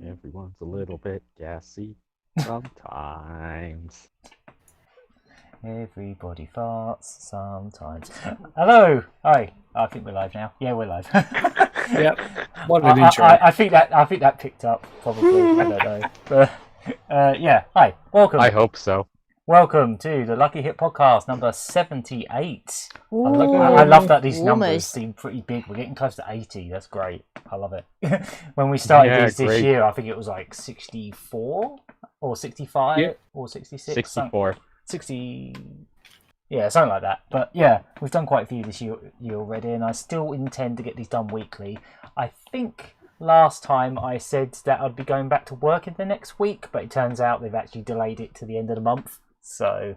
Everyone's a little bit gassy sometimes. Everybody farts sometimes. Hello! Hi. I think we're live now. Yeah, we're live. Yep. What an intro. I think that picked up, probably. I don't know. But, yeah, hi. Welcome. I hope so. Welcome to the Lucky Hit Podcast, number 78. Ooh, I love that these numbers almost. seem pretty big. We're getting close to 80. That's great. I love it. When we started this year, I think it was like 64 or 65 or 66. 64. 60, yeah, something like that. But yeah, we've done quite a few this year already, and I still intend to get these done weekly. I think last time I said that I'd be going back to work in the next week, but it turns out they've actually delayed it to the end of the month. So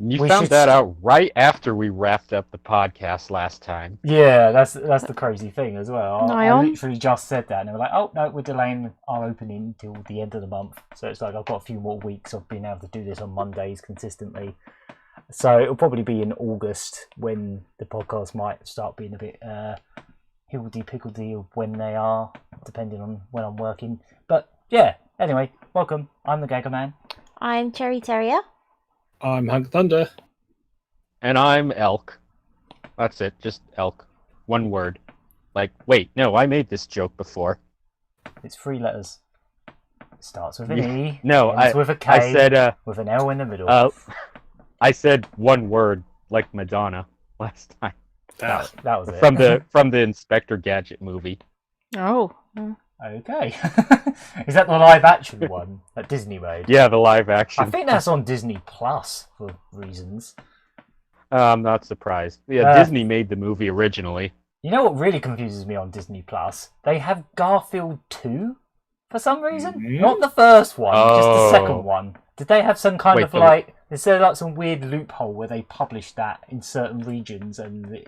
you found that out right after we wrapped up the podcast last time. Yeah, that's the crazy thing as well. I Niall? literally just said that, and they were like, "Oh no, we're delaying our opening till the end of the month." So it's like I've got a few more weeks of being able to do this on Mondays consistently. So it'll probably be in August when the podcast might start being a bit higgledy-piggledy of when they are, depending on when I'm working. But yeah, anyway, welcome. I'm the Gagaman. I'm Cherry Terrier. I'm Hunk Thunder. And I'm Elk. That's it, just Elk. One word. Like, wait, no, I made this joke before. It's 3 letters. It starts with an E. No, ends with a K. I said, with an L in the middle. I said one word, like Madonna, last time. That was it. From the Inspector Gadget movie. Oh. Okay. Is that the live action one that Disney made? Yeah, the live action. I think that's on Disney Plus for reasons. I'm not surprised. Yeah, Disney made the movie originally. You know what really confuses me on Disney Plus? They have Garfield 2 for some reason. Mm-hmm. Not the first one, just the second one. Did they have some kind of like... Is there like some weird loophole where they publish that in certain regions and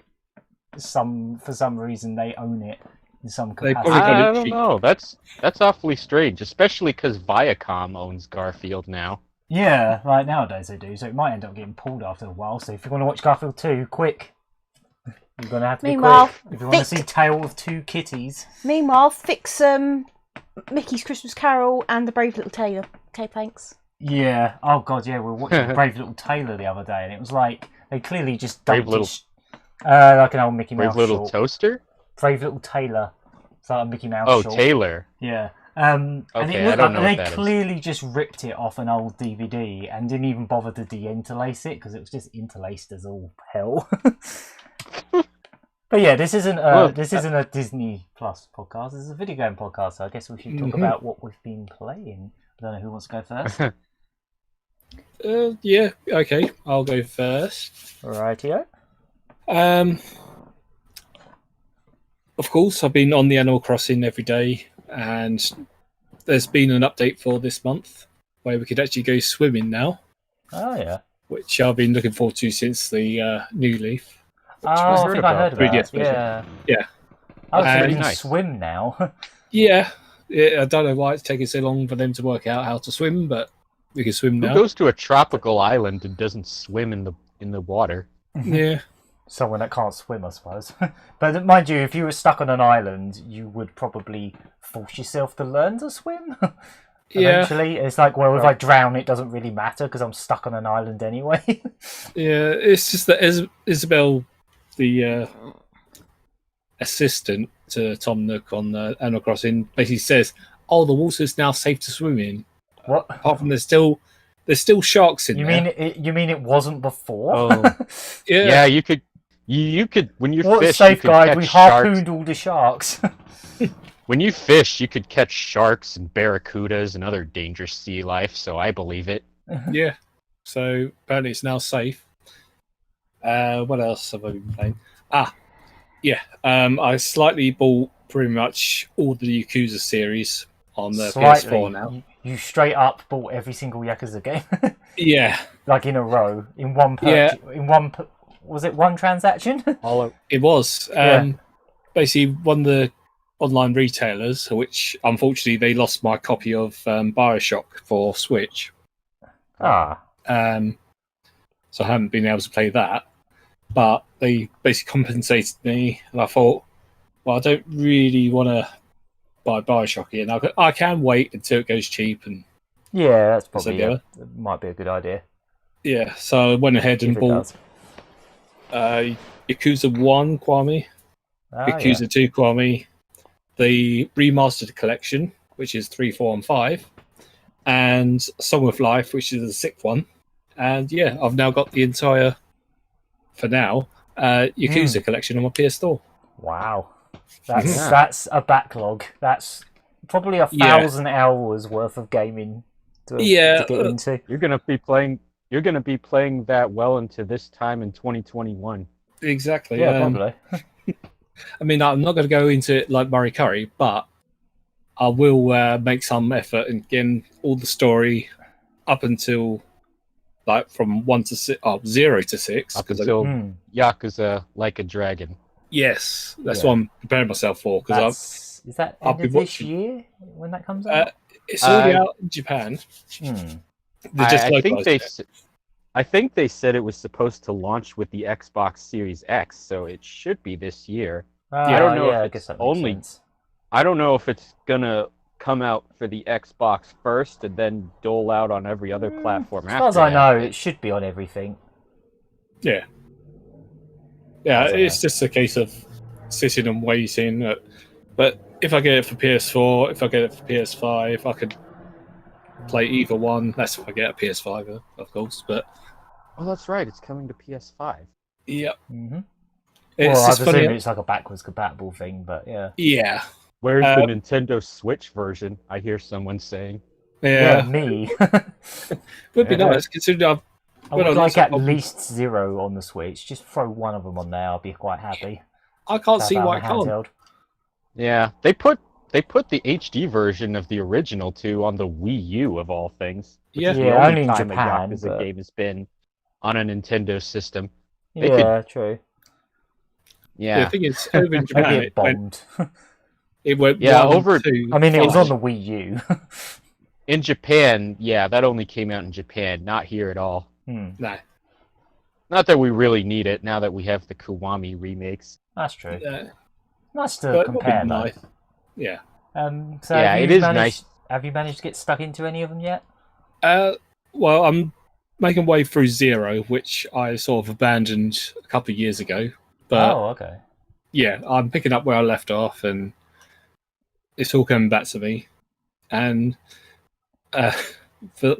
for some reason they own it in some capacity? I don't know. That's awfully strange, especially because Viacom owns Garfield now. Yeah, like nowadays they do, so it might end up getting pulled after a while. So if you want to watch Garfield 2, quick. You're going to have to be quick. If you want to see Tale of Two Kitties. Meanwhile, fix Mickey's Christmas Carol and The Brave Little Tailor. Okay, thanks. Yeah. Oh god, yeah. We were watching Brave Little Tailor the other day, and it was like they clearly just dumped like an old Mickey Mouse Brave Little short. Toaster? Brave Little Tailor. It's like a Mickey Mouse short. Oh, Taylor. Yeah. Okay, and it I don't know they what that clearly just ripped it off an old DVD and didn't even bother to de-interlace it because it was just interlaced as all hell. But yeah, this isn't a Disney Plus podcast. This is a video game podcast. So I guess we should talk about what we've been playing. I don't know who wants to go first. Yeah, okay, I'll go first. Rightio. Of course, I've been on the Animal Crossing every day, and there's been an update for this month where we could actually go swimming now. Oh yeah. Which I've been looking forward to since the new leaf. I think I heard about it. Yeah. Yeah. Oh, so you can nice. swim now. Yeah, I don't know why it's taking so long for them to work out how to swim, but we can swim now. Who goes to a tropical island and doesn't swim in the water? Yeah. Someone that can't swim, I suppose. But mind you, if you were stuck on an island, you would probably force yourself to learn to swim. Eventually, it's like, well, if I drown, it doesn't really matter because I'm stuck on an island anyway. Yeah, it's just that Isabel, the assistant to Tom Nook on the Animal Crossing, basically says, "Oh, the water's now safe to swim in." What? Apart from there's still sharks in there. You mean it wasn't before? Oh, yeah. You could when you what fish. Safeguard? We harpooned sharks. all the sharks. When you fish, you could catch sharks and barracudas and other dangerous sea life. So I believe it. Yeah. So apparently it's now safe. What else have I been playing? I slightly bought pretty much all the Yakuza series on the PS4 now. You straight up bought every single Yakuza game. Yeah. Like in a row, in one purchase, was it one transaction? It was. Basically, one of the online retailers, which unfortunately they lost my copy of Bioshock for Switch. So I haven't been able to play that. But they basically compensated me, and I thought, well, I don't really want to buy Bioshock again. I can wait until it goes cheap, and Yeah, that's So probably yeah. might be a good idea. yeah. So I went ahead and If it bought does. Yakuza 1 Kwame, Ah, yeah. Yakuza 2 Kwame, the remastered collection, which is 3, 4, and 5, and Song of Life, which is the sixth one. And yeah, I've now got the entire, for now, Yakuza collection on my PS4. Wow, that's Yeah. that's a backlog. That's probably 1,000 hours worth of gaming to get into. You're gonna be playing. You're gonna be playing that well into this time in 2021. Exactly. Yeah, probably. I mean, I'm not going to go into it like Murray Curry, but I will make some effort in getting all the story up until like from 1 to 6, 0 to 6. Up 'cause until Hmm. Yakuza Like a Dragon. yes, that's Yeah. what I'm preparing myself for. Because Is that I'll end be of this watching- year when that comes out? it's already out in Japan. Hmm. They just I think localized they. it. I think they said it was supposed to launch with the Xbox Series X, so it should be this year. I don't know Yeah, if I it's guess that makes only. sense. I don't know if it's gonna come out for the Xbox first and then dole out on every other platform As after far as I that, know, but- it should be on everything. Yeah, I don't it's just a case of sitting and waiting. But if I get it for PS4, if I get it for PS5, I could play either one. That's if I get a PS5, of course. But Oh, that's right. It's coming to PS5. yeah, Mm-hmm. it's Well, I just presume funny. it's like a backwards compatible thing, but yeah. Yeah, Where's the Nintendo Switch version? I hear someone saying. yeah, me. would be nice considering I've. I Well, would like that's- at least 0 on the Switch. Just throw one of them on there. I'll be quite happy. I can't Have see that why on I can't. handheld. Yeah, they put the HD version of the original too on the Wii U of all things. Which is the Yeah, only only in time Japan, a Yakuza but- game has been on a Nintendo system. They Yeah, true. Yeah, Yeah. the thing is, over in Maybe Japan, it bombed. it went Yeah, 1, over- 2, I mean, it was 5. on the Wii U. In Japan, yeah, that only came out in Japan, not here at all. No, Not that we really need it now that we have the Kiwami remakes. That's true. but Nice to it would be compare, though. nice. Yeah. So Yeah, have it you is managed, nice. Have you managed to get stuck into any of them yet? Well, I'm making way through 0, which I sort of abandoned a couple of years ago. But Oh, okay. yeah, I'm picking up where I left off, and it's all coming back to me. And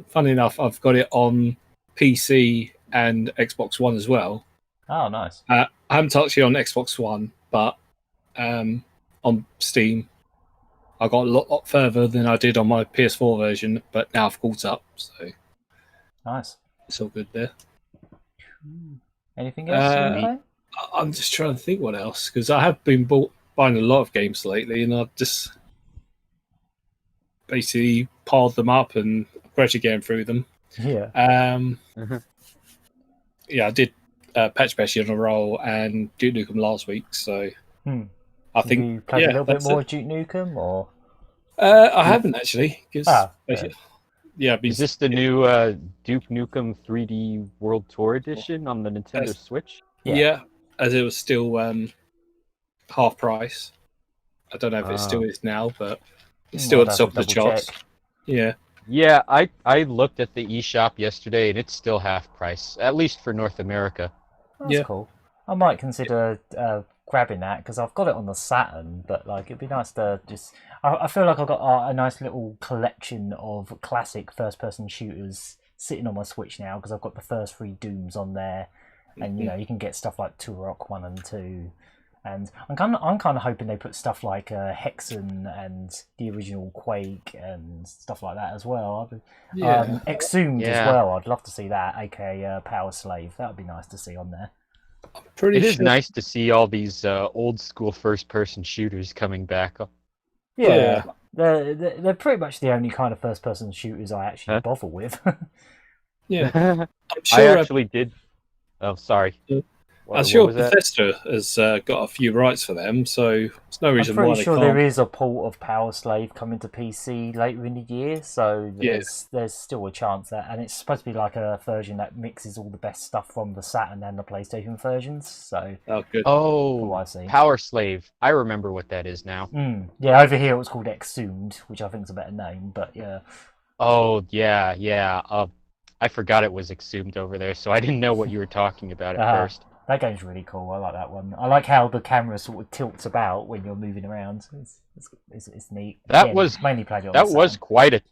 funny enough, I've got it on PC and Xbox One as well. Oh, nice. I haven't touched it on Xbox One, but on Steam, I got a lot further than I did on my PS4 version. But now I've caught up, so Nice. it's all good there. Anything else you want to play? I'm just trying to think what else, because I have been buying a lot of games lately, and I've just basically piled them up and gradually getting through them. Yeah. Yeah, I did Patch Bash in a roll and Duke Nukem last week, so I Have think you played a little bit that's more it. Duke Nukem, or? I haven't actually, because yeah, I've been Is this the new Duke Nukem 3D World Tour Edition on the Nintendo Yes. Switch? yeah, as it was still half price. I don't know if it still is now, but it's still I'd at the have top of to the double charts. check. Yeah, Yeah, I looked at the eShop yesterday and it's still half price, at least for North America. That's Yeah. cool. I might consider grabbing that because I've got it on the Saturn, but like it'd be nice to just. I feel like I've got a nice little collection of classic first-person shooters sitting on my Switch now because I've got the first 3 Dooms on there, and you know you can get stuff like Turok 1 and 2. And I'm kind of hoping they put stuff like Hexen and the original Quake and stuff like that as well. yeah. Exhumed as Yeah. well. I'd love to see that, aka Power Slave. That would be nice to see on there. Pretty It is sure. nice to see all these old school first person shooters coming back. Yeah, they're pretty much the only kind of first person shooters I actually Huh? bother with. Yeah, I I'm sure. actually did. Oh, sorry. Yeah. I'm sure Bethesda has got a few rights for them, so there's no reason why they I'm pretty sure can't. there is a port of Power Slave coming to PC later in the year, so there's still a chance that, and it's supposed to be like a version that mixes all the best stuff from the Saturn and the PlayStation versions. So good. Oh, I've seen. Power Slave. I remember what that is now. Yeah, over here it was called Exhumed, which I think is a better name, but yeah. Oh, yeah. I forgot it was Exhumed over there, so I didn't know what you were talking about at first. That game's really cool. I like that one. I like how the camera sort of tilts about when you're moving around. It's neat. That was mainly played it on that the was Saturn. quite a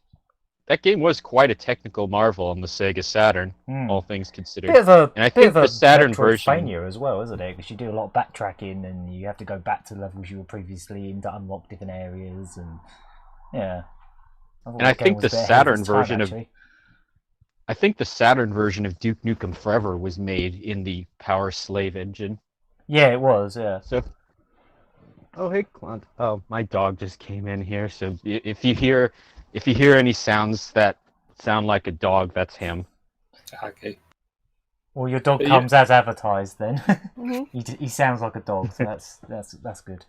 that game was quite a technical marvel on the Sega Saturn, all things considered. And I think the Saturn version as well, isn't it? Because you do a lot of backtracking and you have to go back to levels you were previously in to unlock different areas, and yeah. And I think the Saturn version of I think the Saturn version of Duke Nukem Forever was made in the Power Slave engine. Yeah, it was. Yeah. So, oh hey, Clont. Oh, my dog just came in here. So if you hear any sounds that sound like a dog, that's him. Okay. Well, your dog comes as advertised. Then Mm-hmm. he sounds like a dog, so that's good.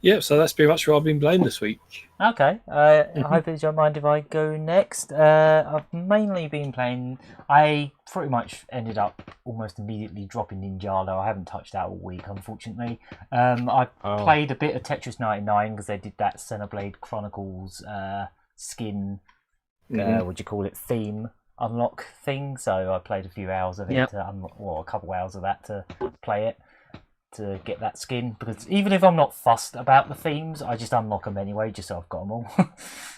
Yeah, so that's pretty much what I've been playing this week. Okay. I hope you don't mind if I go next. I've mainly been playing. I pretty much ended up almost immediately dropping Ninjala. I haven't touched that all week, unfortunately. I played a bit of Tetris 99 because they did that Xenoblade Chronicles skin. What do you call it? Theme unlock thing. So I played a few hours of it to unlock, a couple hours of that to play it, to get that skin, because even if I'm not fussed about the themes, I just unlock them anyway, just so I've got them all.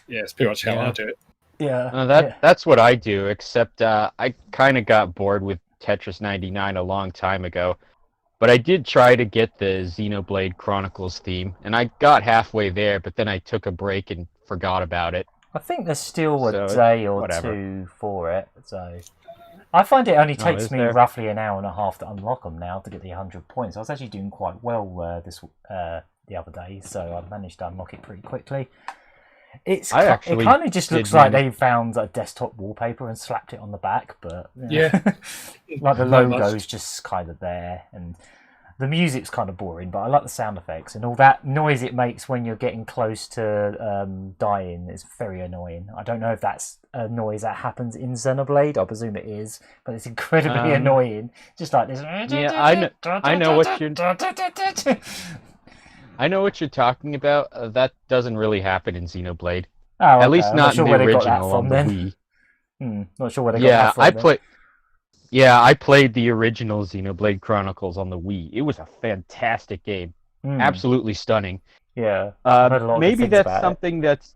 Yeah, it's pretty much how I do it. Yeah. That's what I do, except I kind of got bored with Tetris 99 a long time ago. But I did try to get the Xenoblade Chronicles theme, and I got halfway there, but then I took a break and forgot about it. I think there's still a day or two for it, so I find it only takes me roughly an hour and a half to unlock them now to get the 100 points. I was actually doing quite well the other day, so I managed to unlock it pretty quickly. It kind of just looks like they found a desktop wallpaper and slapped it on the back, but like the logo's just kind of there, and the music's kind of boring, but I like the sound effects and all that noise it makes when you're getting close to dying is very annoying. I don't know if that's a noise that happens in Xenoblade. I presume it is, but it's incredibly annoying. Just like this. Yeah, I know what you're. I know what you're talking about. That doesn't really happen in Xenoblade. Oh, okay. At least not in the original on the Wii. Not sure where they got that from. I played the original Xenoblade Chronicles on the Wii. It was a fantastic game. Absolutely stunning. Yeah. Maybe that's something that's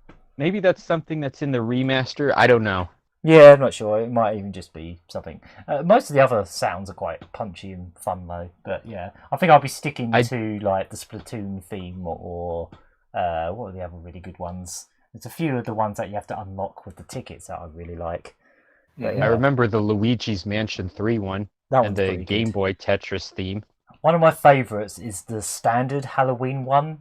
in the remaster. I don't know. Yeah, I'm not sure. It might even just be something. Most of the other sounds are quite punchy and fun though. But yeah, I think I'll be sticking to like the Splatoon theme or what are the other really good ones? There's a few of the ones that you have to unlock with the tickets that I really like. But, I remember the Luigi's Mansion 3 one and the Game Boy Tetris theme. One of my favourites is the standard Halloween one.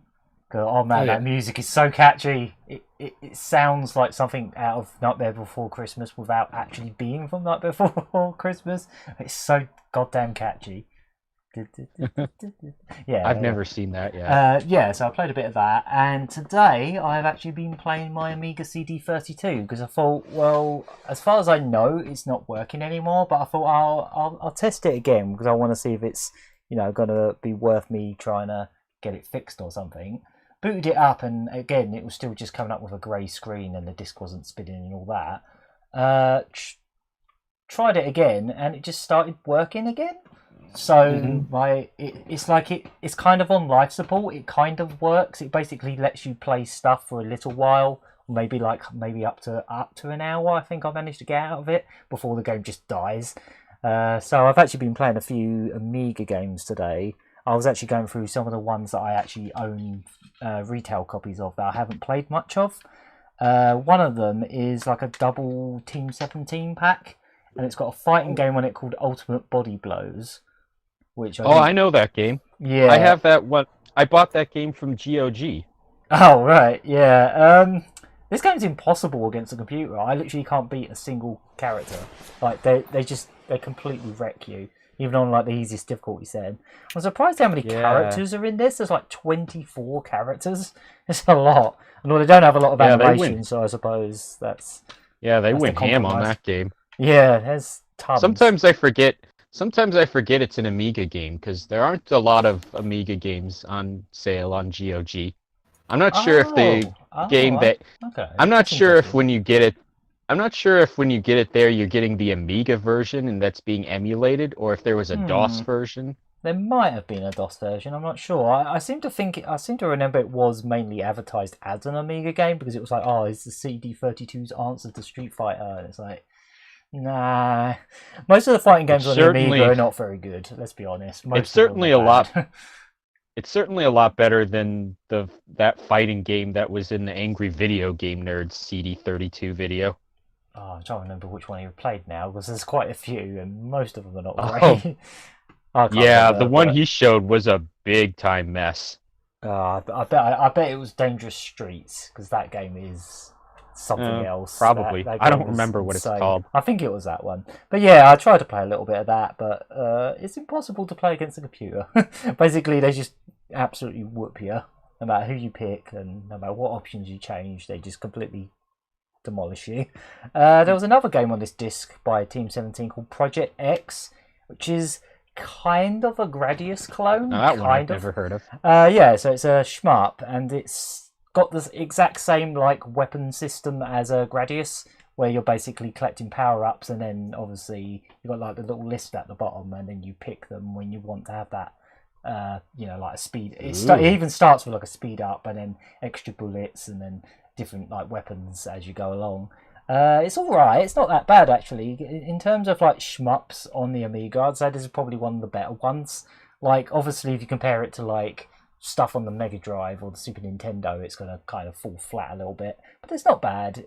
Oh man, that music is so catchy. It sounds like something out of Nightmare Before Christmas without actually being from Nightmare Before Christmas. It's so goddamn catchy. Yeah, I've never seen that yet. So I played a bit of that, and today I've actually been playing my Amiga CD32 because I thought, well, as far as I know, it's not working anymore. But I thought I'll test it again because I want to see if it's gonna be worth me trying to get it fixed or something. Booted it up, and again, it was still just coming up with a grey screen, and the disc wasn't spinning and all that. Tried it again, and it just started working again. So it's kind of on life support. It kind of works. It basically lets you play stuff for a little while, maybe up to an hour. I think I managed to get out of it before the game just dies. So I've actually been playing a few Amiga games today. I was actually going through some of the ones that I actually own retail copies of that I haven't played much of. One of them is like a double Team 17 pack, and it's got a fighting game on it called Ultimate Body Blows. I know that game. Yeah, I have that one. I bought that game from GOG. Oh right, yeah. This game's impossible against a computer. I literally can't beat a single character. Like they completely wreck you, even on like the easiest difficulty setting. I'm surprised how many characters are in this. There's like 24 characters. It's a lot. And well, they don't have a lot of animation, so I suppose that's they went ham on that game. Yeah, there's tons. Sometimes I forget it's an Amiga game because there aren't a lot of Amiga games on sale on GOG. I'm not sure if the game that I'm not sure if when you get it there you're getting the Amiga version and that's being emulated, or if there was a DOS version. There might have been a DOS version. I'm not sure. I seem to remember it was mainly advertised as an Amiga game because it was like, oh, it's the CD32's answer to Street Fighter. And it's like, nah. Most of the fighting games on the Amiga are not very good. Let's be honest. It's certainly a lot. It's certainly a lot better than that fighting game that was in the Angry Video Game Nerds CD32 video. Oh, I'm trying to remember which one you played now because there's quite a few and most of them are not great. Yeah, the one he showed was a big time mess. I bet it was Dangerous Streets because that game is something else. Probably. That I don't remember what it's called. I think it was that one. But yeah, I tried to play a little bit of that, but it's impossible to play against a computer. Basically, they just absolutely whoop you. No matter who you pick and no matter what options you change, they just completely demolish you. There was another game on this disc by Team 17 called Project X, which is kind of a Gradius clone. No, that one I've never heard of. Yeah, so it's a shmup, and it's got the exact same like weapon system as a Gradius, where you're basically collecting power-ups, and then obviously you've got like the little list at the bottom, and then you pick them when you want to have that. Like a speed. It even starts with like a speed up, and then extra bullets, and then different like weapons as you go along. It's all right. It's not that bad actually. In terms of like shmups on the Amiga, I'd say this is probably one of the better ones. Like obviously, if you compare it to like stuff on the Mega Drive or the Super Nintendo, it's going to kind of fall flat a little bit. But it's not bad.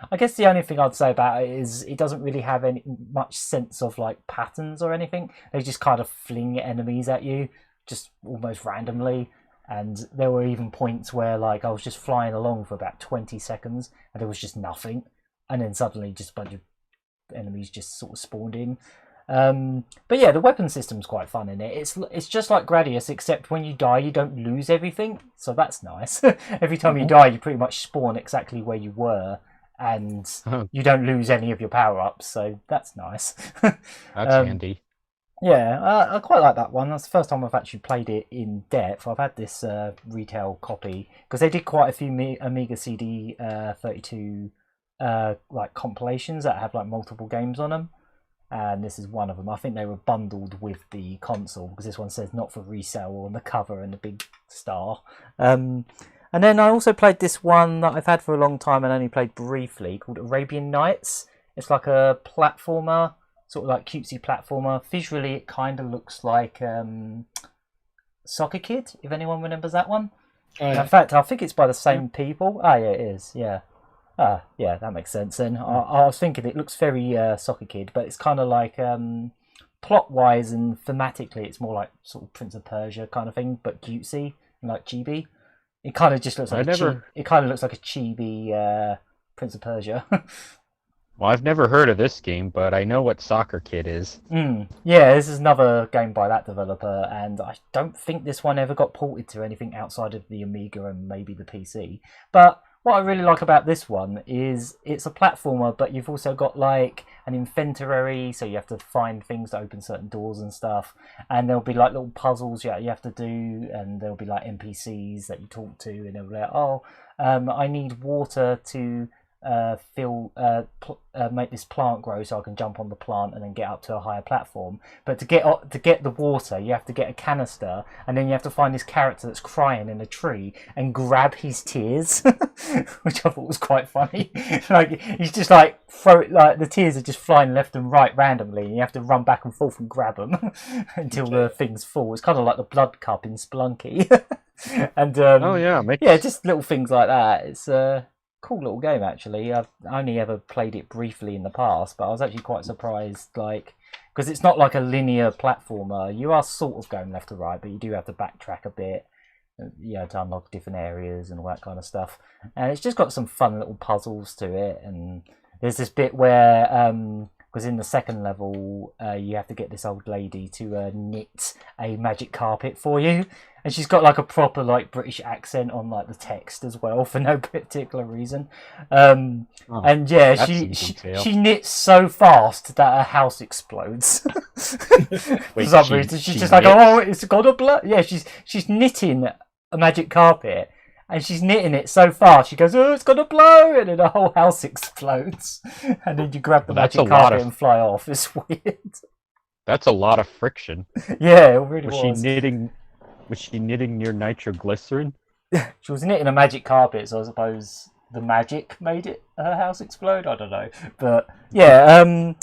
I guess the only thing I'd say about it is it doesn't really have much sense of like patterns or anything. They just kind of fling enemies at you, just almost randomly. And there were even points where like I was just flying along for about 20 seconds and there was just nothing. And then suddenly just a bunch of enemies just sort of spawned in. But yeah, the weapon system's quite fun in it. It's just like Gradius, except when you die, you don't lose everything. So that's nice. Every time you die, you pretty much spawn exactly where you were. And you don't lose any of your power-ups. So that's nice. That's handy. Yeah, I quite like that one. That's the first time I've actually played it in depth. I've had this retail copy. Because they did quite a few Amiga CD 32 like compilations that have like multiple games on them, and this is one of them. I think they were bundled with the console because this one says not for resale on the cover and a big star. And then I also played this one that I've had for a long time and only played briefly called Arabian Nights. It's like a platformer, sort of like cutesy platformer. Visually it kind of looks like Soccer Kid, if anyone remembers that one. In fact, I think it's by the same people. Yeah, it is, yeah. Yeah, that makes sense. And I was thinking it looks very Soccer Kid, but it's kind of like plot-wise and thematically, it's more like sort of Prince of Persia kind of thing, but cutesy and like chibi. It kind of just looks like it kind of looks like a chibi Prince of Persia. Well, I've never heard of this game, but I know what Soccer Kid is. Yeah, this is another game by that developer, and I don't think this one ever got ported to anything outside of the Amiga and maybe the PC. But what I really like about this one is it's a platformer, but you've also got like an inventory, so you have to find things to open certain doors and stuff. And there'll be like little puzzles you have to do, and there'll be like NPCs that you talk to, and they'll be like, I need water to make this plant grow so I can jump on the plant and then get up to a higher platform. But to get the water, you have to get a canister, and then you have to find this character that's crying in a tree and grab his tears, which I thought was quite funny. Like he's just like the tears are just flying left and right randomly, and you have to run back and forth and grab them until the things fall. It's kind of like the blood cup in Spelunk-O. And just little things like that. It's cool little game actually. I've only ever played it briefly in the past, but I was actually quite surprised, like, because it's not like a linear platformer. You are sort of going left to right, but you do have to backtrack a bit. To unlock different areas and all that kind of stuff. And it's just got some fun little puzzles to it. And there's this bit where, because in the second level, you have to get this old lady to knit a magic carpet for you. And she's got like a proper like British accent on like the text as well for no particular reason. And yeah, she knits so fast that her house explodes. Wait, For some reason, she's just like, oh, it's got a blood. Yeah, she's knitting a magic carpet, and she's knitting it so fast. She goes, oh, it's gonna blow, and then the whole house explodes. And then you grab the magic carpet and fly off. It's weird. That's a lot of friction. Yeah, it really was. Was she knitting near nitroglycerin? She was knitting a magic carpet, so I suppose the magic made her house explode. I don't know, but yeah,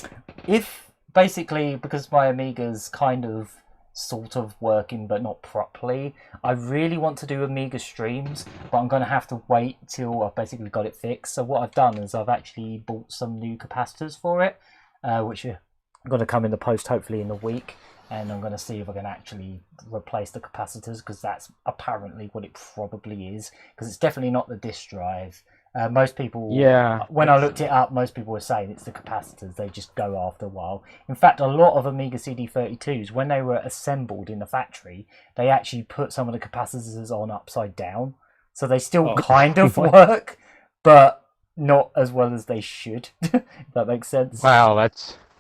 if basically because my Amiga's kind of sort of working but not properly, I really want to do Amiga streams, but I'm going to have to wait till I've basically got it fixed. So what I've done is I've actually bought some new capacitors for it, which are going to come in the post hopefully in a week. And I'm going to see if I can actually replace the capacitors, because that's apparently what it probably is. Because it's definitely not the disk drive. Most people, when I looked it up, most people were saying it's the capacitors. They just go after a while. In fact, a lot of Amiga CD32s, when they were assembled in the factory, they actually put some of the capacitors on upside down. So they still kind of work, but not as well as they should. If that makes sense. Wow,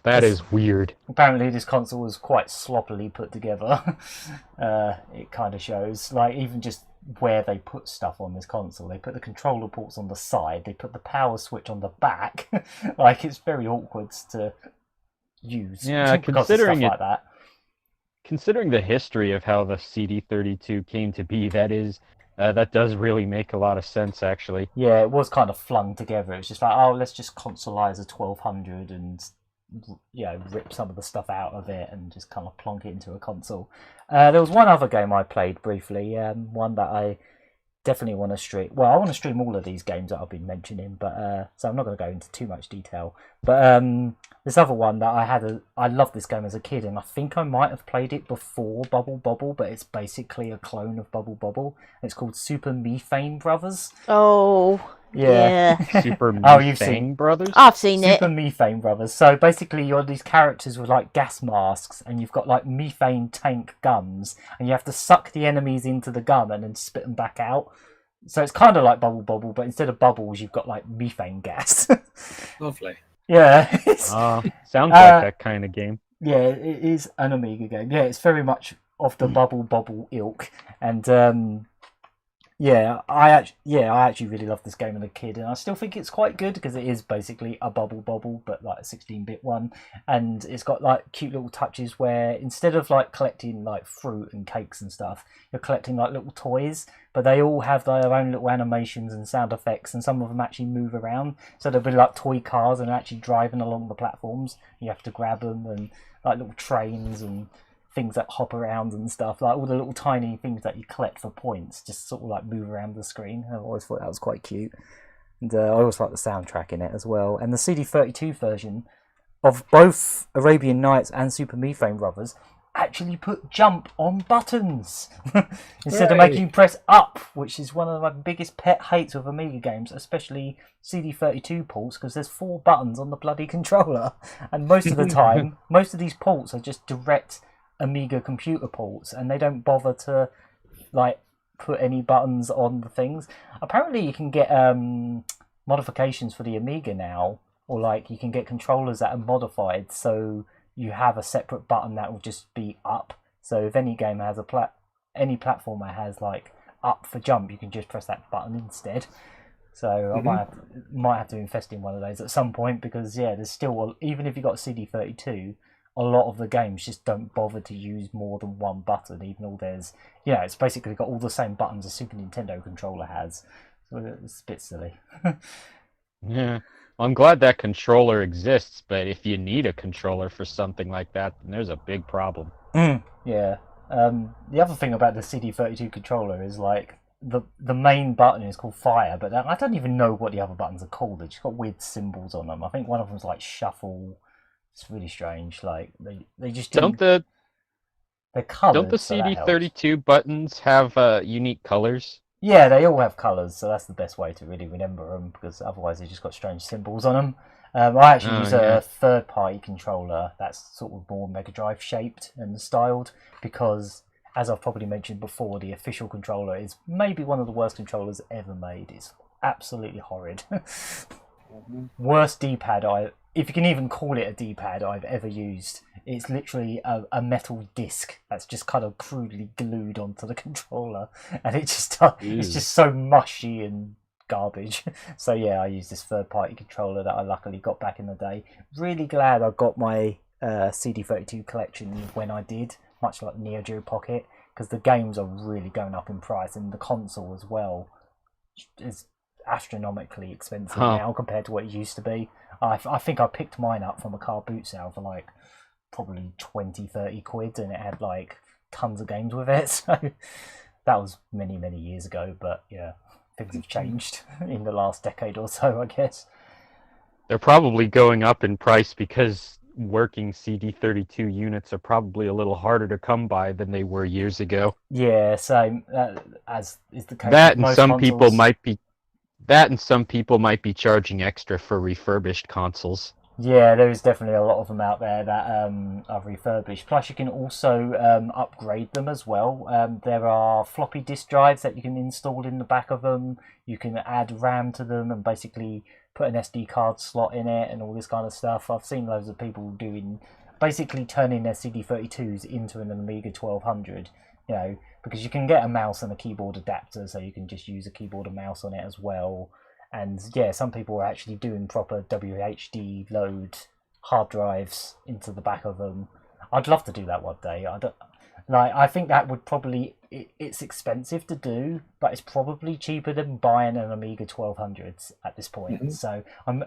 that is weird. Apparently this console was quite sloppily put together. It kind of shows, like, even just where they put stuff on this console. They put the controller ports on the side, they put the power switch on the back. Like, it's very awkward to use. Yeah, considering like that. Considering the history of how the CD32 came to be, that does really make a lot of sense, actually. Yeah, it was kind of flung together. It was just like, oh, let's just consoleize a 1200 and rip some of the stuff out of it and just kind of plonk it into a console. There was one other game I played briefly, one that I definitely want to stream. Well, I want to stream all of these games that I've been mentioning, but so I'm not going to go into too much detail. But this other one that I loved this game as a kid, and I think I might have played it before Bubble Bobble, but it's basically a clone of Bubble Bobble. It's called Super Methane Brothers. Oh. Yeah. Super Methane Brothers? I've seen it. Super Methane Brothers. So basically you're these characters with like gas masks, and you've got like methane tank guns, and you have to suck the enemies into the gun and then spit them back out. So it's kind of like Bubble Bobble, but instead of bubbles you've got like methane gas. Lovely. Yeah. Sounds like that kind of game. Yeah, it is an Amiga game. Yeah, it's very much of the Bubble Bobble ilk. And I actually really loved this game as a kid, and I still think it's quite good because it is basically a Bubble Bobble, but like a 16-bit one, and it's got like cute little touches where instead of like collecting like fruit and cakes and stuff, you're collecting like little toys, but they all have their own little animations and sound effects, and some of them actually move around. So there'll be like toy cars and they're actually driving along the platforms. You have to grab them, and like little trains and things that hop around and stuff, like all the little tiny things that you collect for points just sort of like move around the screen. I always thought that was quite cute, and I always like the soundtrack in it as well. And the CD32 version of both Arabian Nights and Super Methane Brothers actually put jump on buttons instead of making you press up, which is one of my biggest pet hates with Amiga games, especially CD32 ports, because there's 4 buttons on the bloody controller, and most of the time most of these ports are just direct Amiga computer ports, and they don't bother to like put any buttons on the things. Apparently you can get modifications for the Amiga now, or like you can get controllers that are modified so you have a separate button that will just be up. So if any game has any platformer has like up for jump, you can just press that button instead. So I might have to invest in one of those at some point, because there's still, even if you've got CD32, a lot of the games just don't bother to use more than one button, even though there's, it's basically got all the same buttons a Super Nintendo controller has. So it's a bit silly. Yeah. Well, I'm glad that controller exists, but if you need a controller for something like that, then there's a big problem. Yeah. The other thing about the CD32 controller is like the main button is called fire, but I don't even know what the other buttons are called. They've just got weird symbols on them. I think one of them's like shuffle. It's really strange. Like they just They're coloured. Don't the so that helps. CD32 buttons have unique colors? Yeah, they all have colours, so that's the best way to really remember them, because otherwise they've just got strange symbols on them. I actually use a third-party controller that's sort of more Mega Drive shaped and styled, because, as I've probably mentioned before, the official controller is maybe one of the worst controllers ever made. It's absolutely horrid. Worst D-pad if you can even call it a D-pad I've ever used. It's literally a metal disc that's just kind of crudely glued onto the controller, and it's just so mushy and garbage. So yeah, I use this third-party controller that I luckily got back in the day. Really glad I got my CD32 collection when I did, much like Neo Geo Pocket, because the games are really going up in price, and the console as well is astronomically expensive now compared to what it used to be. I think I picked mine up from a car boot sale for like probably 20-30 quid, and it had like tons of games with it. So that was many years ago, but yeah, things have changed in the last decade or so, I guess. They're probably going up in price because working CD32 units are probably a little harder to come by than they were years ago. Yeah, same as is the case That with most some consoles. people might be That and some people might be charging extra for refurbished consoles. Yeah, there is definitely a lot of them out there that are refurbished. Plus, you can also upgrade them as well. There are floppy disk drives that you can install in the back of them. You can add RAM to them and basically put an SD card slot in it and all this kind of stuff. I've seen loads of people basically turning their CD32s into an Amiga 1200, you know, because you can get a mouse and a keyboard adapter, so you can just use a keyboard and mouse on it as well. And yeah, some people are actually doing proper WHD load hard drives into the back of them. I'd love to do that one day. I think that would probably, it's expensive to do, but it's probably cheaper than buying an Amiga 1200s at this point. Mm-hmm. So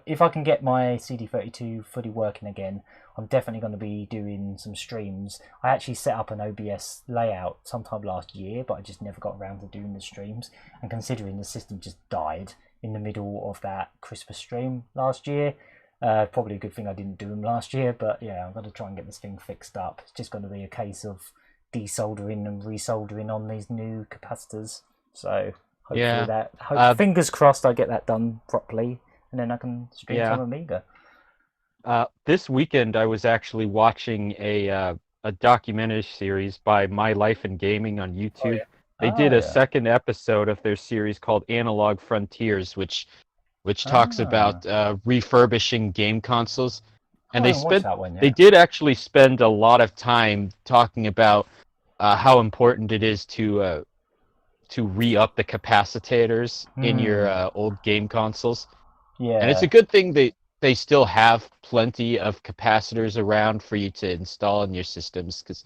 if I can get my CD32 fully working again, I'm definitely going to be doing some streams. I actually set up an OBS layout sometime last year, but I just never got around to doing the streams. And considering the system just died in the middle of that Christmas stream last year, probably a good thing I didn't do them last year. But yeah, I'm going to try and get this thing fixed up. It's just going to be a case of desoldering and resoldering on these new capacitors. So hopefully fingers crossed I get that done properly, and then I can stream from Amiga. This weekend I was actually watching a documentary series by My Life in Gaming on YouTube. They did a second episode of their series called Analog Frontiers, which talks about refurbishing game consoles. And they did actually spend a lot of time talking about how important it is to re-up the capacitors in your old game consoles. Yeah, and it's a good thing they still have plenty of capacitors around for you to install in your systems, because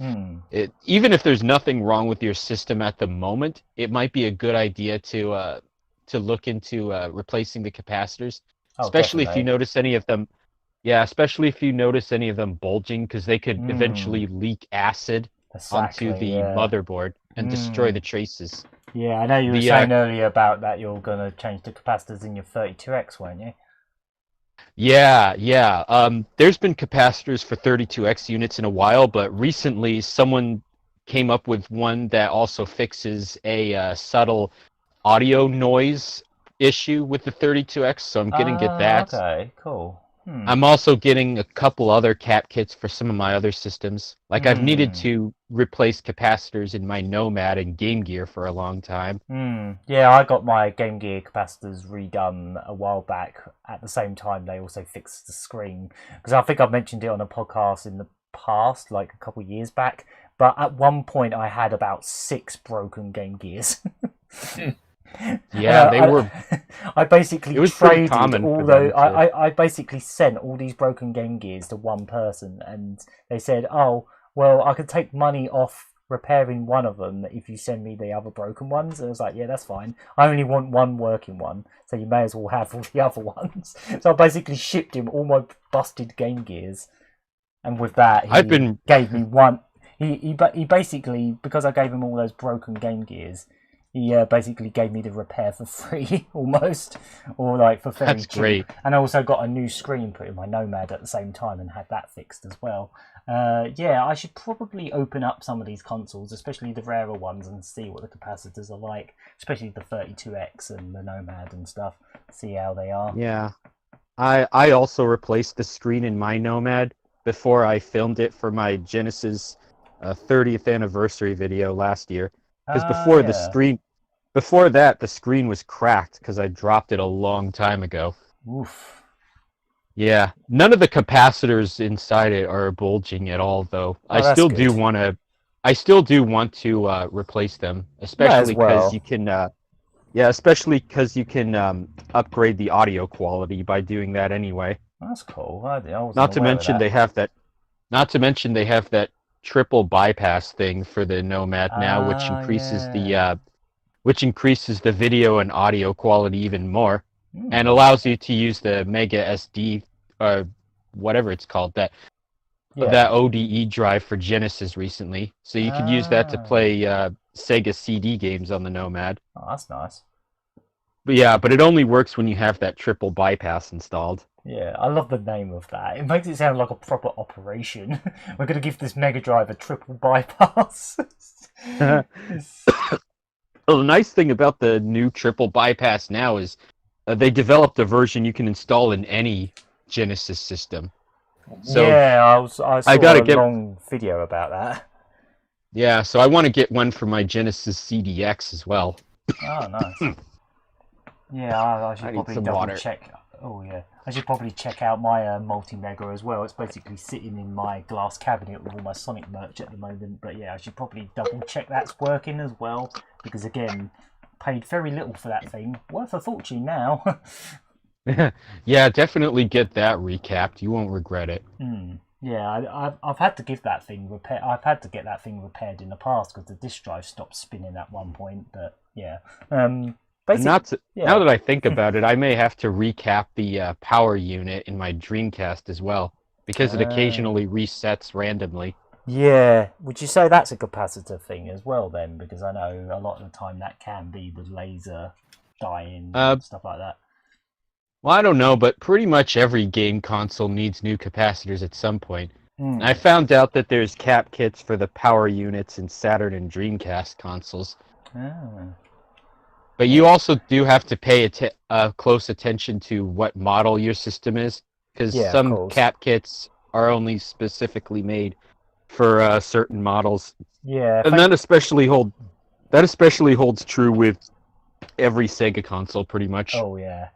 even if there's nothing wrong with your system at the moment, it might be a good idea to look into replacing the capacitors, especially if you notice any of them. Yeah, especially if you notice any of them bulging, because they could eventually leak acid onto the motherboard and destroy the traces. Yeah, I know you were saying earlier about that you're going to change the capacitors in your 32X, weren't you? Yeah. There's been capacitors for 32X units in a while, but recently someone came up with one that also fixes a subtle audio noise issue with the 32X, so I'm going to get that. Okay, cool. I'm also getting a couple other cap kits for some of my other systems. Like I've needed to replace capacitors in my Nomad and Game Gear for a long time. Yeah, I got my Game Gear capacitors redone a while back. At the same time, they also fixed the screen. Because I think I've mentioned it on a podcast in the past, like a couple of years back. But at one point, I had about 6 broken Game Gears. Yeah, they were. I basically it was traded common all those. I basically sent all these broken Game Gears to one person, and they said, "Oh, well, I could take money off repairing one of them if you send me the other broken ones." And I was like, "Yeah, that's fine. I only want one working one, so you may as well have all the other ones." So I basically shipped him all my busted Game Gears, and with that, he gave me one. He basically, because I gave him all those broken Game Gears, he basically gave me the repair for free, almost, or like for very That's cheap. great. And I also got a new screen put in my Nomad at the same time and had that fixed as well. Yeah, I should probably open up some of these consoles, especially the rarer ones, and see what the capacitors are like, especially the 32X and the Nomad and stuff. See how they are. Yeah. I also replaced the screen in my Nomad before I filmed it for my Genesis 30th anniversary video last year. Because before that, the screen was cracked because I dropped it a long time ago. Oof. Yeah, none of the capacitors inside it are bulging at all, though. Oh, that's good. I still do want to replace them, especially because you can. Especially because you can upgrade the audio quality by doing that anyway. That's cool. I wasn't Not to aware of mention that. they have that. Not to mention they have that triple bypass thing for the Nomad now, which increases the video and audio quality even more, and allows you to use the Mega SD or whatever it's called, that ODE drive for Genesis recently. So you could use that to play Sega CD games on the Nomad. Oh, that's nice. But it only works when you have that triple bypass installed. Yeah, I love the name of that. It makes it sound like a proper operation. We're going to give this Mega Drive a triple bypass. Well, the nice thing about the new triple bypass now is they developed a version you can install in any Genesis system. So yeah, I saw gotta a long video about that. Yeah, so I want to get one for my Genesis CDX as well. Oh, nice. Yeah, I should need probably some double water. check. Oh yeah, I should probably check out my multi-mega as well. It's basically sitting in my glass cabinet with all my Sonic merch at the moment. But yeah, I should probably double check that's working as well, because again, paid very little for that thing. Worth a fortune now. Yeah, definitely get that recapped. You won't regret it. Yeah, I've had to give that thing repair. I've had to get that thing repaired in the past because the disk drive stopped spinning at one point. But yeah, Now that I think about it, I may have to recap the power unit in my Dreamcast as well, because it occasionally resets randomly. Yeah, would you say that's a capacitor thing as well then? Because I know a lot of the time that can be with laser dying and stuff like that. Well, I don't know, but pretty much every game console needs new capacitors at some point. I found out that there's cap kits for the power units in Saturn and Dreamcast consoles. But you also do have to pay close attention to what model your system is, because some cap kits are only specifically made for certain models. Yeah, and that especially holds true with every Sega console, pretty much. Oh yeah.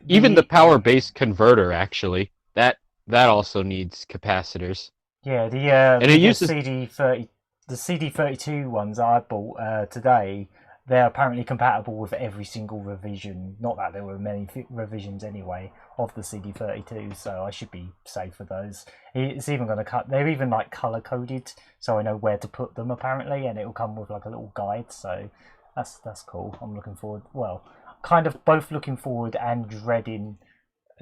Even the power-based converter, actually, that also needs capacitors. Yeah, CD30, the CD32 ones I bought today, they're apparently compatible with every single revision. Not that there were many revisions anyway of the CD32, so I should be safe with those. It's even going to they're even like color coded, so I know where to put them apparently, and it'll come with like a little guide. So that's cool. I'm looking forward. Well, kind of both looking forward and dreading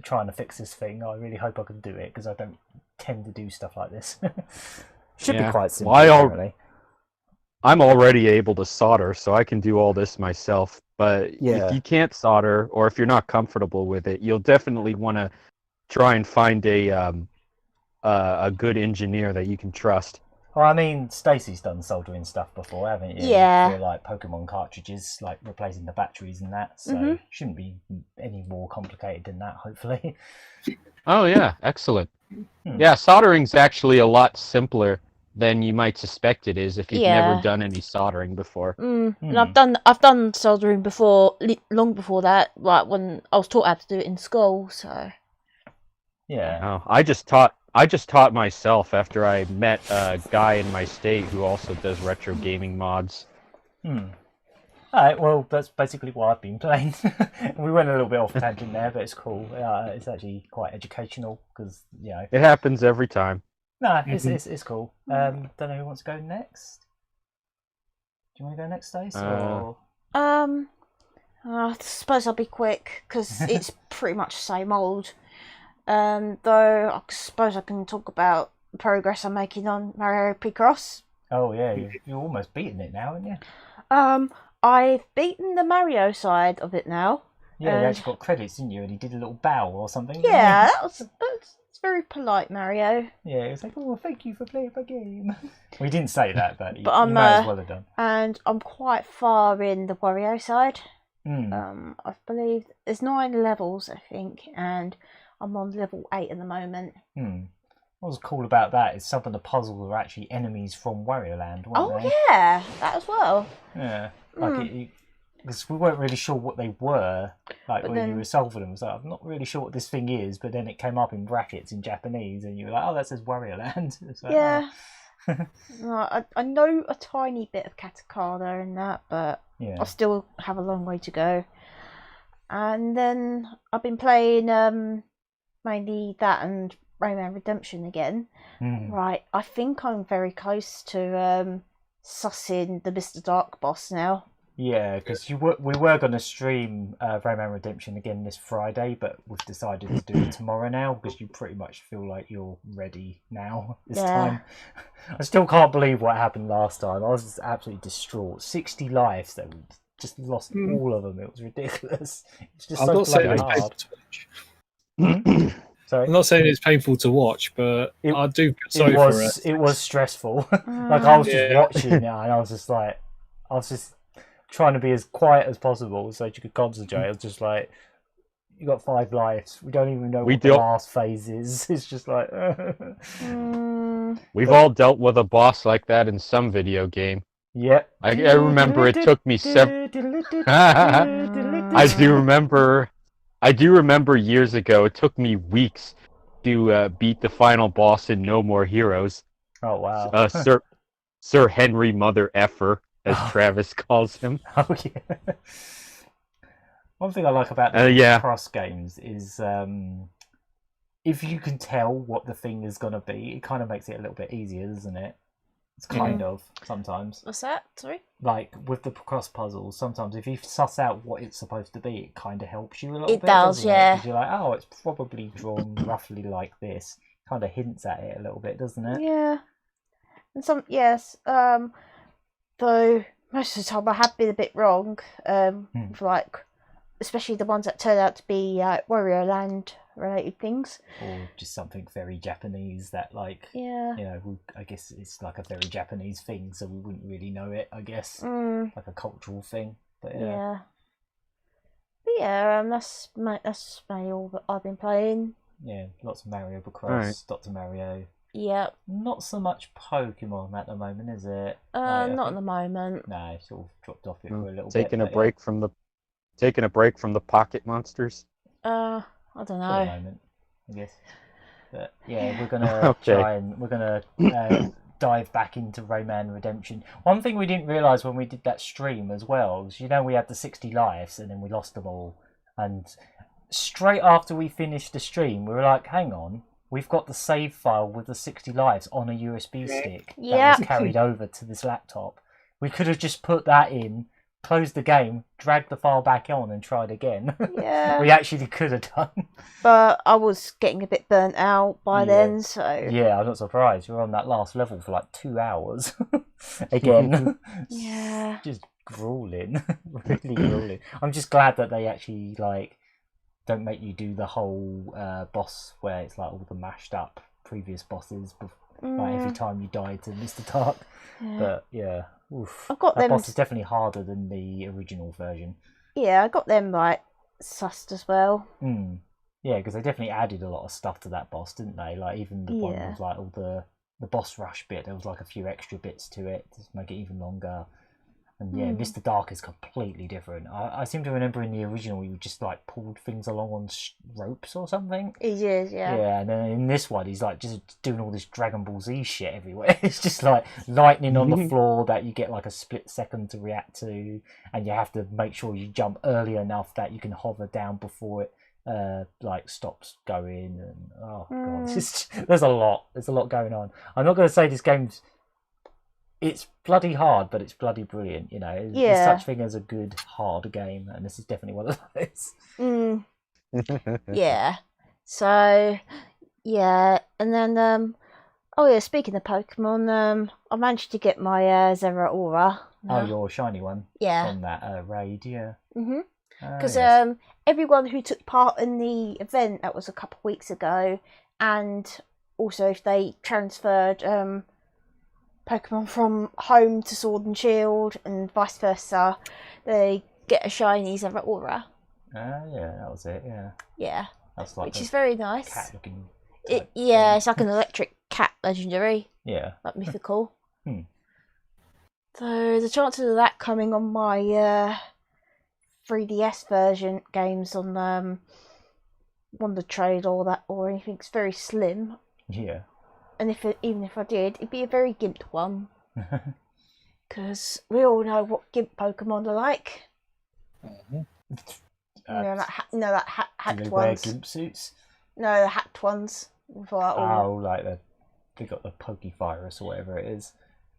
trying to fix this thing. I really hope I can do it because I don't tend to do stuff like this. Should be quite simple. Apparently. I'm already able to solder, so I can do all this myself. But if you can't solder, or if you're not comfortable with it, you'll definitely want to try and find a good engineer that you can trust. Well, I mean, Stacey's done soldering stuff before, haven't you? Yeah. For like Pokemon cartridges, like replacing the batteries and that. So shouldn't be any more complicated than that, hopefully. Oh yeah, excellent. Yeah, soldering's actually a lot simpler than you might suspect it is if you've never done any soldering before. And I've done soldering before, long before that, like when I was taught how to do it in school. So yeah. Oh, I just taught myself after I met a guy in my state who also does retro gaming mods. Alright, well, that's basically what I've been playing. We went a little bit off tangent there, but it's cool. It's actually quite educational because, you know. It happens every time. No, it's cool. Don't know who wants to go next. Do you want to go next, Stace? I suppose I'll be quick because it's pretty much the same old. Though I suppose I can talk about the progress I'm making on Mario Picross. Oh yeah, you're almost beating it now, aren't you? I've beaten the Mario side of it now. Yeah, you actually got credits, didn't you? And he did a little bow or something. Yeah, that's very polite, Mario. Yeah, it was like, oh, thank you for playing my game. We didn't say that, but you I'm, might as well have done. And I'm quite far in the Wario side. Mm. I believe there's 9 levels, I think, and I'm on level 8 at the moment. What was cool about that is some of the puzzles were actually enemies from Wario Land, weren't they? Yeah, that as well. Yeah, like because we weren't really sure what they were, like But when then- you were solving them. So I'm not really sure what this thing is, but then it came up in brackets in Japanese, and you were like, "Oh, that says Wario Land." It's like, Yeah. No, I know a tiny bit of katakana in that, but yeah. I still have a long way to go. And then I've been playing mainly that and Rayman Redemption again. Right, I think I'm very close to sussing the Mr. Dark boss now. Yeah, because we were going to stream Rayman Redemption again this Friday, but we've decided to do it tomorrow now because you pretty much feel like you're ready now this time. I still can't believe what happened last time. I was just absolutely distraught. 60 lives, though. We just lost all of them. It was ridiculous. It's just I'm so not saying bloody it's painful hard. to watch. Sorry? I'm not saying it's painful to watch, but I do feel sorry for it. It was stressful. Like I was just watching it, and I was just trying to be as quiet as possible so that you could concentrate. I was just like, you got 5 lives. We don't even know what the last phase is. It's just like... We've all dealt with a boss like that in some video game. Yep. I remember it took me several... I do remember years ago, it took me weeks to beat the final boss in No More Heroes. Oh, wow. Sir Henry Mother Effer, as Travis calls him. Oh, yeah. One thing I like about the cross games is if you can tell what the thing is going to be, it kind of makes it a little bit easier, doesn't it? It's kind of, sometimes. What's that? Sorry? Like, with the cross puzzles, sometimes if you suss out what it's supposed to be, it kind of helps you a little bit. It does, yeah. Because you're like, oh, it's probably drawn roughly like this. Kind of hints at it a little bit, doesn't it? Yeah. And yes. Though most of the time I have been a bit wrong. For like, especially the ones that turn out to be Wario Land related things, or just something very Japanese that, like, I guess it's like a very Japanese thing, so we wouldn't really know it. I guess like a cultural thing, but yeah. But yeah, that's mainly all that I've been playing. Yeah, lots of Mario Bros, Dr. Mario. Yeah. Not so much Pokemon at the moment, is it? Not at the moment. No, it's sort of dropped off it for a little bit. Taking a break from the pocket monsters. I don't know. For the moment, I guess. But yeah, we're gonna dive back into Rayman Redemption. One thing we didn't realise when we did that stream as well was, we had the 60 lives and then we lost them all. And straight after we finished the stream, we were like, hang on, we've got the save file with the 60 lives on a USB stick that was carried over to this laptop. We could have just put that in, closed the game, dragged the file back on and tried again. Yeah. We actually could have done. But I was getting a bit burnt out by then, so... Yeah, I'm not surprised. We were on that last level for like 2 hours. Again. Yeah. Just grueling. Really grueling. I'm just glad that they actually, like, don't make you do the whole boss where it's like all the mashed up previous bosses like every time you die to Mr. Dark. Yeah. But yeah, oof. I've got that them... boss is definitely harder than the original version. Yeah, I got them like sussed as well. Yeah, because they definitely added a lot of stuff to that boss, didn't they? Like even the one with like all the boss rush bit, there was like a few extra bits to it to make it even longer. And yeah, Mr. Dark is completely different. I seem to remember in the original you just like pulled things along on ropes or something. He is, yeah. Yeah, and then in this one he's like just doing all this Dragon Ball Z shit everywhere. It's just like lightning on the floor that you get like a split second to react to, and you have to make sure you jump early enough that you can hover down before it like stops going. And oh god, there's a lot going on. I'm not going to say this game's... It's bloody hard, but it's bloody brilliant, There's such thing as a good hard game, and this is definitely one of those. Yeah. So, yeah, and then, speaking of Pokemon, I managed to get my Zeraora Oh, No. your shiny one Yeah. from that raid, yeah. Because Yes. everyone who took part in the event that was a couple of weeks ago, and also if they transferred Pokemon from home to Sword and Shield and vice versa, they get a shiny Zeraora. Yeah, that was it, yeah. Yeah, That's like which is very nice. cat-looking Yeah, type it's like an electric cat legendary, Yeah. like mythical. Hmm. So the chances of that coming on my 3DS version games on Wonder Trade or anything's very slim. Yeah. And even if I did, it'd be a very gimped one. Because we all know what gimp Pokemon are like. That hacked do they ones. wear gimp suits? No, the hacked ones. Like they got the Pokevirus or whatever it is.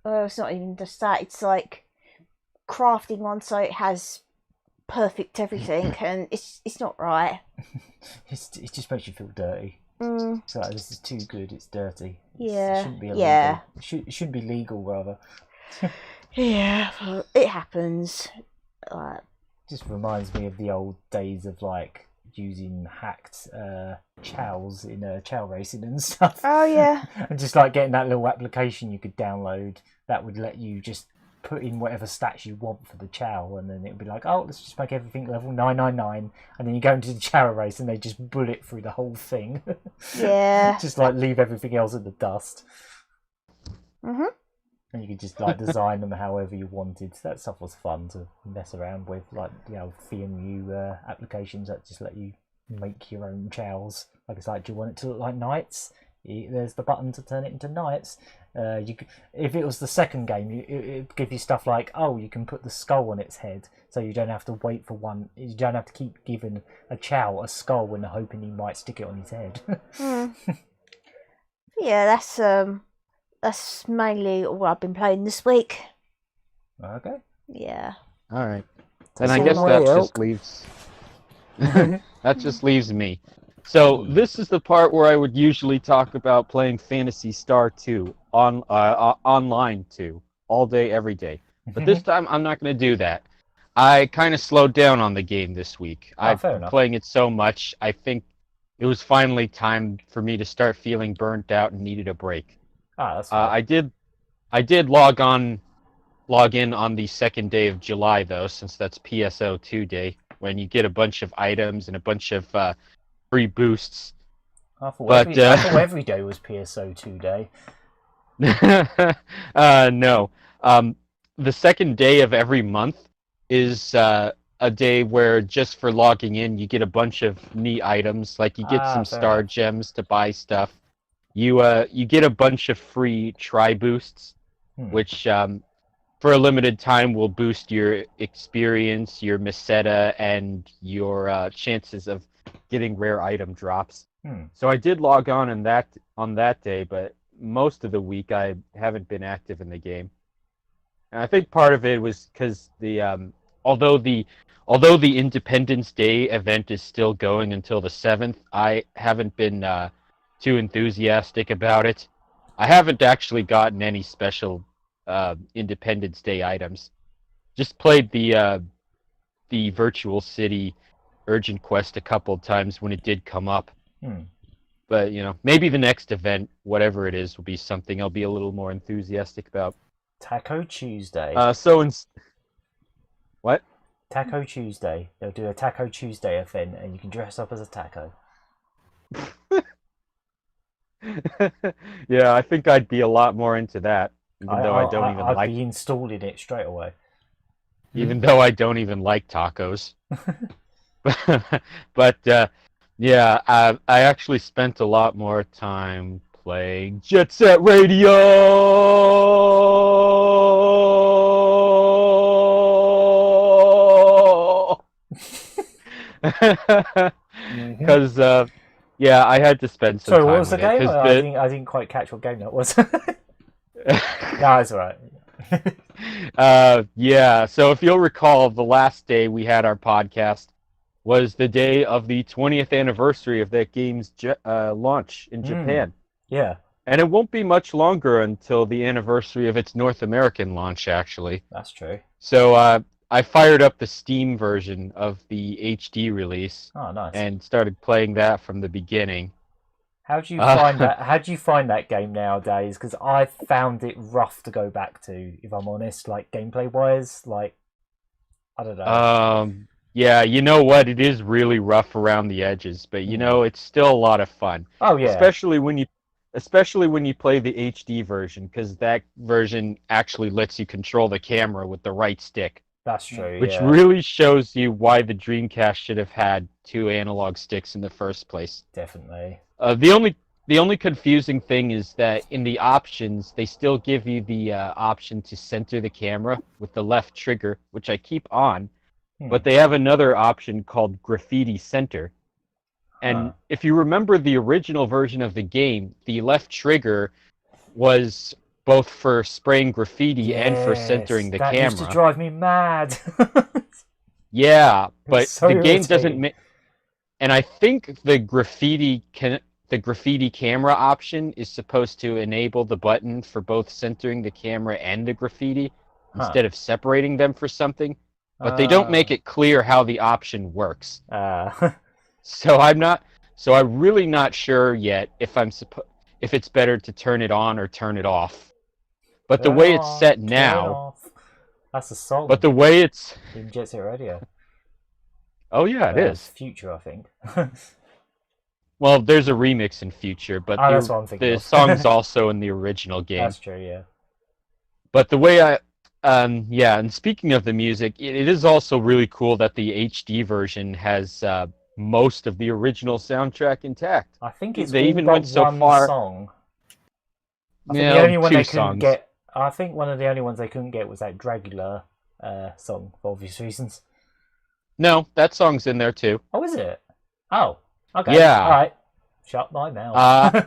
Oh, it's not even just that. It's like crafting one so it has perfect everything, and it's not right. It just makes you feel dirty. So this is too good. It's dirty. Yeah. It shouldn't be illegal. Yeah. It should be legal rather. Yeah, well, it happens. Just reminds me of the old days of like using hacked chows in chow racing and stuff. Oh yeah. And just like getting that little application you could download that would let you just put in whatever stats you want for the chow, and then it would be like, oh, let's just make everything level 999, and then you go into the chow race and they just bullet through the whole thing. Yeah. Just like leave everything else in the dust. And you could just like design them however you wanted. That stuff was fun to mess around with, like FMU applications that just let you make your own chows. Like it's like, do you want it to look like knights? There's the button to turn it into knights. If it was the second game, it'd give you stuff like, oh, you can put the skull on its head, so you don't have to wait for one. You don't have to keep giving a chow a skull and hoping he might stick it on his head. Yeah, that's mainly all I've been playing this week. Okay. Yeah. All right. Then I guess that just leaves. That just leaves me. So this is the part where I would usually talk about playing Phantasy Star 2 online 2 all day, every day. But this time I'm not going to do that. I kind of slowed down on the game this week. I've been playing it so much. I think it was finally time for me to start feeling burnt out and needed a break. That's fine. I did log in on the 2nd day of July though, since that's PSO2 day, when you get a bunch of items and a bunch of free boosts. I thought every day was PSO2 day. No. The 2nd day of every month is a day where just for logging in, you get a bunch of neat items. Like you get some star gems to buy stuff. You get a bunch of free tri boosts, which for a limited time will boost your experience, your meseta, and your chances of getting rare item drops. So I did log on that day, but most of the week I haven't been active in the game. And I think part of it was because although the Independence Day event is still going until the 7th, I haven't been too enthusiastic about it. I haven't actually gotten any special Independence Day items. Just played the Virtual City Urgent Quest a couple of times when it did come up. But maybe the next event, whatever it is, will be something I'll be a little more enthusiastic about. Taco Tuesday. What? Taco Tuesday. They'll do a Taco Tuesday event, and you can dress up as a taco. Yeah, I think I'd be a lot more into that, even though I don't even like. I'd be installing it straight away. Even though I don't even like tacos. But yeah, I actually spent a lot more time playing Jet Set Radio. Because yeah, I had to spend some time. Sorry, what was the game? I didn't quite catch what game that was. No, it's alright. Yeah, so if you'll recall, the last day we had our podcast was the day of the 20th anniversary of that game's launch in Japan. Yeah. And it won't be much longer until the anniversary of its North American launch, actually. That's true. So I fired up the Steam version of the HD release Oh, nice. and started playing that from the beginning. How do you find that? How do you find that game nowadays? Because I found it rough to go back to, if I'm honest. Like gameplay wise, like I don't know. Yeah, you know what? It is really rough around the edges, but you know it's still a lot of fun. Oh yeah, especially when you play the HD version, because that version actually lets you control the camera with the right stick. that's true. Which yeah. really shows you why the Dreamcast should have had 2 analog sticks in the first place. Definitely. The only confusing thing is that in the options, they still give you the option to center the camera with the left trigger, which I keep on, but they have another option called Graffiti Center. And if you remember the original version of the game, the left trigger was both for spraying graffiti and for centering the camera. That used to drive me mad. Yeah, but so the game doesn't irritating. make. And I think the graffiti camera option is supposed to enable the button for both centering the camera and the graffiti instead of separating them for something. But they don't make it clear how the option works. So I'm really not sure yet if if it's better to turn it on or turn it off. But the way it's set now, that's a song. but the way it's in Jet Set Radio. Oh yeah, it is. Future, I think. Well, there's a remix in Future, but that's what I'm thinking the of. song's also in the original game. That's true, yeah. But the way and speaking of the music, it is also really cool that the HD version has most of the original soundtrack intact. I think it's they all even but went so one far. Song. I think Yeah, the only one two they couldn't songs. get. I think one of the only ones they couldn't get was that Dragula song for obvious reasons. No, that song's in there too. Oh, is it? Oh, okay. Yeah. All right. Shut my mouth.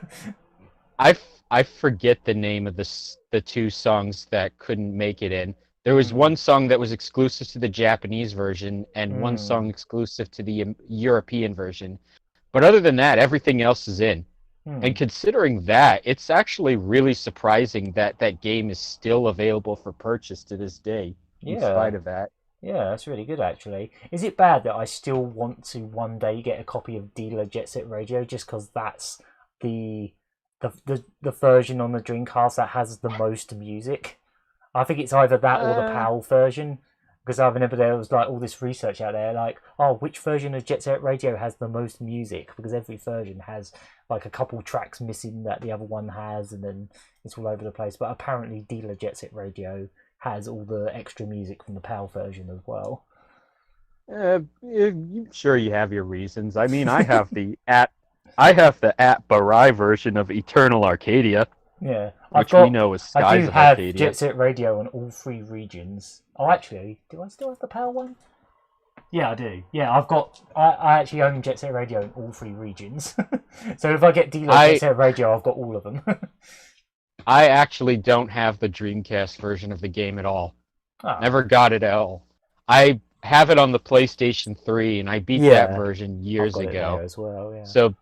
I forget the name of the 2 songs that couldn't make it in. There was one song that was exclusive to the Japanese version and one song exclusive to the European version. But other than that, everything else is in. And considering that, it's actually really surprising that that game is still available for purchase to this day, in spite of that. Yeah, that's really good, actually. Is it bad that I still want to one day get a copy of Dealer Jet Set Radio just because that's the version on the Dreamcast that has the most music? I think it's either that or the PAL version, because I remember there was like all this research out there, like, oh, which version of Jet Set Radio has the most music? Because every version has like a couple tracks missing that the other one has, and then it's all over the place. But apparently, Dealer Jet Set Radio has all the extra music from the PAL version as well. Sure, you have your reasons. I mean, I have the at-Barai version of Eternal Arcadia. Yeah, which we know as Skies I do of have Arcadia. Jet Set Radio on all 3 regions. Oh, actually, do I still have the PAL one? Yeah, I do. Yeah, I actually own Jet Set Radio in all 3 regions. So if I get Dealer Jet Set Radio, I've got all of them. I actually don't have the Dreamcast version of the game at all. Oh. Never got it at all. I have it on the PlayStation 3, and I beat that version years I've got ago. it there as well,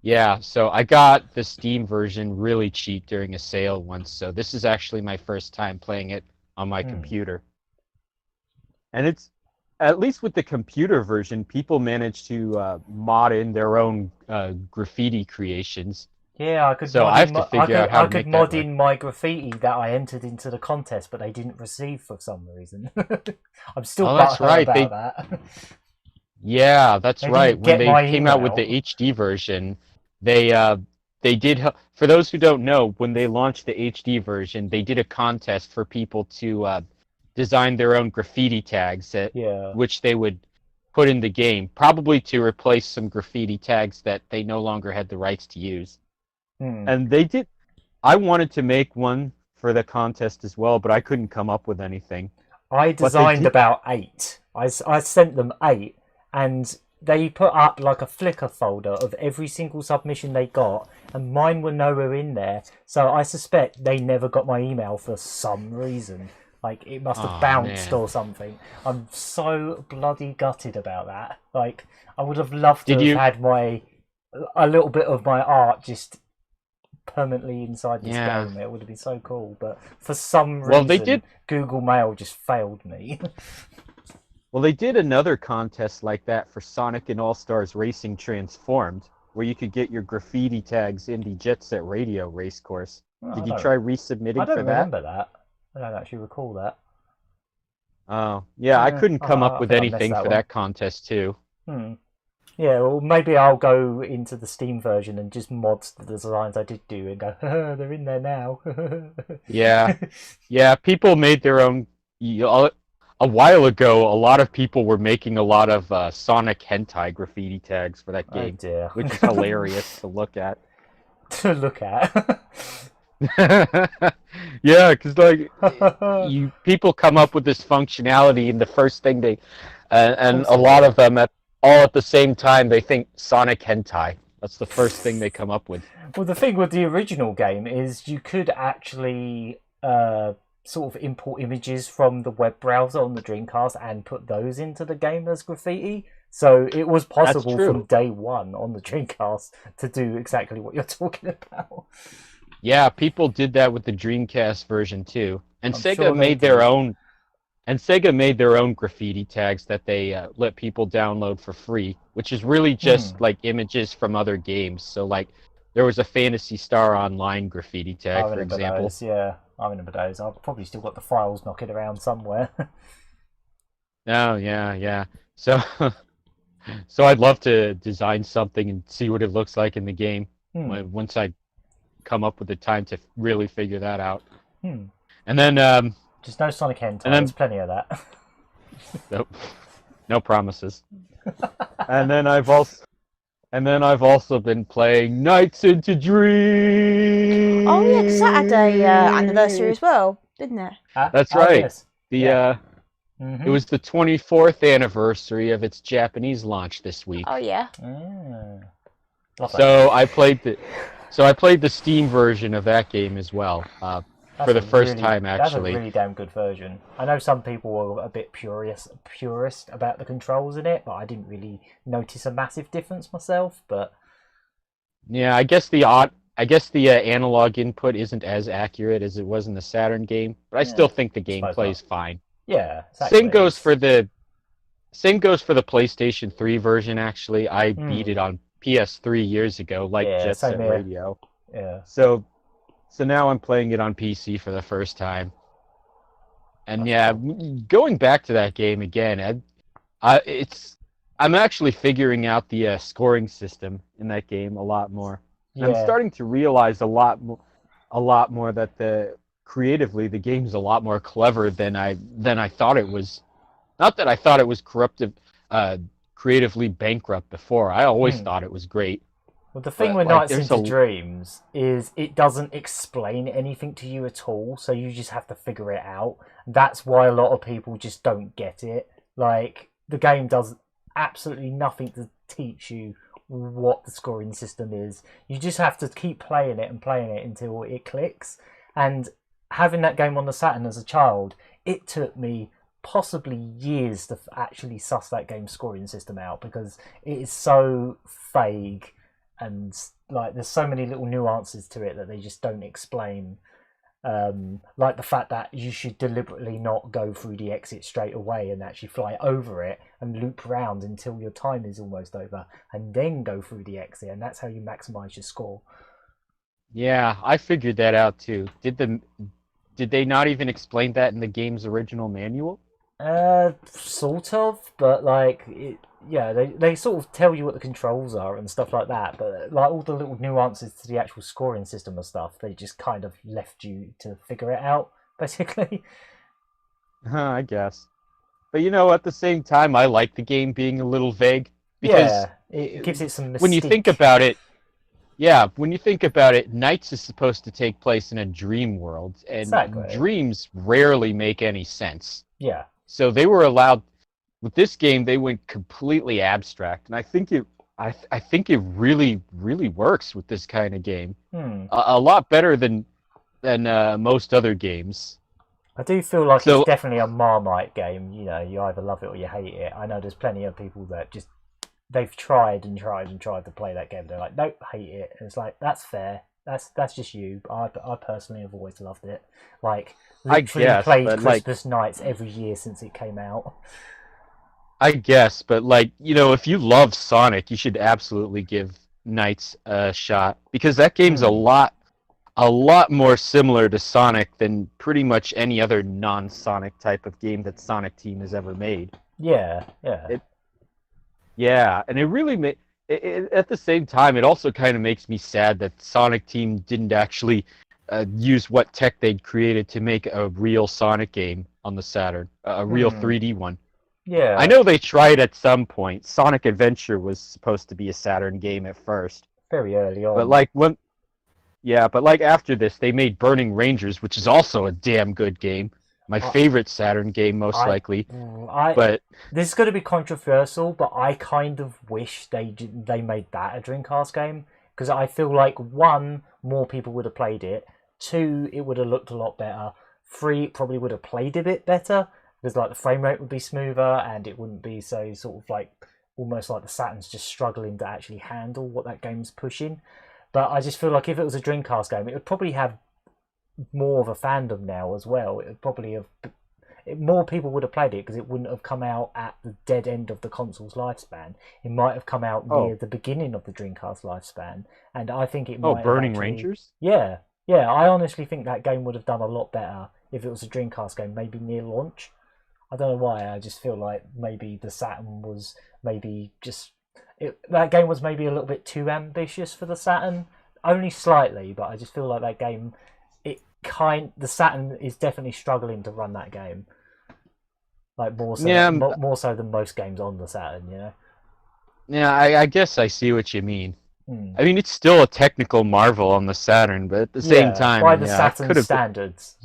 yeah. So I got the Steam version really cheap during a sale once. So this is actually my first time playing it on my computer. And it's, at least with the computer version, people manage to mod in their own graffiti creations. Yeah, I could. So I have to figure out how to make that mod work. in my graffiti that I entered into the contest, but they didn't receive for some reason. I'm still butthurt about that. Yeah, that's right. When they came out with email. the HD version, they did. For those who don't know, when they launched the HD version, they did a contest for people to design their own graffiti tags, which they would put in the game, probably to replace some graffiti tags that they no longer had the rights to use. And they did. I wanted to make one for the contest as well, but I couldn't come up with anything. I designed about 8. I sent them 8, and they put up like a Flickr folder of every single submission they got, and mine were nowhere in there. So I suspect they never got my email for some reason. Like, it must have bounced or something. I'm so bloody gutted about that. Like, I would have loved to have had a little bit of my art just permanently inside this Yeah. game. It would have been so cool, but for some reason, Well, they did. Google Mail just failed me. Well, they did another contest like that for Sonic and All Stars Racing Transformed, where you could get your graffiti tags in the Jet Set Radio race course. Did you try resubmitting I don't for that? remember that. I don't actually recall that. Oh, yeah, I couldn't come I up with think I missed anything that for one. that contest too. Yeah, well, maybe I'll go into the Steam version and just mod the designs I did do and go, they're in there now. Yeah, yeah, people made their own. A while ago, a lot of people were making a lot of Sonic hentai graffiti tags for that Oh game, dear. which is hilarious to look at. To look at. Yeah, because like people come up with this functionality, and the first thing and a lot of them all at the same time, they think Sonic hentai. That's the first thing they come up with. Well, the thing with the original game is you could actually sort of import images from the web browser on the Dreamcast and put those into the game as graffiti. So it was possible from day one on the Dreamcast to do exactly what you're talking about. Yeah, people did that with the Dreamcast version too, and I'm Sega sure made they their did. own. And Sega made their own graffiti tags that they let people download for free, which is really just like images from other games. So like, there was a Phantasy Star Online graffiti tag, I for remember example. those, yeah. I remember those. I've probably still got the files knocking around somewhere. Oh yeah. So, so I'd love to design something and see what it looks like in the game once I come up with the time to really figure that out. And then just no Sonic hentai. And then- There's plenty of that. Nope. No promises. And then I've also been playing Nights into Dreams. Oh yeah, 'cause that had a anniversary as well, didn't it? That's right. Yes. It was the 24th anniversary of its Japanese launch this week. Oh yeah. Love that. So I played the Steam version of that game as well. For the first time, actually. That's a really damn good version. I know some people were a bit purist about the controls in it, but I didn't really notice a massive difference myself. But Yeah, I guess the analog input isn't as accurate as it was in the Saturn game, but I still think the game plays fine. yeah, exactly. Same goes for the PlayStation 3 version. Actually, I beat it on PS3 years ago, like Jet same Set here. Radio. Yeah. So now I'm playing it on PC for the first time. And going back to that game again, I'm actually figuring out the scoring system in that game a lot more. Yeah. I'm starting to realize a lot more that creatively the game's a lot more clever than I thought it was. Not that I thought it was creatively bankrupt before. I always thought it was great. Well, the thing But, with like, Nights there's into Dreams is it doesn't explain anything to you at all, so you just have to figure it out. That's why a lot of people just don't get it. Like, the game does absolutely nothing to teach you what the scoring system is. You just have to keep playing it until it clicks. And having that game on the Saturn as a child, it took me possibly years to actually suss that game's scoring system out, because it is so vague. And like, there's so many little nuances to it that they just don't explain. Like the fact that you should deliberately not go through the exit straight away and actually fly over it and loop around until your time is almost over, and then go through the exit, and that's how you maximize your score. Yeah, I figured that out too. Did they not even explain that in the game's original manual? Sort of, but like, they sort of tell you what the controls are and stuff like that, but like all the little nuances to the actual scoring system and stuff, they just kind of left you to figure it out, basically. I guess. But at the same time, I like the game being a little vague, because it gives it some mystique. when you think about it, Nights is supposed to take place in a dream world, and Exactly. dreams rarely make any sense. Yeah. So they were allowed. With this game, they went completely abstract, and I think it really, really works with this kind of game. A lot better than most other games. I do feel like it's definitely a Marmite game. You either love it or you hate it. I know there's plenty of people that they've tried to play that game. They're like, nope, hate it. And it's like, that's fair. that's just you. I personally have always loved it. Like I literally guess, played but like, Christmas nights every year since it came out. I guess, but like, if you love Sonic, you should absolutely give Knights a shot because that game's a lot more similar to Sonic than pretty much any other non-Sonic type of game that Sonic Team has ever made. Yeah. Yeah, and it really at the same time, it also kind of makes me sad that Sonic Team didn't actually use what tech they'd created to make a real Sonic game on the Saturn, a real 3D one. Yeah. I know they tried at some point. Sonic Adventure was supposed to be a Saturn game at first, Very early on. but like after this, they made Burning Rangers, which is also a damn good game. My favorite Saturn game, most likely. But this is going to be controversial, but I kind of wish they made that a Dreamcast game because I feel like 1, more people would have played it. 2, it would have looked a lot better. 3, it probably would have played a bit better because like the frame rate would be smoother and it wouldn't be so sort of like almost like the Saturn's just struggling to actually handle what that game's pushing. But I just feel like if it was a Dreamcast game, it would probably have more of a fandom now as well. It would probably have more people would have played it because it wouldn't have come out at the dead end of the console's lifespan. It might have come out near the beginning of the Dreamcast lifespan, and I think it might. Burning Rangers. Yeah. I honestly think that game would have done a lot better if it was a Dreamcast game, maybe near launch. I don't know why. I just feel like maybe the Saturn was maybe just that game was maybe a little bit too ambitious for the Saturn, only slightly. But I just feel like that game. The Saturn is definitely struggling to run that game, like more so than most games on the Saturn. Yeah, I guess I see what you mean. I mean, it's still a technical marvel on the Saturn, but at the same time, by the Saturn standards,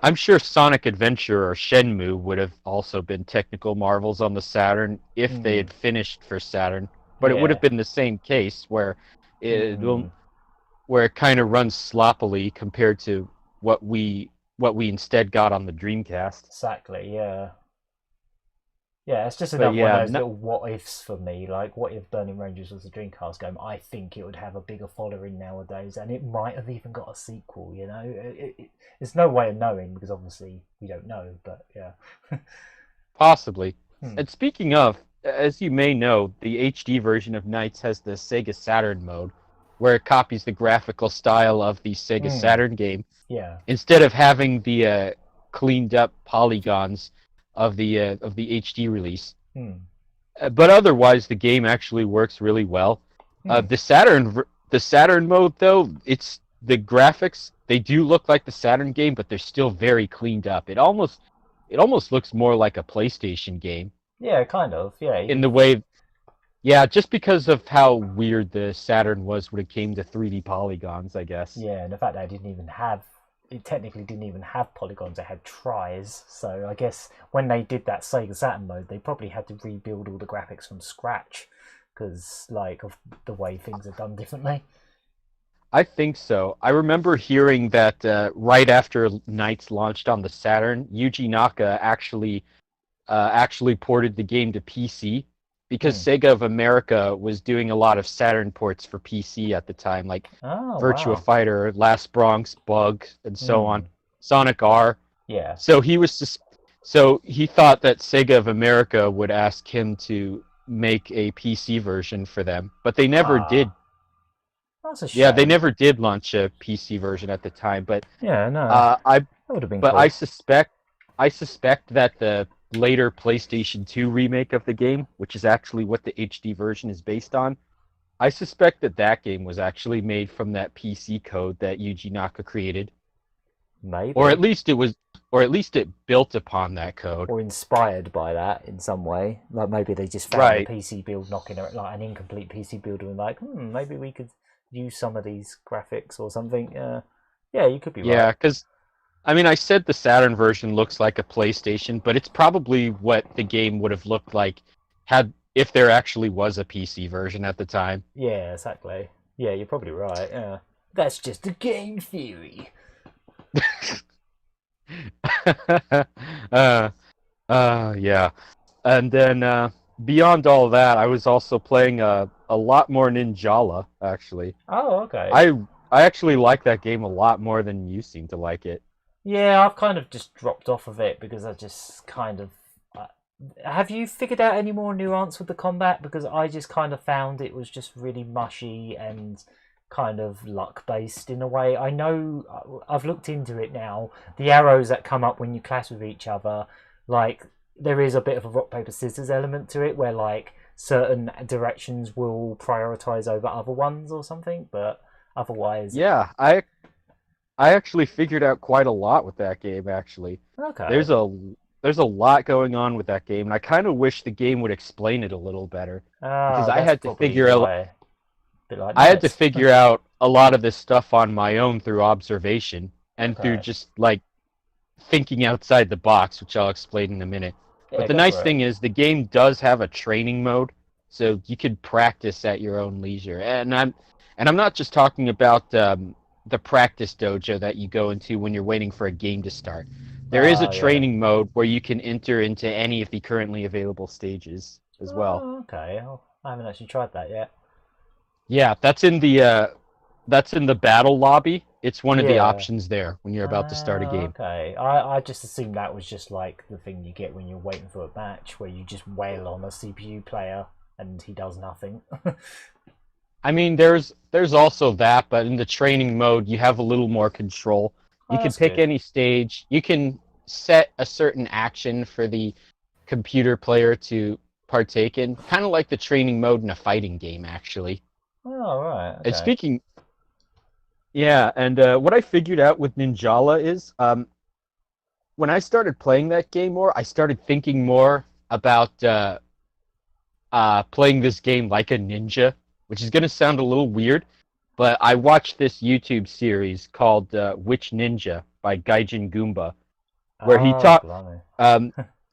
I'm sure Sonic Adventure or Shenmue would have also been technical marvels on the Saturn if they had finished for Saturn, but it would have been the same case where it kind of runs sloppily compared to what we instead got on the Dreamcast. Exactly, yeah. It's just another one of those little what-ifs for me. Like, what if Burning Rangers was a Dreamcast game? I think it would have a bigger following nowadays, and it might have even got a sequel, There's no way of knowing, because obviously we don't know, but yeah. Possibly. And speaking of, as you may know, the HD version of Knights has the Sega Saturn mode, where it copies the graphical style of the Sega Saturn game. Yeah. Instead of having the cleaned up polygons of the HD release. But otherwise, the game actually works really well. The Saturn mode, though, it's the graphics. They do look like the Saturn game, but they're still very cleaned up. It almost looks more like a PlayStation game. Yeah, kind of. Yeah. In the way. Yeah, just because of how weird the Saturn was when it came to 3D polygons, I guess. Yeah, and the fact that it technically didn't even have polygons, it had tries. So I guess when they did that Sega Saturn mode, they probably had to rebuild all the graphics from scratch because, like, of the way things are done differently. I think so. I remember hearing that right after Knights launched on the Saturn, Yuji Naka actually ported the game to PC. Because Sega of America was doing a lot of Saturn ports for PC at the time, like Virtua Fighter, Last Bronx, Bug, and so on, Sonic R. Yeah. So he thought that Sega of America would ask him to make a PC version for them, but they never did. That's a shame. Yeah, they never did launch a PC version at the time, but that would have been. But cool. I suspect that the later PlayStation 2 remake of the game, which is actually what the HD version is based on, I suspect that game was actually made from that PC code that Yuji Naka created. Maybe. Or at least it built upon that code. Or inspired by that in some way. Like maybe they just found a PC build knocking around, like an incomplete PC build, and like, maybe we could use some of these graphics or something. Yeah, you could be right. Yeah, because I mean, I said the Saturn version looks like a PlayStation, but it's probably what the game would have looked like if there actually was a PC version at the time. Yeah, exactly. Yeah, you're probably right. Yeah, that's just a game theory. Yeah. And then beyond all that, I was also playing a lot more Ninjala, actually. Oh, okay. I actually like that game a lot more than you seem to like it. Yeah, I've kind of just dropped off of it because I just kind of. Have you figured out any more nuance with the combat? Because I just kind of found it was just really mushy and kind of luck based in a way. I know I've looked into it now. The arrows that come up when you clash with each other, like there is a bit of a rock paper scissors element to it, where like certain directions will prioritize over other ones or something. But otherwise, Yeah, I actually figured out quite a lot with that game. Actually, okay. there's a lot going on with that game, and I kind of wish the game would explain it a little better because I That's had to probably figure out why. Bit like I had to Nice. figure out a lot of this stuff on my own through observation and through Okay. just like thinking outside the box, which I'll explain in a minute. Yeah, But the go nice for it. thing is the game does have a training mode, so you could practice at your own leisure. And I'm not just talking about the practice dojo that you go into when you're waiting for a game to start. There is a Yeah. training mode where you can enter into any of the currently available stages as well. Oh, okay. I haven't actually tried that yet. Yeah, that's in the battle lobby. It's one of the Yeah. options there when you're about to start a game. Okay. I just assumed that was just like the thing you get when you're waiting for a match, where you just wail on a CPU player and he does nothing. I mean, there's also that, but in the training mode, you have a little more control. You can That's pick good. any stage. You can set a certain action for the computer player to partake in, kind of like the training mode in a fighting game, actually. Oh, right. And Okay. what I figured out with Ninjala is, when I started playing that game more, I started thinking more about playing this game like a ninja, which is going to sound a little weird, but I watched this YouTube series called Which Ninja by Gaijin Goomba, where he taught, Blimey.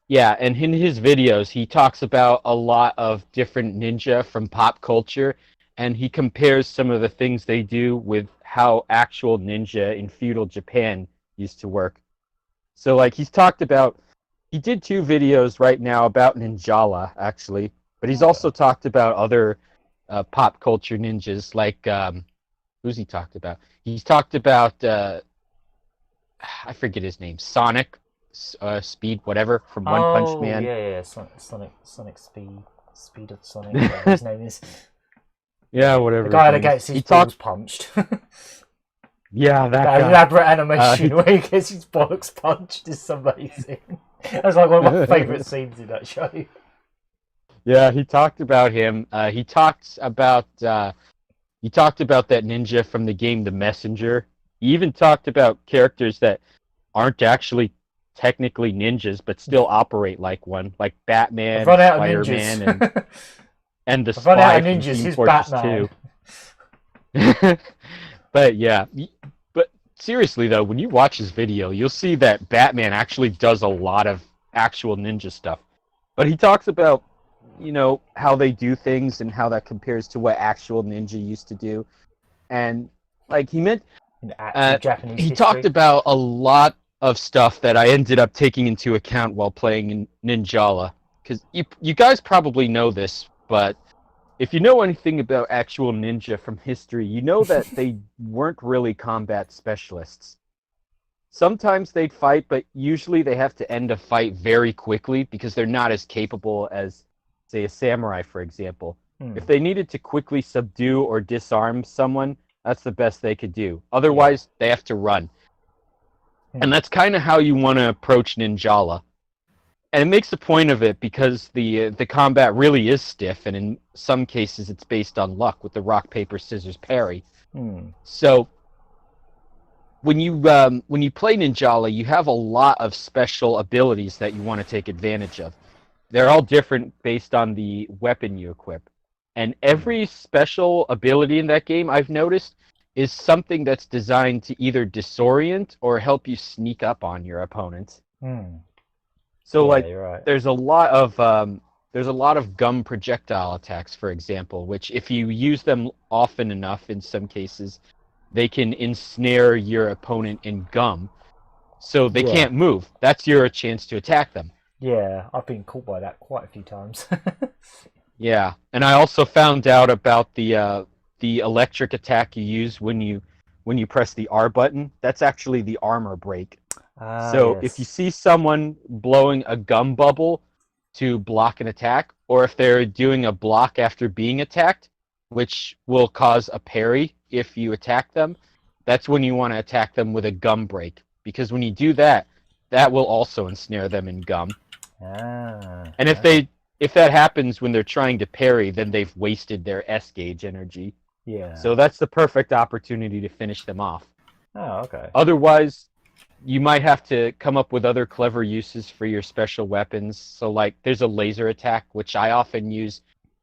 yeah, and in his videos, he talks about a lot of different ninja from pop culture, and he compares some of the things they do with how actual ninja in feudal Japan used to work. So, like, he did 2 videos right now about Ninjala, actually, but he's also talked about other pop culture ninjas, like, who's he talked about? He's talked about, I forget his name, Sonic, Speed, whatever, from One Punch Oh, Man. yeah. Sonic Speed of Sonic, whatever his name is. Yeah, whatever The guy his that name gets is. his balls punched. Yeah, that That guy. elaborate animation where he gets his bollocks punched is amazing. That's like one of my favourite scenes in that show. Yeah, he talked about him. He talked about that ninja from the game The Messenger. He even talked about characters that aren't actually technically ninjas, but still operate like one, like Batman, I've run out of Spider-Man, ninjas. and the I've run out Spy of from ninjas. Team Who's Fortress Batman? 2. But yeah, but seriously though, when you watch his video, you'll see that Batman actually does a lot of actual ninja stuff. But he talks about, how they do things and how that compares to what actual ninja used to do. And like In actual Japanese he history. talked about a lot of stuff that I ended up taking into account while playing in Ninjala. Because you guys probably know this, but if you know anything about actual ninja from history, you know that they weren't really combat specialists. Sometimes they'd fight, but usually they have to end a fight very quickly because they're not as capable as, say, a samurai, for example. If they needed to quickly subdue or disarm someone, that's the best they could do. Otherwise, they have to run. And that's kind of how you want to approach Ninjala. And it makes a point of it because the combat really is stiff, and in some cases it's based on luck with the rock, paper, scissors parry. So when you play Ninjala, you have a lot of special abilities that you want to take advantage of. They're all different based on the weapon you equip. And every special ability in that game, I've noticed, is something that's designed to either disorient or help you sneak up on your opponent. So You're right. there's a lot of gum projectile attacks, for example, which if you use them often enough, in some cases, they can ensnare your opponent in gum, so they can't move. That's your chance to attack them. Yeah, I've been caught by that quite a few times. Yeah, and I also found out about the electric attack you use when you when you press the R button, that's actually the armor break. Ah, So yes. if you see someone blowing a gum bubble to block an attack, or if they're doing a block after being attacked, which will cause a parry if you attack them, that's when you want to attack them with a gum break. Because when you do that, that will also ensnare them in gum. Ah, And if that happens when they're trying to parry, then they've wasted their S gauge energy. yeah. So that's the perfect opportunity to finish them off. Oh, okay. Otherwise, you might have to come up with other clever uses for your special weapons. So, like, there's a laser attack, which I often use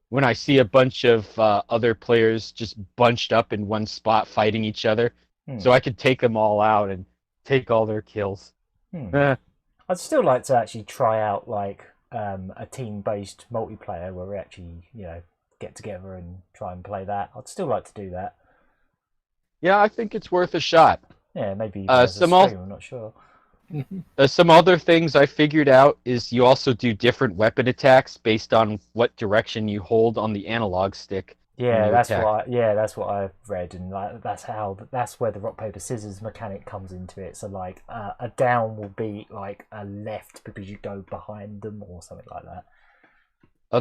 when I see a bunch of other players just bunched up in one spot fighting each other. So I could take them all out and take all their kills. I'd still like to actually try out like a team-based multiplayer where we actually, get together and try and play that. I'd still like to do that. Yeah, I think it's worth a shot. Yeah, maybe even as a stream, I'm not sure. Some other things I figured out is you also do different weapon attacks based on what direction you hold on the analog stick. Yeah, that's what I've read, and like that's where the rock paper scissors mechanic comes into it. So like a down will be like a left because you go behind them or something like that.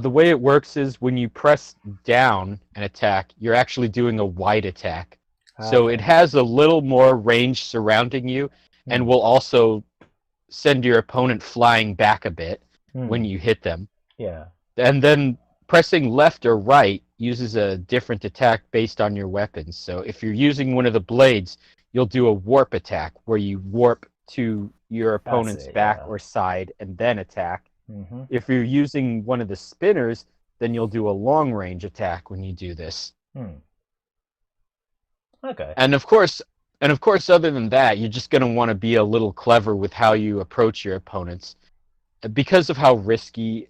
The way it works is when you press down an attack, you're actually doing a wide attack. So it has a little more range surrounding you, and will also send your opponent flying back a bit when you hit them. Yeah. And then pressing left or right uses a different attack based on your weapons. So if you're using one of the blades, you'll do a warp attack where you warp to your opponent's back or side and then attack. If you're using one of the spinners, then you'll do a long range attack when you do this. Okay. And of course, other than that, you're just going to want to be a little clever with how you approach your opponents. Because of how risky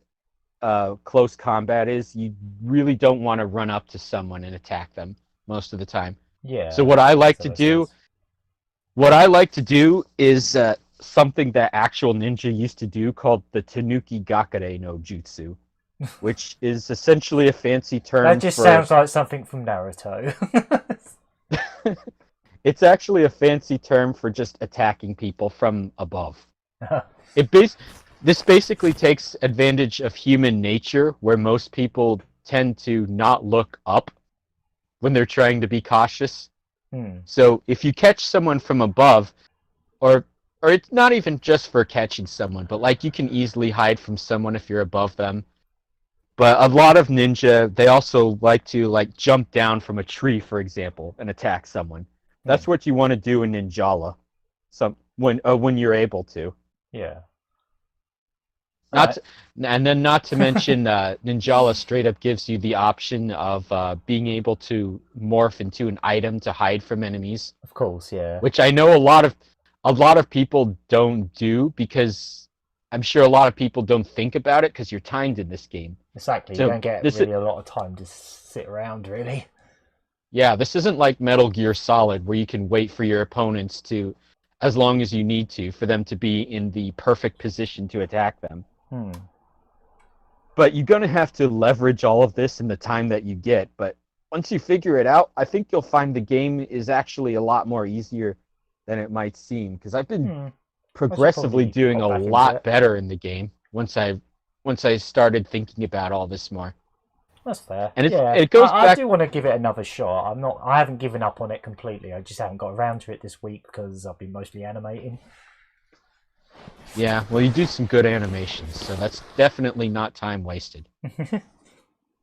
close combat is, you really don't want to run up to someone and attack them most of the time. Yeah. So what I like to do is something that actual ninja used to do called the Tanuki Gakare no Jutsu, which is essentially a fancy term. That just sounds like something from Naruto. It's actually a fancy term for just attacking people from above. This basically takes advantage of human nature, where most people tend to not look up when they're trying to be cautious. So if you catch someone from above, or it's not even just for catching someone, but like you can easily hide from someone if you're above them. But a lot of ninja, they also like to like jump down from a tree, for example, and attack someone. That's what you want to do in Ninjala, when you're able to. Yeah. Not to mention, Ninjala straight up gives you the option of being able to morph into an item to hide from enemies. Of course, yeah. Which I know a lot of people don't do, because I'm sure a lot of people don't think about it because you're timed in this game. Exactly. You don't get really a lot of time to sit around, really. Yeah, this isn't like Metal Gear Solid where you can wait for your opponents to, as long as you need to, for them to be in the perfect position to attack them. But you're going to have to leverage all of this in the time that you get. But once you figure it out, I think you'll find the game is actually a lot more easier than it might seem. Because I've been progressively doing a lot better in the game once I started thinking about all this more. That's fair. And it goes back. I do want to give it another shot. I haven't given up on it completely. I just haven't got around to it this week because I've been mostly animating. Yeah, well, you do some good animations, so that's definitely not time wasted.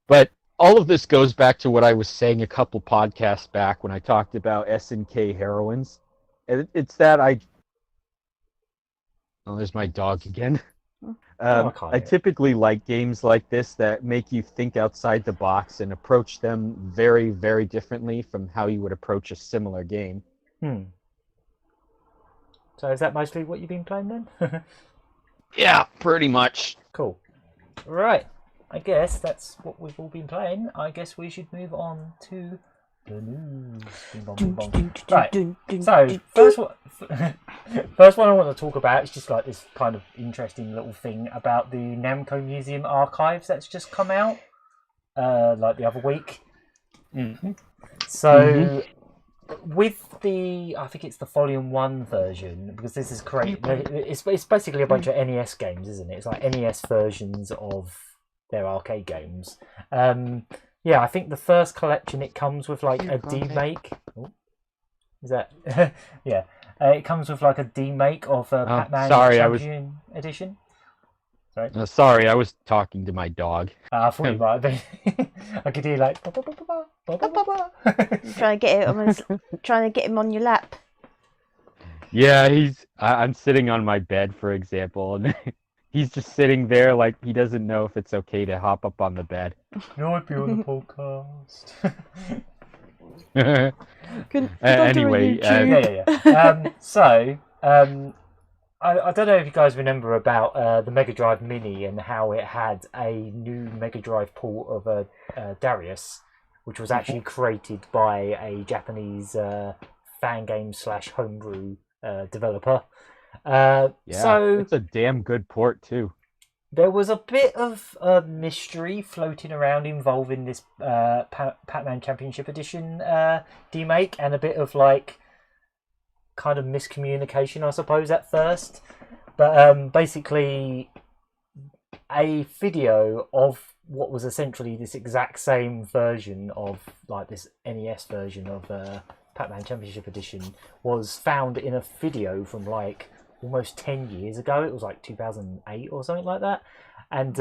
But all of this goes back to what I was saying a couple podcasts back when I talked about SNK heroines. It's that Oh, there's my dog again. I typically like games like this that make you think outside the box and approach them very, very differently from how you would approach a similar game. So is that mostly what you've been playing then? Yeah, pretty much. Cool. Right. I guess that's what we've all been playing. I guess we should move on to the news. Right. So first one I want to talk about is just like this kind of interesting little thing about the Namco Museum archives that's just come out, like the other week. So with I think it's the Volume 1 version, because this is created. It's basically a bunch of NES games, isn't it? It's like NES versions of their arcade games. Yeah, I think the first collection it comes with like a demake. Oh, is that? Yeah, it comes with like a demake of Pac Man Champion Edition. Sorry. Sorry, I was talking to my dog. I thought you might have been. I could hear like. Trying to get him on your lap. Yeah, I'm sitting on my bed, for example, and he's just sitting there like he doesn't know if it's okay to hop up on the bed. You might be on the podcast. Anyway, I don't know if you guys remember about the Mega Drive Mini and how it had a new Mega Drive port of Darius, which was actually created by a Japanese fan game / homebrew developer. So it's a damn good port too. There was a bit of mystery floating around involving this Pac Man Championship Edition demake, and a bit of like kind of miscommunication, I suppose, at first. But basically, a video of what was essentially this exact same version of like this NES version of Pac Man Championship Edition was found in a video from like almost 10 years ago. It was like 2008 or something like that. And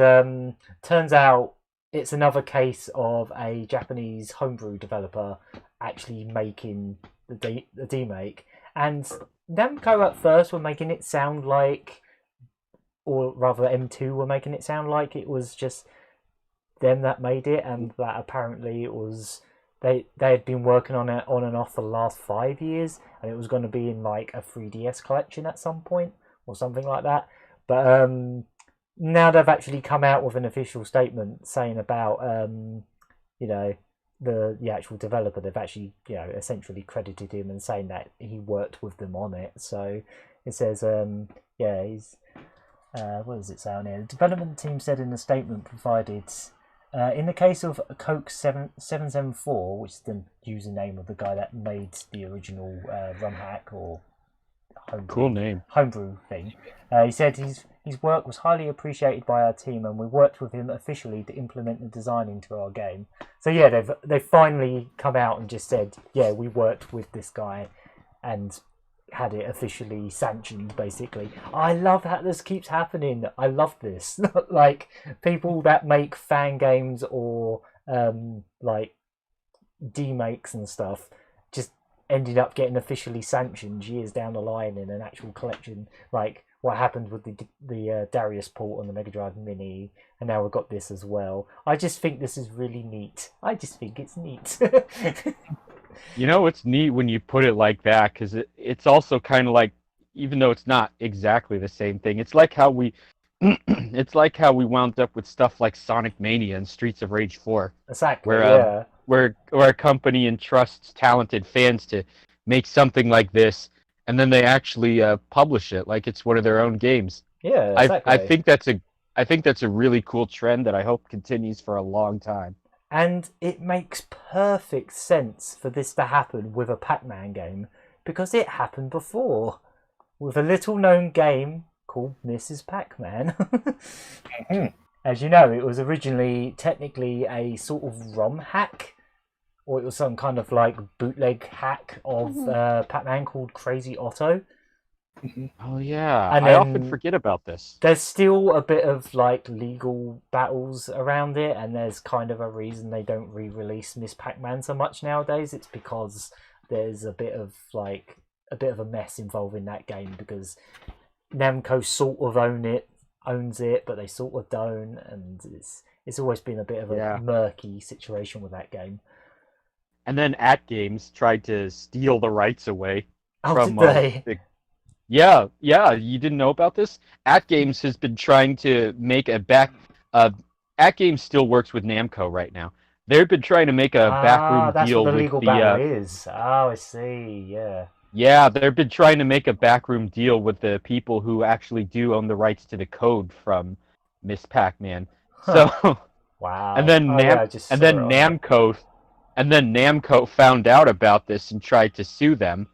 turns out it's another case of a Japanese homebrew developer actually making the demake. And Namco at first were making it sound like, or rather M2 were making it sound like it was just them that made it, and that apparently it was they had been working on it on and off for the last 5 years, and it was going to be in like a 3DS collection at some point or something like that. But now they've actually come out with an official statement saying about the actual developer. They've actually essentially credited him and saying that he worked with them on it. So it says he's what does it say on here? The development team said in the statement provided, in the case of Coke 774, which is the username of the guy that made the original ROM hack or homebrew thing, he said his work was highly appreciated by our team, and we worked with him officially to implement the design into our game. So yeah, they've finally come out and just said, yeah, we worked with this guy and had it officially sanctioned, basically. I love that this keeps happening. I love this. Like, people that make fan games or like demakes and stuff just ended up getting officially sanctioned years down the line in an actual collection, like what happened with the Darius port on the Mega Drive Mini, and now we've got this as well. I just think this is really neat. I just think it's neat. You know, it's neat when you put it like that, because it's also kind of like, even though it's not exactly the same thing, it's like how we wound up with stuff like Sonic Mania and Streets of Rage 4. Exactly. Where a company entrusts talented fans to make something like this, and then they actually publish it like it's one of their own games. Yeah, exactly. I think that's a really cool trend that I hope continues for a long time. And it makes perfect sense for this to happen with a Pac Man game, because it happened before with a little known game called Mrs. Pac Man. As you know, it was originally technically a sort of ROM hack, or it was some kind of like bootleg hack of Pac Man called Crazy Otto. Oh yeah, and I often forget about this. There's still a bit of like legal battles around it, and there's kind of a reason they don't re-release Miss Pac-Man so much nowadays. It's because there's a bit of a mess involving that game, because Namco sort of owns it, but they sort of don't, and it's always been a bit of a murky situation with that game. And then At Games tried to steal the rights away from they? Yeah, you didn't know about this? At Games has been trying to make At Games still works with Namco right now. They've been trying to make a backroom deal with the legal battle is. Oh, I see. Yeah. Yeah, they've been trying to make a backroom deal with the people who actually do own the rights to the code from Miss Pac-Man. So wow. And then Namco And then Namco found out about this and tried to sue them.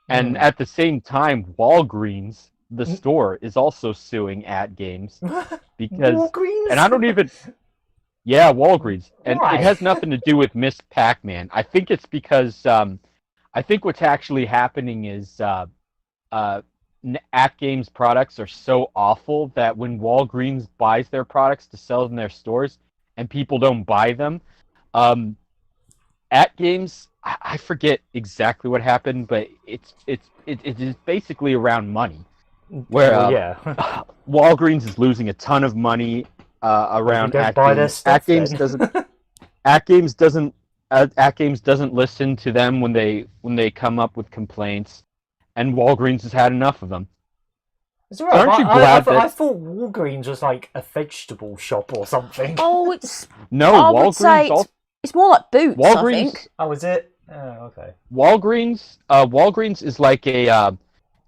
And at the same time, Walgreens, the store, is also suing AtGames because, Walgreens? and I don't even, yeah, Walgreens, and Why? it has nothing to do with Miss Pac-Man. I think it's because I think what's actually happening is AtGames products are so awful that when Walgreens buys their products to sell in their stores and people don't buy them, AtGames, I forget exactly what happened, but it is basically around money, where Walgreens is losing a ton of money around AtGames. AtGames doesn't listen to them when they come up with complaints, and Walgreens has had enough of them. It's all right. Aren't you glad that... I thought Walgreens was like a vegetable shop or something. Oh, it's no. I Walgreens would say it's more like Boots. Walgreens, I think. Oh, is it? Oh, okay. Walgreens is like a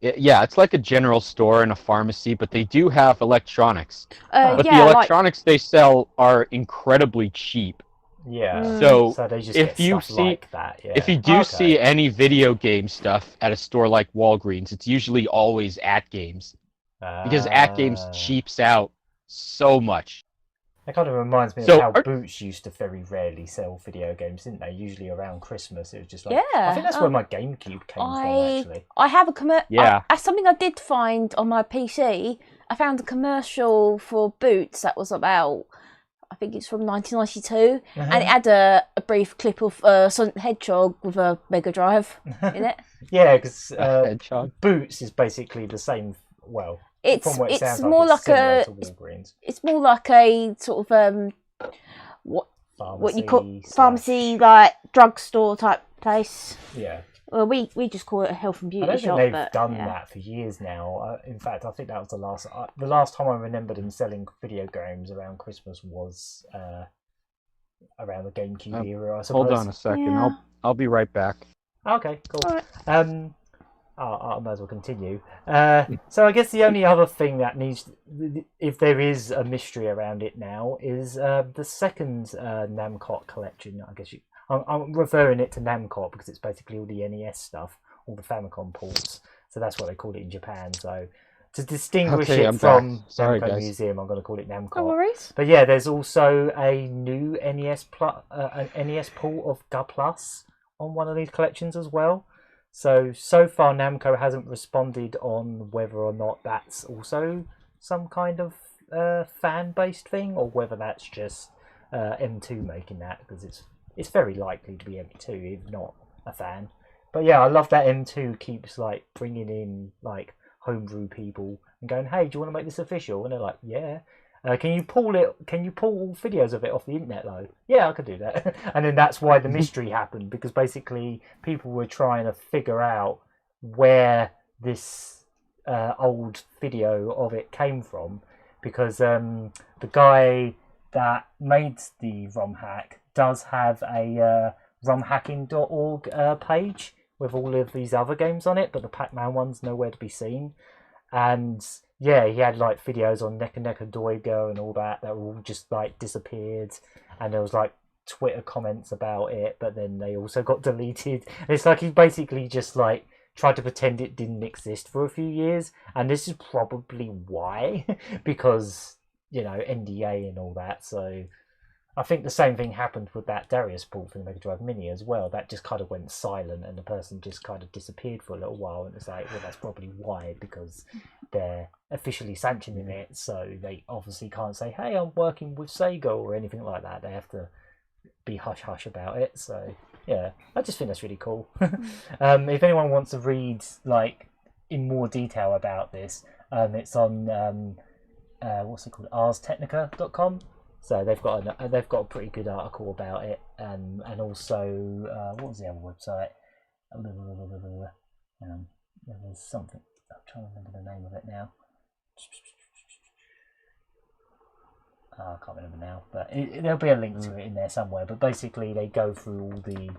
it's like a general store and a pharmacy, but they do have electronics. But the electronics they sell are incredibly cheap. Yeah. So they just if get you stuff see like that, yeah. if you do see any video game stuff at a store like Walgreens, it's usually always AtGames. Because AtGames cheaps out so much. That kind of reminds me of how Boots used to very rarely sell video games, didn't they? Usually around Christmas, it was just like... Yeah. I think that's where my GameCube came from, actually. I have a that's something I did find on my PC. I found a commercial for Boots that was about... I think it's from 1992, and it had a brief clip of Sonic the Hedgehog with a Mega Drive in it. Yeah, because Boots is basically the same... Well... It's more like a sort of what you call pharmacy, like drugstore type place. Yeah. Well, we just call it a health and beauty shop. I don't think they've done that for years now. In fact, I think that was the last time I remember them selling video games around Christmas was around the GameCube era, I suppose. Hold on a second. Yeah. I'll be right back. Okay, cool. All right. I might as well continue. So I guess the only other thing that needs, if there is a mystery around it now, is the second Namcot collection. I guess I'm referring it to Namcot because it's basically all the NES stuff, all the Famicom ports. So that's what they call it in Japan. So to distinguish it from Namco Museum, I'm going to call it Namcot. No worries. But yeah, there's also a new NES port of Ga Plus on one of these collections as well. So far Namco hasn't responded on whether or not that's also some kind of fan-based thing, or whether that's just M2 making that, because it's very likely to be M2, if not a fan. But yeah, I love that M2 keeps like bringing in like homebrew people and going, hey, do you want to make this official? And they're like, yeah. Can you pull videos of it off the internet though? Yeah, I could do that. And then that's why the mystery happened, because basically people were trying to figure out where this old video of it came from, because the guy that made the ROM hack does have a romhacking.org page with all of these other games on it, but the Pac Man one's nowhere to be seen. And yeah, he had like videos on Neka Neka Doigo and all that were all just like disappeared, and there was like Twitter comments about it, but then they also got deleted. And it's like he basically just like tried to pretend it didn't exist for a few years, and this is probably why, because you know, NDA and all that. So I think the same thing happened with that Darius port for the Mega Drive Mini as well. That just kind of went silent, and the person just kind of disappeared for a little while. And it's like, well, that's probably why, because they're officially sanctioning it, so they obviously can't say, hey, I'm working with Sega or anything like that. They have to be hush-hush about it. So yeah, I just think that's really cool. If anyone wants to read like in more detail about this, it's on what's it called, arstechnica.com. So they've got a pretty good article about it, and also what was the other website? There's something, I'm trying to remember the name of it now. I can't remember now, but there'll be a link to it in there somewhere. But basically, they go through all the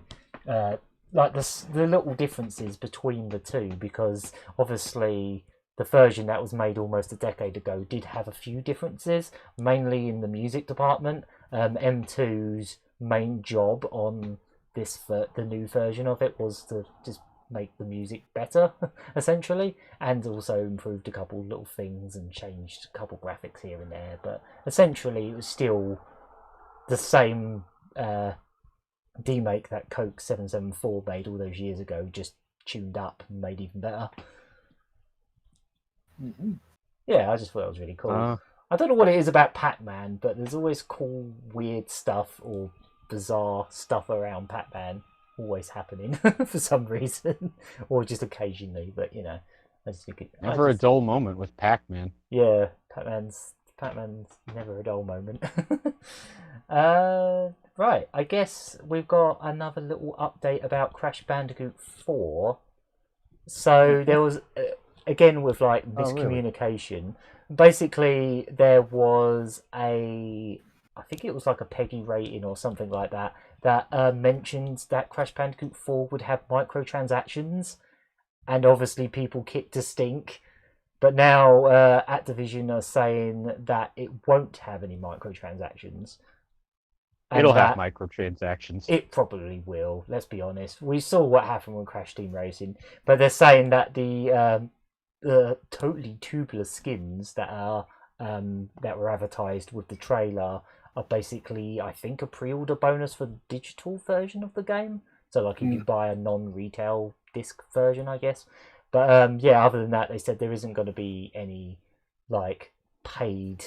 like the little differences between the two, because obviously the version that was made almost a decade ago did have a few differences, mainly in the music department. M2's main job on the new version of it was to just make the music better, essentially, and also improved a couple little things and changed a couple graphics here and there. But essentially, it was still the same demake that Coke 774 made all those years ago, just tuned up and made even better. Yeah, I just thought it was really cool. I don't know what it is about Pac Man, but there's always cool, weird stuff or bizarre stuff around Pac Man always happening for some reason, or just occasionally. But you know, I just think Never a dull moment with Pac Man. Yeah, Pac Man's never a dull moment. Right, I guess we've got another little update about Crash Bandicoot 4. So there was again with like miscommunication. Basically, there was I think it was like a PEGI rating or something like that mentioned that Crash Bandicoot 4 would have microtransactions, and obviously people kicked a stink. But now Activision are saying that it won't have any microtransactions. It'll have microtransactions. It probably will. Let's be honest. We saw what happened with Crash Team Racing, but they're saying that the totally tubular skins that are that were advertised with the trailer are basically, I think, a pre-order bonus for the digital version of the game. So, like, if you buy a non-retail disc version, I guess. But yeah, other than that, they said there isn't going to be any like paid.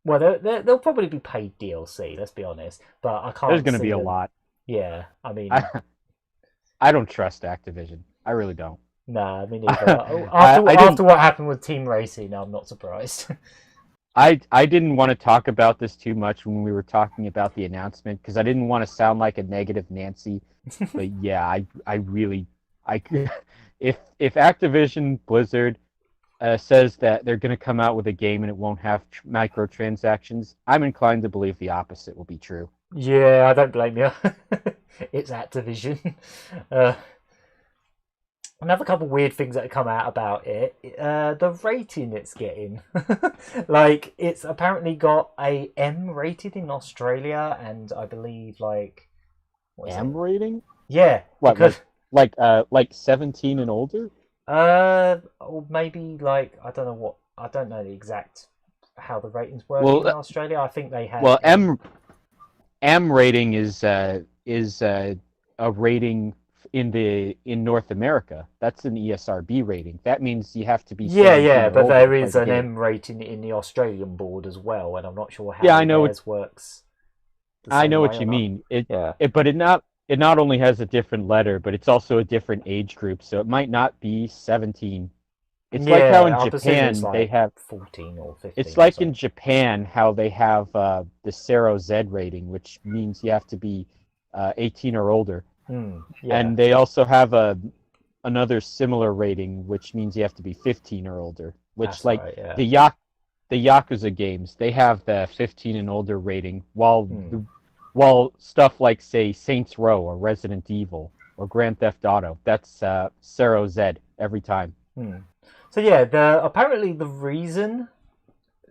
Well, there'll probably be paid DLC. Let's be honest, but I can't. There's going to be a lot. Yeah, I mean, I don't trust Activision. I really don't. Nah, me neither. After what happened with Team Racing, I'm not surprised. I didn't want to talk about this too much when we were talking about the announcement because I didn't want to sound like a negative Nancy. But yeah, if Activision Blizzard says that they're going to come out with a game and it won't have microtransactions, I'm inclined to believe the opposite will be true. Yeah, I don't blame you. It's Activision. Another couple of weird things that have come out about it. The rating it's getting. Like, it's apparently got a M rated in Australia, and I believe, like... M rating? Yeah. What, because... like 17 and older? Or maybe, like, I don't know the exact... how the ratings work in Australia. I think they have... Well, M rating is a rating in North America. That's an ESRB rating. That means you have to be but there is an M rating in the Australian board as well, and I'm not sure how theirs works. I know what you mean. But it not only has a different letter, but it's also a different age group, so it might not be 17. It's like how in Japan they have 14 or 15. It's like in Japan how they have the Cero Z rating, which means you have to be 18 or older. And they also have another similar rating, which means you have to be 15 or older. Which, the Yakuza games, they have the 15 and older rating, while stuff like, say, Saints Row or Resident Evil or Grand Theft Auto, that's Cero Z every time. So yeah, apparently the reason...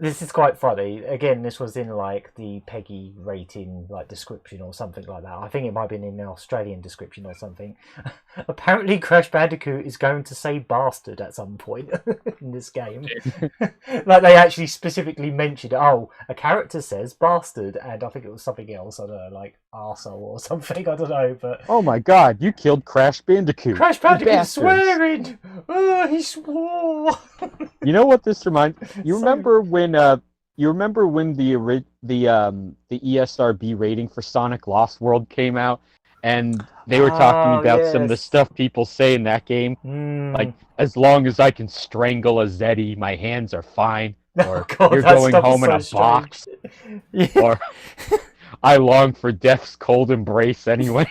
This is quite funny. Again, this was in like the PEGI rating like description or something like that. I think it might have been in the Australian description or something. Apparently Crash Bandicoot is going to say bastard at some point in this game. Like they actually specifically mentioned, a character says bastard, and I think it was something else, I don't know, like arsehole or something, I don't know, but... Oh my god, you killed Crash Bandicoot! Crash Bandicoot swearing! Oh, he swore! You know what this reminds... You remember when the ESRB rating for Sonic Lost World came out, and they were talking about some of the stuff people say in that game, like, as long as I can strangle a Zeddy, my hands are fine, or you're going home in a box, or I long for death's cold embrace anyway.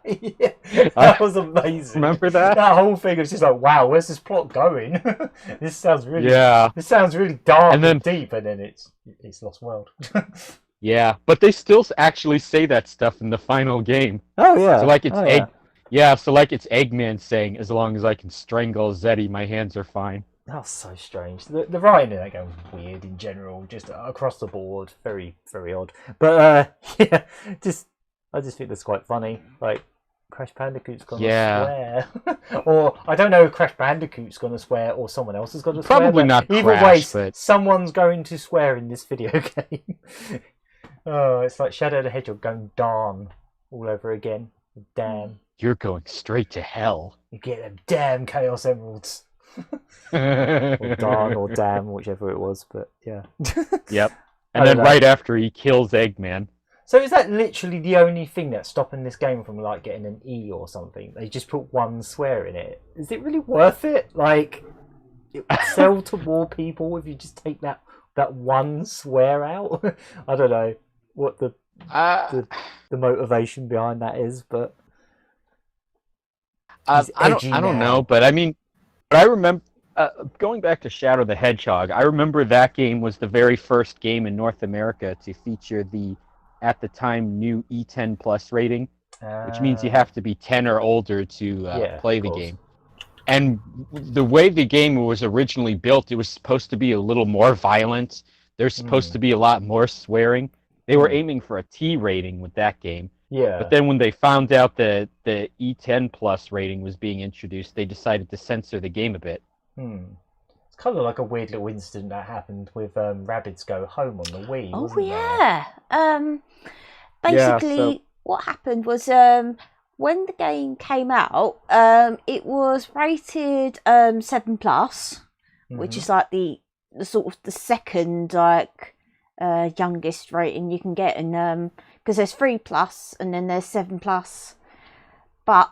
Yeah, that was amazing. Remember that? That whole thing was just like, wow, where's this plot going? This sounds really dark and deep, and then it's Lost World. Yeah, but they still actually say that stuff in the final game. Oh yeah. So like it's it's Eggman saying, as long as I can strangle Zeddy, my hands are fine. That's so strange. The writing in that game was weird in general, just across the board, very, very odd. But yeah, just I just think that's quite funny. Like, Crash Bandicoot's gonna Yeah. swear, or I don't know if Crash Bandicoot's gonna swear, or someone else is gonna swear. Probably not Either way, Crash, but someone's going to swear in this video game. Oh, it's like Shadow the Hedgehog going darn all over again. Damn. you're going straight to hell. You get them damn Chaos Emeralds. Or darn or damn, whichever it was, but yeah. Yep. I And don't then know. right after he kills Eggman. So is that literally the only thing that's stopping this game from like getting an E or something? They just put one swear in it. Is it really worth it? Like, it would sell to more people if you just take that one swear out? I don't know what the motivation behind that is, but I he's edgy don't now. know, but I mean, but I remember going back to Shadow the Hedgehog. I remember that game was the very first game in North America to feature the, at the time, new E10 plus rating, which means you have to be 10 or older to play of the course. game. And the way the game was originally built, it was supposed to be a little more violent. There's supposed to be a lot more swearing. They were aiming for a T rating with that game. Yeah. But then when they found out that the E10 plus rating was being introduced, they decided to censor the game a bit. It's kind of like a weird little incident that happened with Rabbids Go Home on the Wii, Oh wasn't yeah. Yeah, Basically, so- what happened was when the game came out, it was rated 7 plus, there? which is like the sort of the second like youngest rating you can get, and because there's 3 plus and then there's 7 plus, but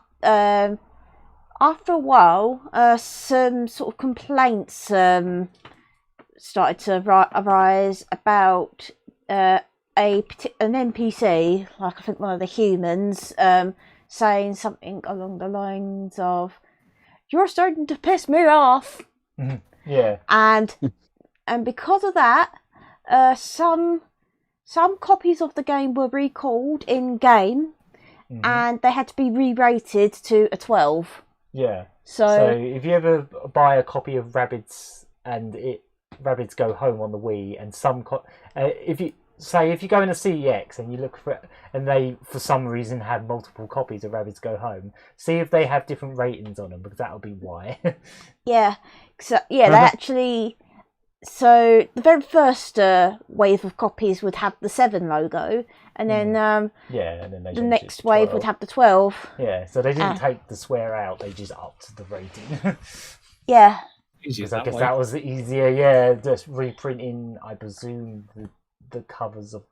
after a while, some sort of complaints started to arise about an NPC, like I think one of the humans, saying something along the lines of, "You're starting to piss me off," Yeah. and because of that, some copies of the game were recalled in game, and they had to be re-rated to a 12. Yeah. So So if you ever buy a copy of Rabbids Rabbids Go Home on the Wii, and if you go in a CEX and you look for it, and they for some reason have multiple copies of Rabbids Go Home, see if they have different ratings on them, because that'll be why. yeah, they actually. So the very first wave of copies would have the 7 logo, and then Yeah, and then they the changed it next to wave 12. would have the 12. Yeah, so they didn't take the swear out; they just upped the rating. Yeah, Easier Because I that guess way. that was easier. Yeah, just reprinting, I presume, the covers of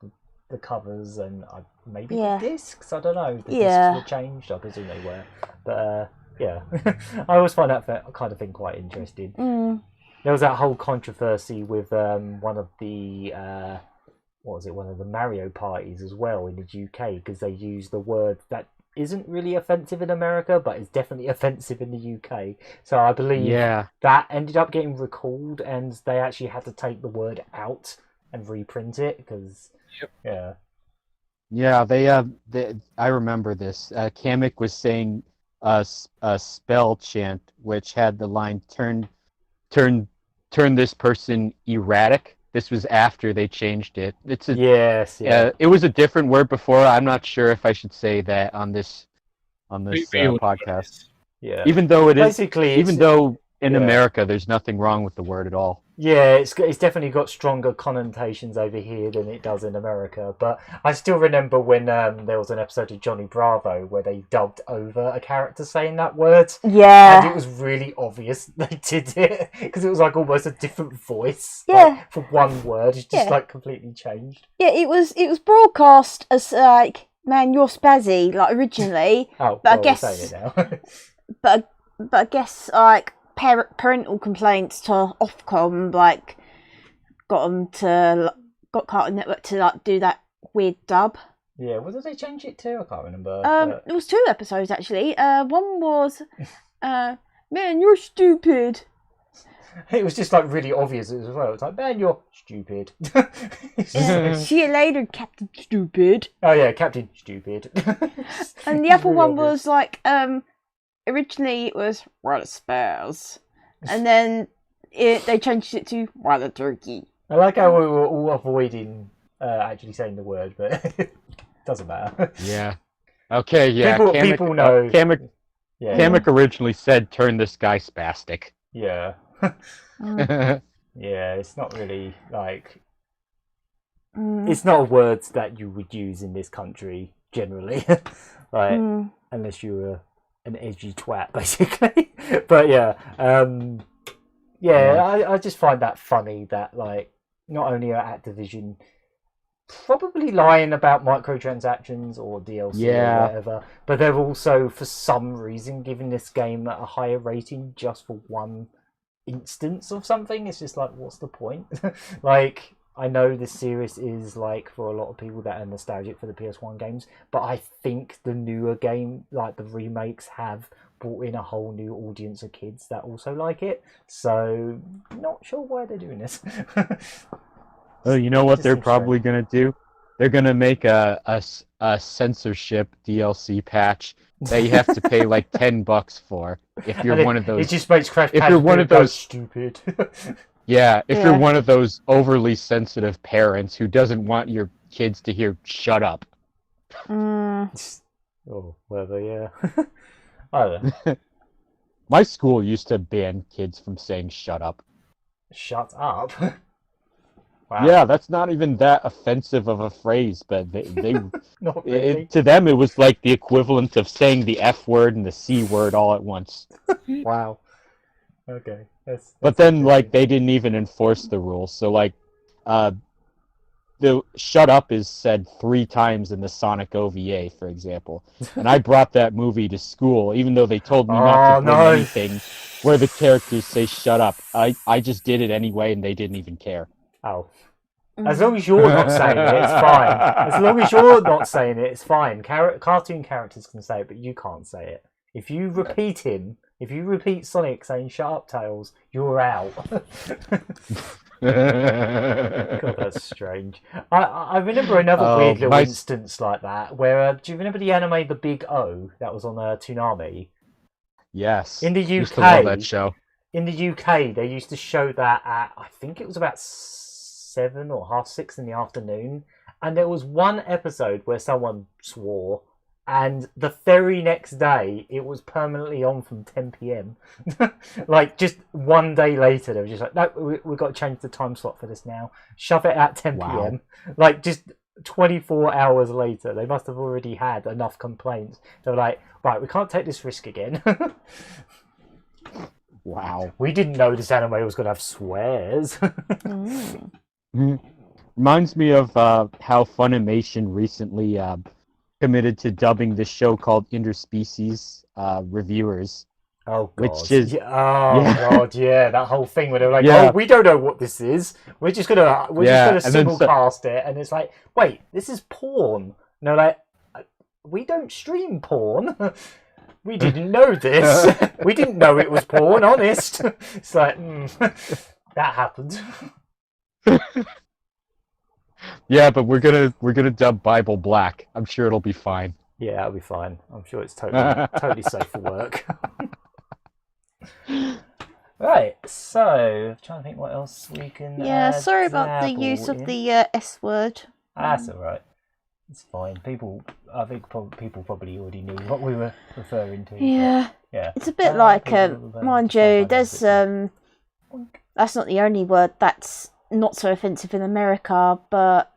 the covers, and maybe Yeah. the discs. I don't know. The Yeah. discs were changed. I presume they were, but yeah, I always find that kind of thing quite interesting. There was that whole controversy with one of the one of the Mario parties as well in the UK, because they used the word that isn't really offensive in America, but is definitely offensive in the UK. So I believe that ended up getting recalled, and they actually had to take the word out and reprint it because Yeah, they I remember this. Kamek was saying a spell chant which had the line turn this person erratic. This was after they changed it. It's a yes, yeah. it was a different word before. I'm not sure if I should say that on this podcast. Yeah. Even though it is, Basically, even though in yeah. America there's nothing wrong with the word at all. Yeah, it's definitely got stronger connotations over here than it does in America. But I still remember when there was an episode of Johnny Bravo where they dubbed over a character saying that word. yeah, And it was really obvious they did it because it was like almost a different voice. Yeah. Like, for one word, it's just Yeah. like completely changed. yeah. It was broadcast as like, "Man, you're spazzy," like originally, Oh, But I well, guess- we're saying it now. but I guess like parental complaints to Ofcom like got Cartoon Network to like do that weird dub. Yeah, what did they change it to? I can't remember. It was 2 episodes actually. One was "Man, you're stupid." It was just like really obvious as well. It's like, man, you're stupid. It's just like, "See you later, Captain Stupid." oh yeah, Captain Stupid. And the It's other really one obvious. was like originally it was "What a spells," and then they changed it to "What a turkey." I like how we were all avoiding actually saying the word, but it Doesn't matter. Yeah. Okay, yeah. People know. Yeah. Kamek originally said, turn this guy spastic. Yeah. Mm. Yeah, it's not really like... It's not words that you would use in this country, generally. Like, unless you were an edgy twat, basically. But yeah. I just find that funny that, like, not only are Activision probably lying about microtransactions or DLC or whatever, but they're also, for some reason, giving this game a higher rating just for one instance of something. It's just like, what's the point? Like, I know this series is, like, for a lot of people that are nostalgic for the PS1 games, but I think the newer game, like the remakes, have brought in a whole new audience of kids that also like it. So, not sure why they're doing this. Oh, you know what they're probably going to do? They're going to make a censorship DLC patch that you have to pay like $10 for if you're one of those. It just makes Crash if you're one of those stupid. Yeah, if you're one of those overly sensitive parents who doesn't want your kids to hear "shut up." Oh, whatever. Yeah. I don't know. My school used to ban kids from saying "shut up." Shut up. Wow. Yeah, that's not even that offensive of a phrase, but they Not really. to them it was like the equivalent of saying the F word and the C word all at once. Wow. Okay. But then, like, they didn't even enforce the rules. So, like, the "shut up" is said 3 times in the Sonic OVA, for example. And I brought that movie to school, even though they told me not to bring anything where the characters say "shut up." I just did it anyway, and they didn't even care. Oh. As long as you're not saying it, it's fine. As long as you're not saying it, it's fine. Cartoon characters can say it, but you can't say it. If you repeat Sonic saying "shut up, Tails," you're out. God, that's strange. I remember another weird little instance like that, where, do you remember the anime The Big O that was on Toonami? Yes. In the UK, used to love that show. In the UK, they used to show that at, I think it was about 7 or 6:30 in the afternoon, and there was one episode where someone swore, and the very next day it was permanently on from 10 p.m. Like, just one day later they were just like, no, we've got to change the time slot for this now, shove it at 10 p.m. Like, just 24 hours later they must have already had enough complaints. They were like, right, we can't take this risk again. Wow. We didn't know this anime was going to have swears. Reminds me of how Funimation recently committed to dubbing this show called Interspecies Reviewers. Oh, God. Which is... God, yeah, that whole thing where they were like, oh, we don't know what this is. We're just going to simulcast it. And it's like, wait, this is porn. And they're like, we don't stream porn. We didn't know this. We didn't know it was porn, honest. It's like, that happened. Yeah, but we're gonna dub Bible Black. I'm sure it'll be fine. Yeah, it'll be fine. I'm sure it's totally safe for work. Right, so I'm trying to think what else we can. Yeah, sorry about the use of the S word. That's all right. It's fine. I think people probably already knew what we were referring to. Yeah. Yeah. It's a bit like, mind you, there's that's not the only word that's not so offensive in America, but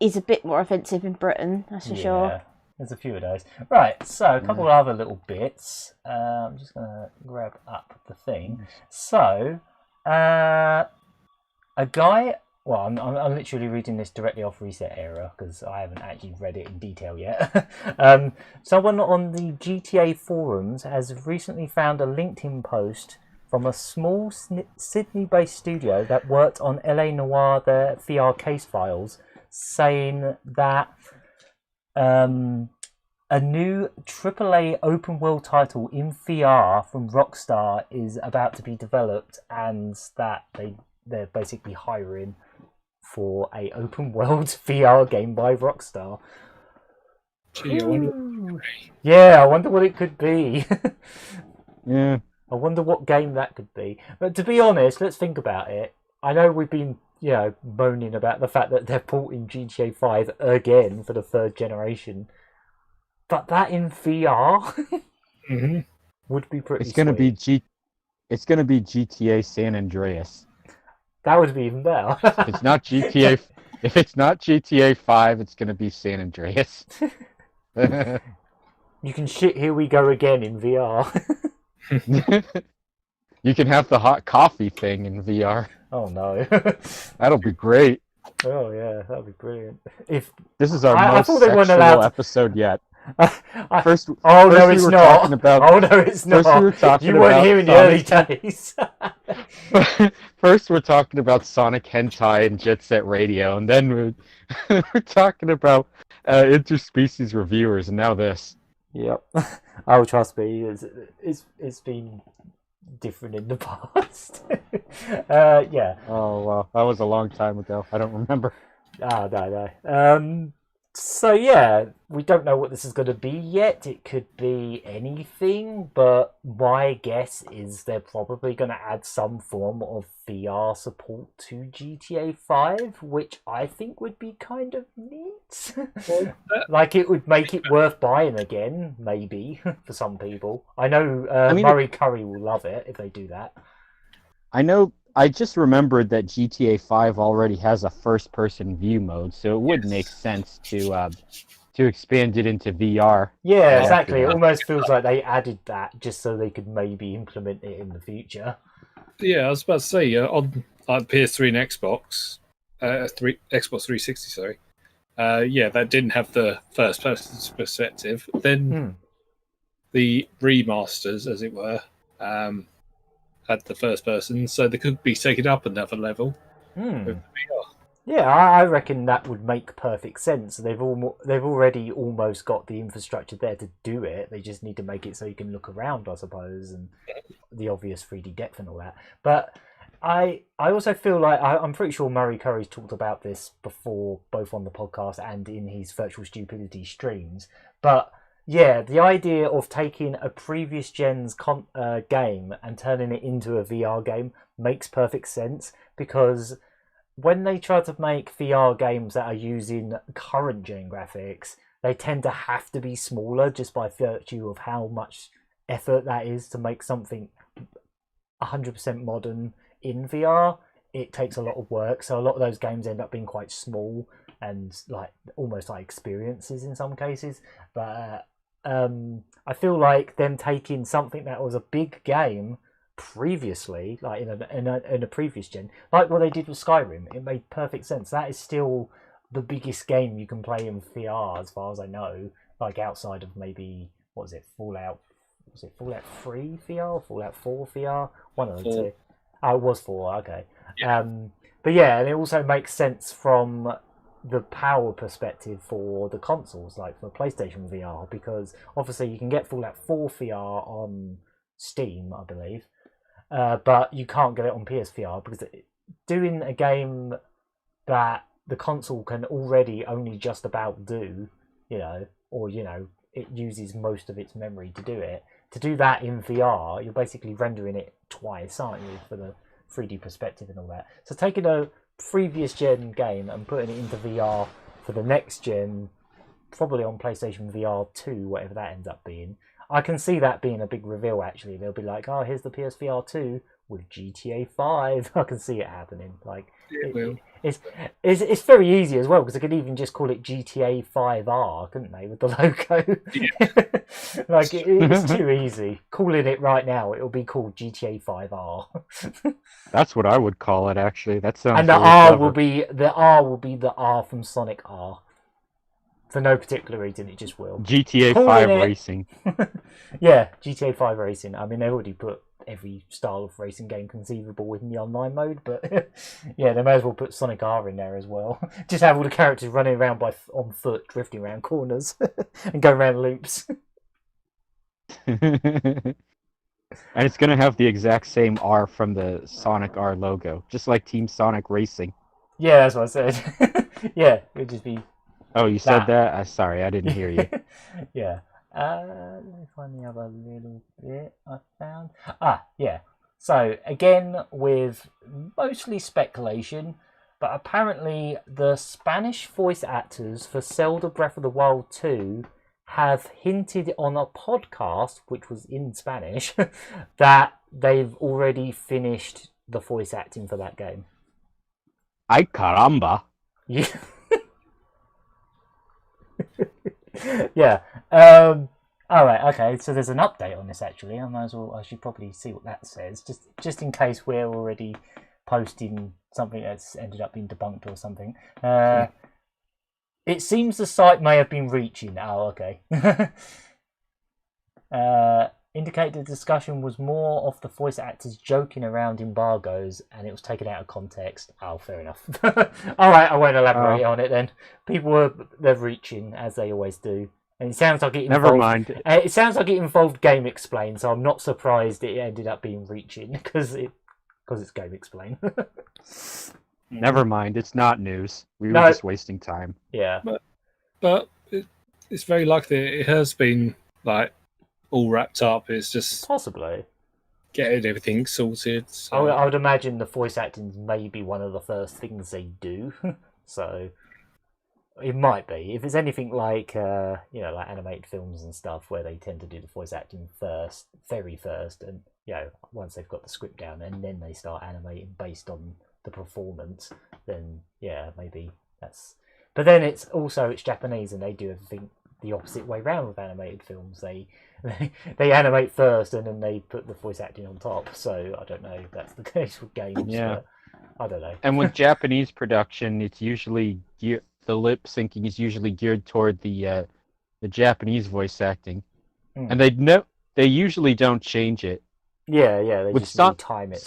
is a bit more offensive in Britain, that's for sure. There's a few of those. Right, so a couple of other little bits. I'm just going to grab up the thing. So, a guy... Well, I'm literally reading this directly off Reset Era because I haven't actually read it in detail yet. Someone on the GTA forums has recently found a LinkedIn post from a small Sydney-based studio that worked on LA Noire, the VR case files, saying that a new AAA open world title in VR from Rockstar is about to be developed, and that they're basically hiring for a open world VR game by Rockstar. Gee, I wonder. Yeah, I wonder what it could be. Yeah. I wonder what game that could be. But to be honest, let's think about it. I know we've been moaning about the fact that they're porting GTA 5 again for the third generation. But that in VR would be pretty It's gonna sweet. be It's gonna be GTA San Andreas. That would be even better. If it's not GTA 5, it's gonna be San Andreas. You can shit Here We Go Again in VR. You can have the hot coffee thing in VR. Oh no. That'll be great. Oh yeah, that'd be brilliant. If This is our I most thought they weren't sexual allowed to- episode yet. Oh First no, we it's were not. talking about- Oh no, it's First not. we were talking You weren't about here in the early days. First we're talking about Sonic Hentai and Jet Set Radio, and then we're talking about interspecies reviewers, and now this. Yep. Oh, trust me, it's been different in the past. Yeah. Oh well, that was a long time ago. I don't remember. No. So yeah, we don't know what this is going to be yet. It could be anything, but my guess is they're probably going to add some form of VR support to GTA 5, which I think would be kind of neat. Like, it would make it worth buying again, maybe, for some people. I know Murray Curry will love it if they do that. I just remembered that GTA 5 already has a first-person view mode, so it would make sense to expand it into VR. Yeah, exactly. It almost feels like they added that just so they could maybe implement it in the future. Yeah, I was about to say on PS3 and Xbox, Xbox 360, sorry. That didn't have the first-person perspective. Then the remasters, as it were, had the first person, so they could be taken up another level with VR. Yeah, I reckon that would make perfect sense. They've already almost got the infrastructure there to do it. They just need to make it so you can look around, I suppose, and the obvious 3D depth and all that. But I also feel like I'm pretty sure Murray Curry's talked about this before, both on the podcast and in his Virtual Stupidity streams. But yeah, the idea of taking a previous gen's game and turning it into a VR game makes perfect sense, because when they try to make VR games that are using current gen graphics, they tend to have to be smaller just by virtue of how much effort that is to make something 100% modern in VR. It takes a lot of work, so a lot of those games end up being quite small and like almost like experiences in some cases. But I feel like them taking something that was a big game previously, like in a previous gen, like what they did with Skyrim, it made perfect sense. That is still the biggest game you can play in VR, as far as I know. Like outside of maybe Fallout 3 VR, Fallout 4 VR, one of the two. Oh, it was 4. Okay. Yeah. But yeah, and it also makes sense from the power perspective for the consoles, like for PlayStation VR, because obviously you can get Fallout 4 VR on Steam, I believe, but you can't get it on PSVR because doing a game that the console can already only just about do, it uses most of its memory to do it. To do that in VR, you're basically rendering it twice, aren't you, for the 3D perspective and all that. So taking a previous gen game and putting it into VR for the next gen, probably on PlayStation VR 2, whatever that ends up being, I can see that being a big reveal. Actually, they'll be like, "Oh, here's the PSVR 2 with GTA 5." I can see it happening. Like, it's very easy as well, because they could even just call it GTA 5R, couldn't they, with the logo? Yeah. Like, it's too easy. Calling it right now, it'll be called GTA 5R. That's what I would call it, actually. That sounds. And the really R clever. will be the R from Sonic R. For no particular reason, it just will. GTA Calling 5 it- Racing. Yeah, GTA 5 Racing. I mean, they already put every style of racing game conceivable in the online mode, but yeah, they may as well put Sonic R in there as well. Just have all the characters running around on foot, drifting around corners and going around loops. And it's going to have the exact same R from the Sonic R logo, just like Team Sonic Racing. Yeah, that's what I said. Yeah, it would just be... Oh, you said that? Sorry, I didn't hear you. Yeah. Let me find the other little bit I found. Yeah. So, again, with mostly speculation, but apparently the Spanish voice actors for Zelda Breath of the Wild 2 have hinted on a podcast, which was in Spanish, that they've already finished the voice acting for that game. Ay caramba. Yeah. Yeah. All right. Okay. So there's an update on this. Actually, I should probably see what that says, just in case we're already posting something that's ended up being debunked or something. It seems the site may have been reaching. Oh, okay. Indicate the discussion was more of the voice actors joking around embargoes, and it was taken out of context. Oh, fair enough. All right, I won't elaborate on it then. They're reaching as they always do, and it sounds like it involved. Never mind. It sounds like it involved Game Explain, so I'm not surprised it ended up being reaching because it's Game Explain. Never mind. It's not news. We were just wasting time. Yeah, but it's very likely it has been like all wrapped up. It's just possibly getting everything sorted. So. I would imagine the voice acting may be one of the first things they do. So it might be. If it's anything like like animated films and stuff where they tend to do the voice acting very first, and once they've got the script down and then they start animating based on the performance, then maybe that's. But then it's Japanese and they do everything the opposite way round with animated films. They animate first and then they put the voice acting on top. So I don't know if that's the case with games. Yeah, but I don't know. And with Japanese production, it's usually the lip syncing is usually geared toward the Japanese voice acting, and they usually don't change it. Yeah, they with just time it.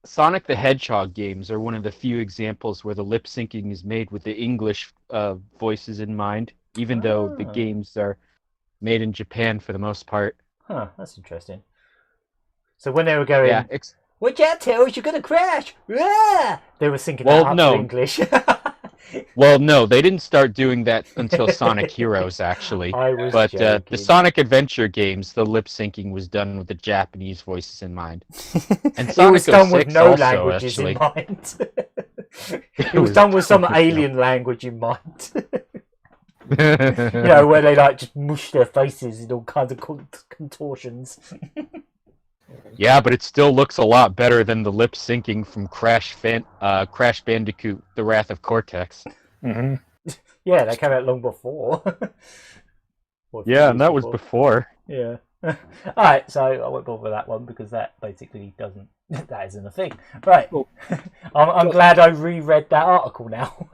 Sonic the Hedgehog games are one of the few examples where the lip syncing is made with the English voices in mind, even though the games are made in Japan for the most part. Huh, that's interesting. So when they were going, watch out, Tails, you're going to crash! Ah! They were syncing that up to English. Well, no, they didn't start doing that until Sonic Heroes, actually. But the Sonic Adventure games, the lip syncing was done with the Japanese voices in mind. And Sonic it was done with no also, languages actually. in mind. It was done with some alien language in mind. Where they just mush their faces in all kinds of contortions. Yeah, but it still looks a lot better than the lip syncing from Crash Bandicoot: The Wrath of Cortex. Mm-hmm. Yeah, that came out long before. And that was before. Yeah. Alright, so I won't bother with that one because that basically doesn't. That isn't a thing. Right. Cool. I'm glad I reread that article now.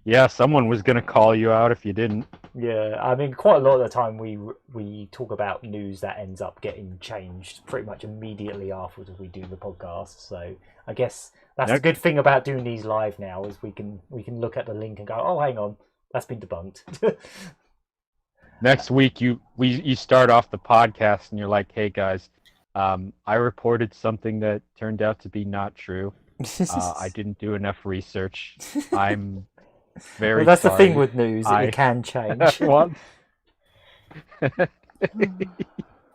Yeah, someone was going to call you out if you didn't. Yeah, I mean, quite a lot of the time we talk about news that ends up getting changed pretty much immediately afterwards as we do the podcast. So I guess that's the good thing about doing these live now is we can look at the link and go, oh, hang on, that's been debunked. Next week, you start off the podcast and you're like, hey guys, I reported something that turned out to be not true. I didn't do enough research. I'm very that's sorry. the thing with news, it can change. If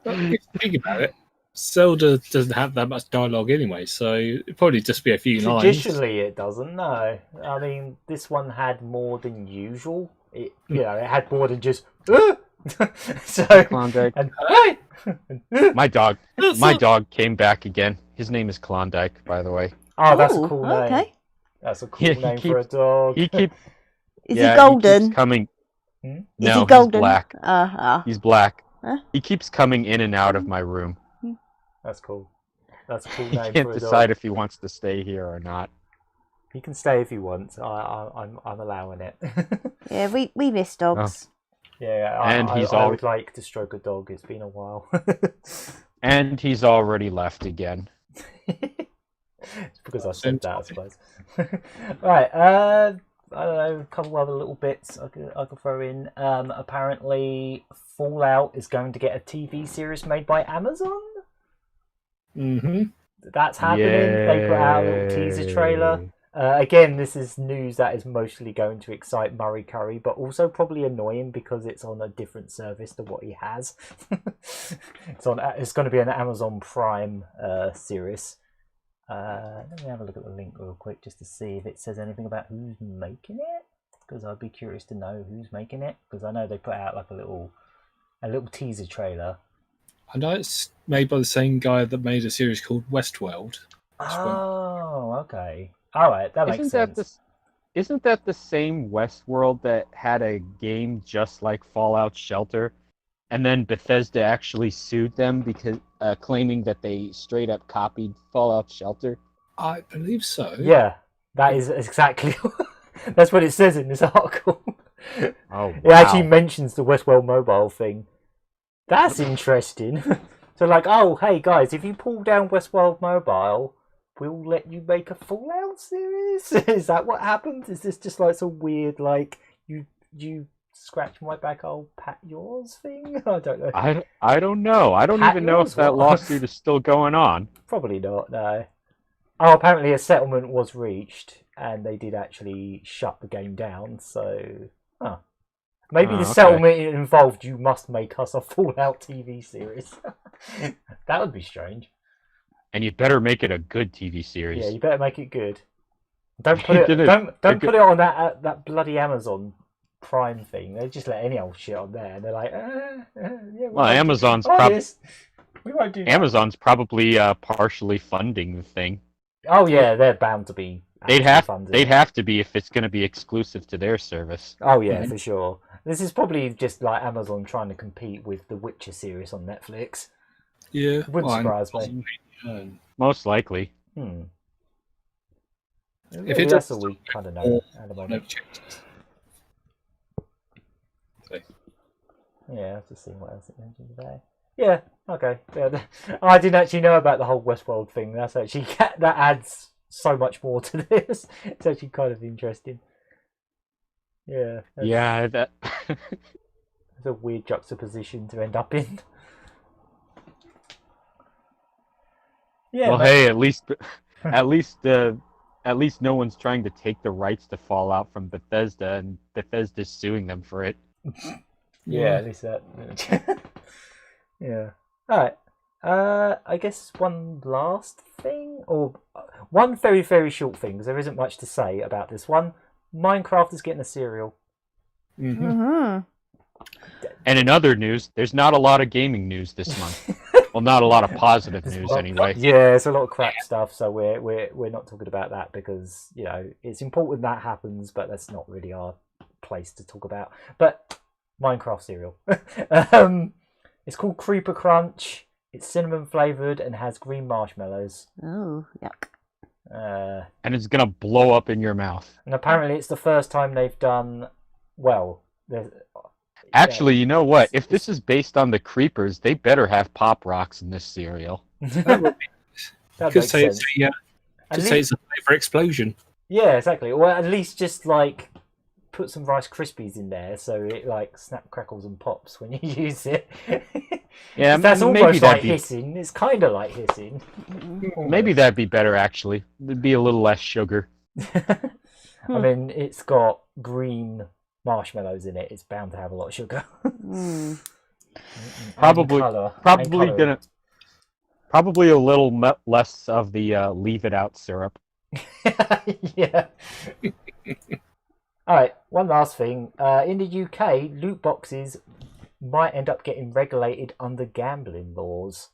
you think about it, Zelda doesn't have that much dialogue anyway, so it'd probably just be a few lines. Traditionally, it doesn't, no. I mean, this one had more than usual. It had more than just... So, Klondike. And, my dog came back again. His name is Klondike, by the way. Oh, that's a cool name. Okay. That's a cool name for a dog. Is he golden? He keeps coming. Is No, he golden? he's black. He's black. Huh? He keeps coming in and out of my room. That's cool. That's a cool He name can't for a decide dog. if he wants to stay here or not. He can stay if he wants. I'm allowing it. Yeah, we miss dogs. Yeah, And I would like to stroke a dog. It's been a while. And he's already left again. It's because I said that, I suppose. Right, I don't know, a couple other little bits I could throw in. Apparently, Fallout is going to get a TV series made by Amazon. Mm-hmm. That's happening. They put out a little teaser trailer. Again, this is news that is mostly going to excite Murray Curry, but also probably annoying because it's on a different service to what he has. It's going to be an Amazon Prime series. Let me have a look at the link real quick just to see if it says anything about who's making it, because I'd be curious to know who's making it, because I know they put out like a little teaser trailer. I know it's made by the same guy that made a series called Westworld. Oh, okay. All right, that makes sense. Isn't that the same Westworld that had a game just like Fallout Shelter, and then Bethesda actually sued them because claiming that they straight up copied Fallout Shelter? I believe so. Yeah, that is exactly. That's what it says in this article. Oh, wow. It actually mentions the Westworld mobile thing. That's interesting. So, like, oh, hey guys, if you pull down Westworld Mobile, we'll let you make a Fallout series. Is that what happens? Is this just like some weird, like, you scratch my back, I'll pat yours thing? I don't know. I don't know. I don't even know if that lawsuit is still going on. Probably not. No. Oh, apparently a settlement was reached, and they did actually shut the game down. So, maybe the settlement involved you must make us a Fallout TV series. That would be strange. And you better make it a good TV series. Yeah, you better make it good. Don't put it. Don't put it on that bloody Amazon Prime thing. They just let any old shit on there, and they're like, yeah. Well, Amazon's we won't do that. Amazon's probably partially funding the thing. Oh yeah, they're bound to be. They'd have to be if it's going to be exclusive to their service. Oh yeah, for sure. This is probably just like Amazon trying to compete with the Witcher series on Netflix. Yeah, wouldn't surprise me. Most likely. If it that's does, all we kind of know at the moment. Yeah, I've just seen what else it mentioned today. Yeah, okay. Yeah, I didn't actually know about the whole Westworld thing. That's actually that adds so much more to this. It's actually kind of interesting. Yeah. Yeah, that. It's a weird juxtaposition to end up in. Yeah. Well, hey, at least no one's trying to take the rights to Fallout from Bethesda, and Bethesda's suing them for it. Yeah, at least that. Yeah. All right. I guess one last thing, or one very, very short thing, because there isn't much to say about this one. Minecraft is getting a serial. Mm-hmm. And in other news, there's not a lot of gaming news this month. Well, not a lot of positive news anyway. Yeah, it's a lot of crap stuff, so we're not talking about that because, you know, it's important that happens, but that's not really our place to talk about. But Minecraft cereal. It's called Creeper Crunch. It's cinnamon flavoured and has green marshmallows. Oh, yuck. And it's gonna blow up in your mouth. And apparently it's the first time they've done well. Actually, you know what? If this is based on the creepers, they better have Pop Rocks in this cereal. That Could makes say sense. it's a flavor explosion. Yeah, exactly. Or at least just like put some Rice Krispies in there so it like snap, crackles, and pops when you use it. Yeah, that's maybe almost that'd like be... hissing. It's kind of like hissing. Maybe that'd be better actually. There'd be a little less sugar. I mean, it's got green marshmallows in it. It's bound to have a lot of sugar. Probably a little less of the leave it out syrup. Yeah. All right, one last thing. In the UK, loot boxes might end up getting regulated under gambling laws.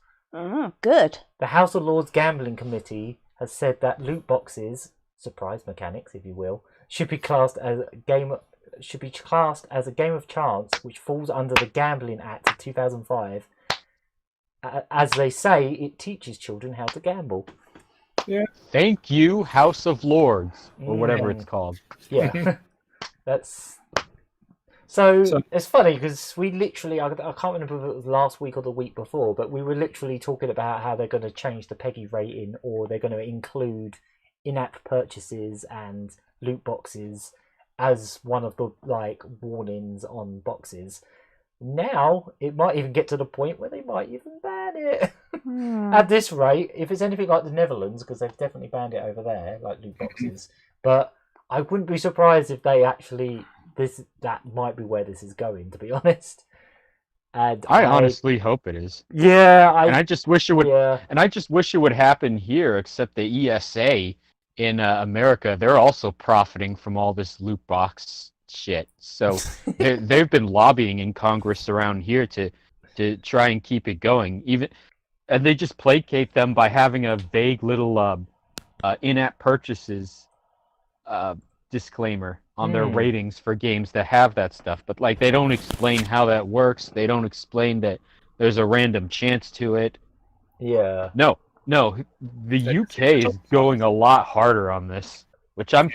Good. The House of Lords Gambling Committee has said that loot boxes, surprise mechanics, if you will, should be classed as a game of chance, which falls under the Gambling Act of 2005. As they say, it teaches children how to gamble. Yeah. Thank you, House of Lords, or whatever it's called. Yeah. That's so it's funny because we literally, I can't remember if it was last week or the week before, but we were literally talking about how they're going to change the PEGI rating, or they're going to include in-app purchases and loot boxes as one of the like warnings on boxes. Now it might even get to the point where they might even ban it. At this rate, if it's anything like the Netherlands, because they've definitely banned it over there, like loot boxes. But I wouldn't be surprised if they actually that might be where this is going. To be honest, And I honestly hope it is. yeah, And I just wish it would. yeah. And I just wish it would happen here. Except the ESA in America, they're also profiting from all this loot box shit. So they've been lobbying in Congress around here to try and keep it going. And they just placate them by having a vague little in-app purchases disclaimer on their ratings for games that have that stuff. But like, they don't explain how that works. They don't explain that there's a random chance to it. Yeah. No, the UK is going a lot harder on this, which I mean,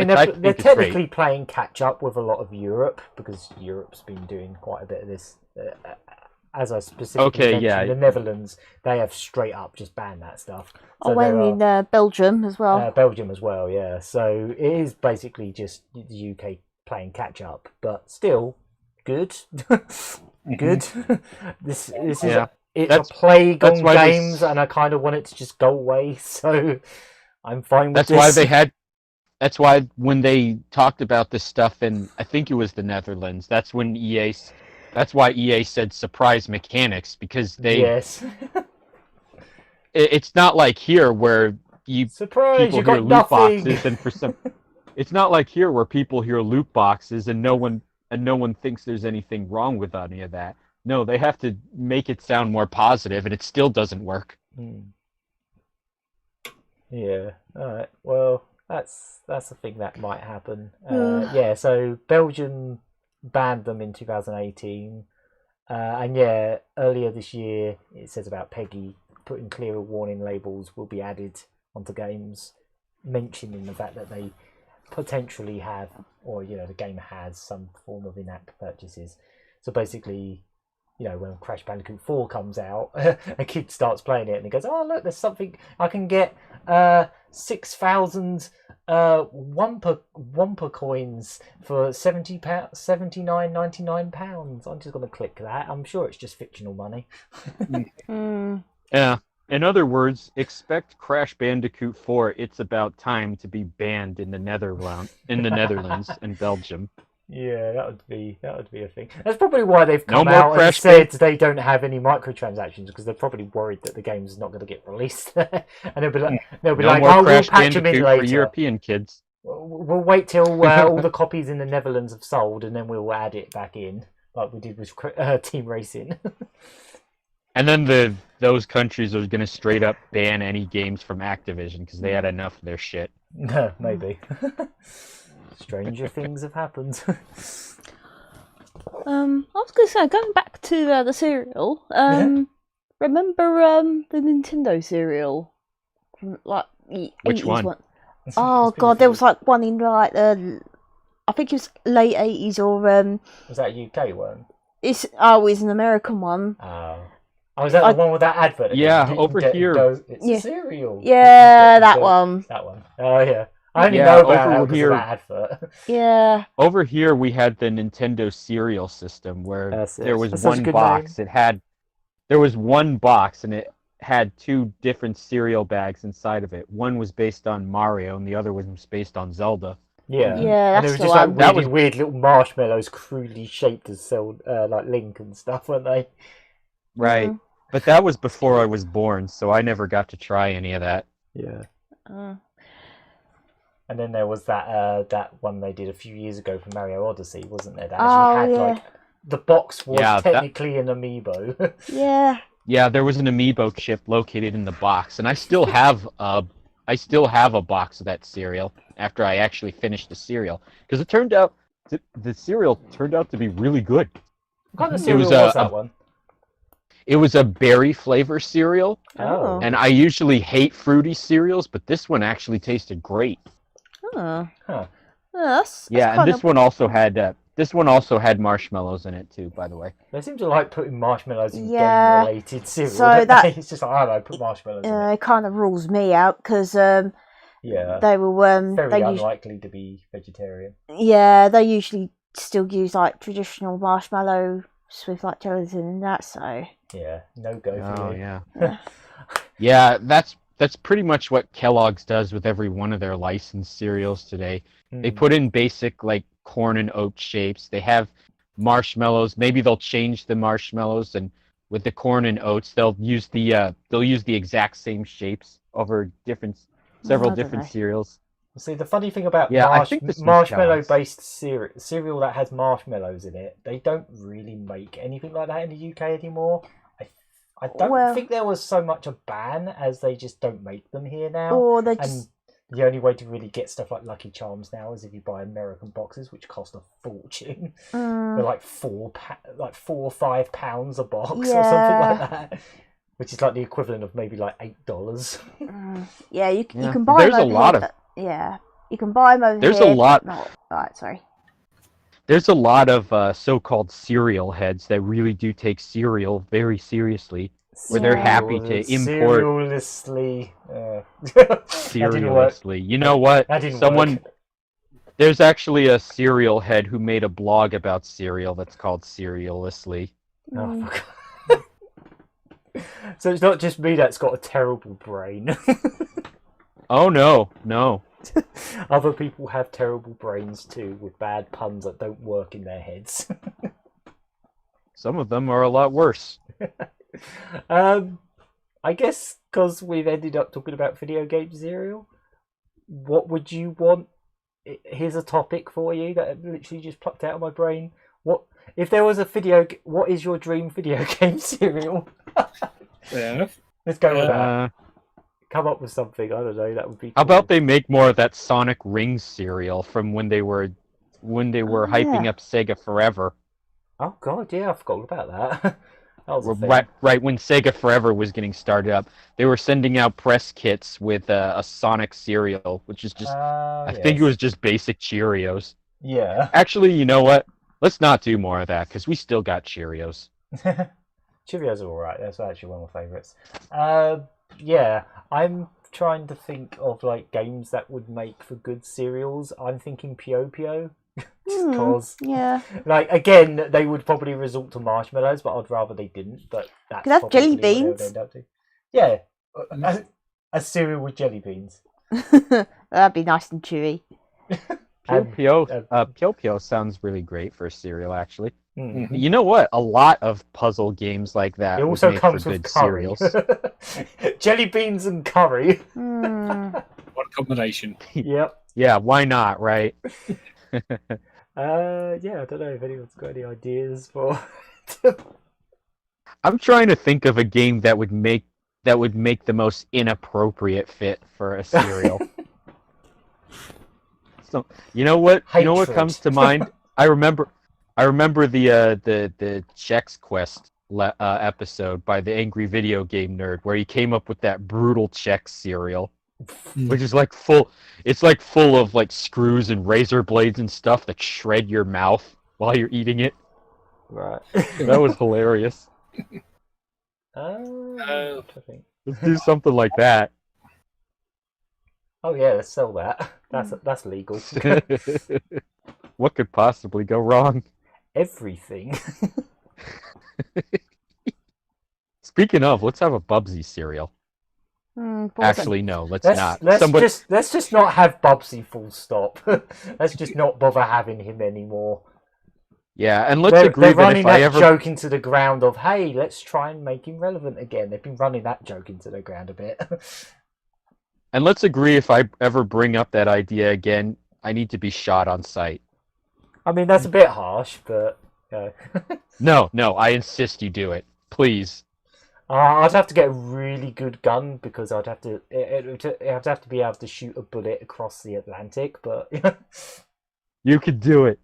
they're technically playing catch up with a lot of Europe, because Europe's been doing quite a bit of this. As I specifically mentioned, the Netherlands, they have straight up just banned that stuff. So in Belgium as well. Belgium as well, yeah. So it is basically just the UK playing catch up, but still good. Good. This is it's a plague on games, and I kind of want it to just go away. So I'm fine with this. That's why when they talked about this stuff in, I think it was the Netherlands, that's why EA said surprise mechanics, because they. Yes. It's not like here where surprise, people hear loot boxes, and for some, it's not like here where people hear loot boxes and no one thinks there's anything wrong with any of that. No, they have to make it sound more positive, and it still doesn't work. Yeah. All right. Well, that's a thing that might happen. Yeah. So Belgium banned them in 2018, and earlier this year it says about PEGI putting clearer warning labels will be added onto games, mentioning the fact that they potentially have, or the game has some form of in-app purchases. So basically, when Crash Bandicoot 4 comes out, a kid starts playing it and he goes, "Oh look, there's something I can get 6,000 Wumpa coins for £79.99. I'm just going to click that. I'm sure it's just fictional money." Yeah. In other words, expect Crash Bandicoot 4. It's about time to be banned in the Netherlands and Belgium. Yeah, that would be a thing. That's probably why they've come out and Crash said they don't have any microtransactions, because they're probably worried that the game's not going to get released there, and they'll be like, "Oh, we'll patch them in later." For European kids. We'll wait till all the copies in the Netherlands have sold, and then we'll add it back in, like we did with Team Racing. And then those countries are going to straight up ban any games from Activision because they had enough of their shit. No, maybe. Stranger things have happened. I was going to say, going back to the cereal. Remember the Nintendo cereal? Like the Which 80s one? Oh god, there was like one in like I think it was late 80s or Was that a UK one? It's an American one. Was that the one with that advert? Yeah, over here. It's a cereal. Yeah, that one. That one. Oh yeah. I only know about that because of that advert. Yeah. Over here we had the Nintendo cereal system where there was one box. There was one box and it had two different cereal bags inside of it. One was based on Mario and the other was based on Zelda. Yeah. Yeah, and that's it was just like weird little marshmallows crudely shaped as like Link and stuff, weren't they? Right. Mm-hmm. But that was before I was born, so I never got to try any of that. Yeah. And then there was that one they did a few years ago for Mario Odyssey, wasn't there? That actually had like the box was technically an amiibo. Yeah. Yeah, there was an amiibo chip located in the box, and I still have a box of that cereal after I actually finished the cereal because it turned out the cereal turned out to be really good. What kind of cereal was that one? It was a berry flavor cereal. Oh. And I usually hate fruity cereals, but this one actually tasted great. Oh. Huh. That's and this one also had marshmallows in it too, by the way. They seem to like putting marshmallows in game-related cereal. So that it's just like, I don't know, put marshmallows in it. It kind of rules me out because they were very unlikely to be vegetarian. Yeah, they usually still use like traditional marshmallows with like gelatin and that. So yeah, no go for you. Yeah. Yeah, that's pretty much what Kellogg's does with every one of their licensed cereals today. They put in basic like corn and oat shapes. They have marshmallows. Maybe they'll change the marshmallows, and with the corn and oats, they'll use the exact same shapes over several I don't different know. cereals. See, the funny thing about Yeah, I think this was marshmallow-based cereal that has marshmallows in it, they don't really make anything like that in the UK anymore. I don't think there was so much a ban as they just don't make them here now. Or they And just the only way to really get stuff like Lucky Charms now is if you buy American boxes, which cost a fortune. They're like £4 or £5 a box or something like that, which is like the equivalent of maybe like $8. Yeah, you can buy There's them a lot here, yeah, you can buy them over There's here. a lot. Right, sorry. There's a lot of so-called cereal heads that really do take cereal very seriously, where they're happy to import Serialistly. seriously. You know what? That didn't work. There's actually a cereal head who made a blog about cereal that's called Serialistly. Oh, for God. So it's not just me that's got a terrible brain. Oh no. Other people have terrible brains too, with bad puns that don't work in their heads. Some of them are a lot worse. I guess because we've ended up talking about video game cereal, what would you want? Here's a topic for you that I literally just plucked out of my brain. What if there was a what is your dream video game cereal? Yeah. Let's go with that. Come up with something. I don't know. That would be. How about they make more of that Sonic Rings cereal from when they were hyping up Sega Forever? Oh God, yeah, I forgot about that. That was a thing. Right when Sega Forever was getting started up, they were sending out press kits with a Sonic cereal, which is just I think it was just basic Cheerios. Yeah. Actually, you know what? Let's not do more of that because we still got Cheerios. Cheerios are alright. That's actually one of my favourites. Yeah, I'm trying to think of like games that would make for good cereals. I'm thinking Puyo. Just cause, yeah. Like again, they would probably resort to marshmallows, but I'd rather they didn't. But that's Could have probably jelly what they would beans. end up to. Yeah, a cereal with jelly beans. That'd be nice and chewy. Puyo sounds really great for a cereal, actually. Mm-hmm. You know what? A lot of puzzle games like that. It also make comes for with good curry. cereals. Jelly beans and curry. One combination. Yep. Yeah, why not, right? Yeah, I don't know if anyone's got any ideas for. I'm trying to think of a game that would make the most inappropriate fit for a cereal. So you know what? Hatred. You know what comes to mind? I remember the Chex Quest episode by the Angry Video Game Nerd, where he came up with that brutal Chex cereal, which is like full. It's like full of like screws and razor blades and stuff that shred your mouth while you're eating it. Right. That was hilarious. I think. Let's do something like that. Oh yeah, let's sell that. That's legal. What could possibly go wrong? Everything. Speaking of, let's have a Bubsy cereal. Actually, no, let's not. Let's just not have Bubsy. Full stop. Let's just not bother having him anymore. Yeah, and let's agree they're that running if I that ever joke into the ground of, hey, let's try and make him relevant again. They've been running that joke into the ground a bit. And let's agree if I ever bring up that idea again, I need to be shot on sight. I mean, that's a bit harsh, but No, I insist you do it, please. I'd have to get a really good gun because I'd have to. I'd have to be able to shoot a bullet across the Atlantic, but You could do it.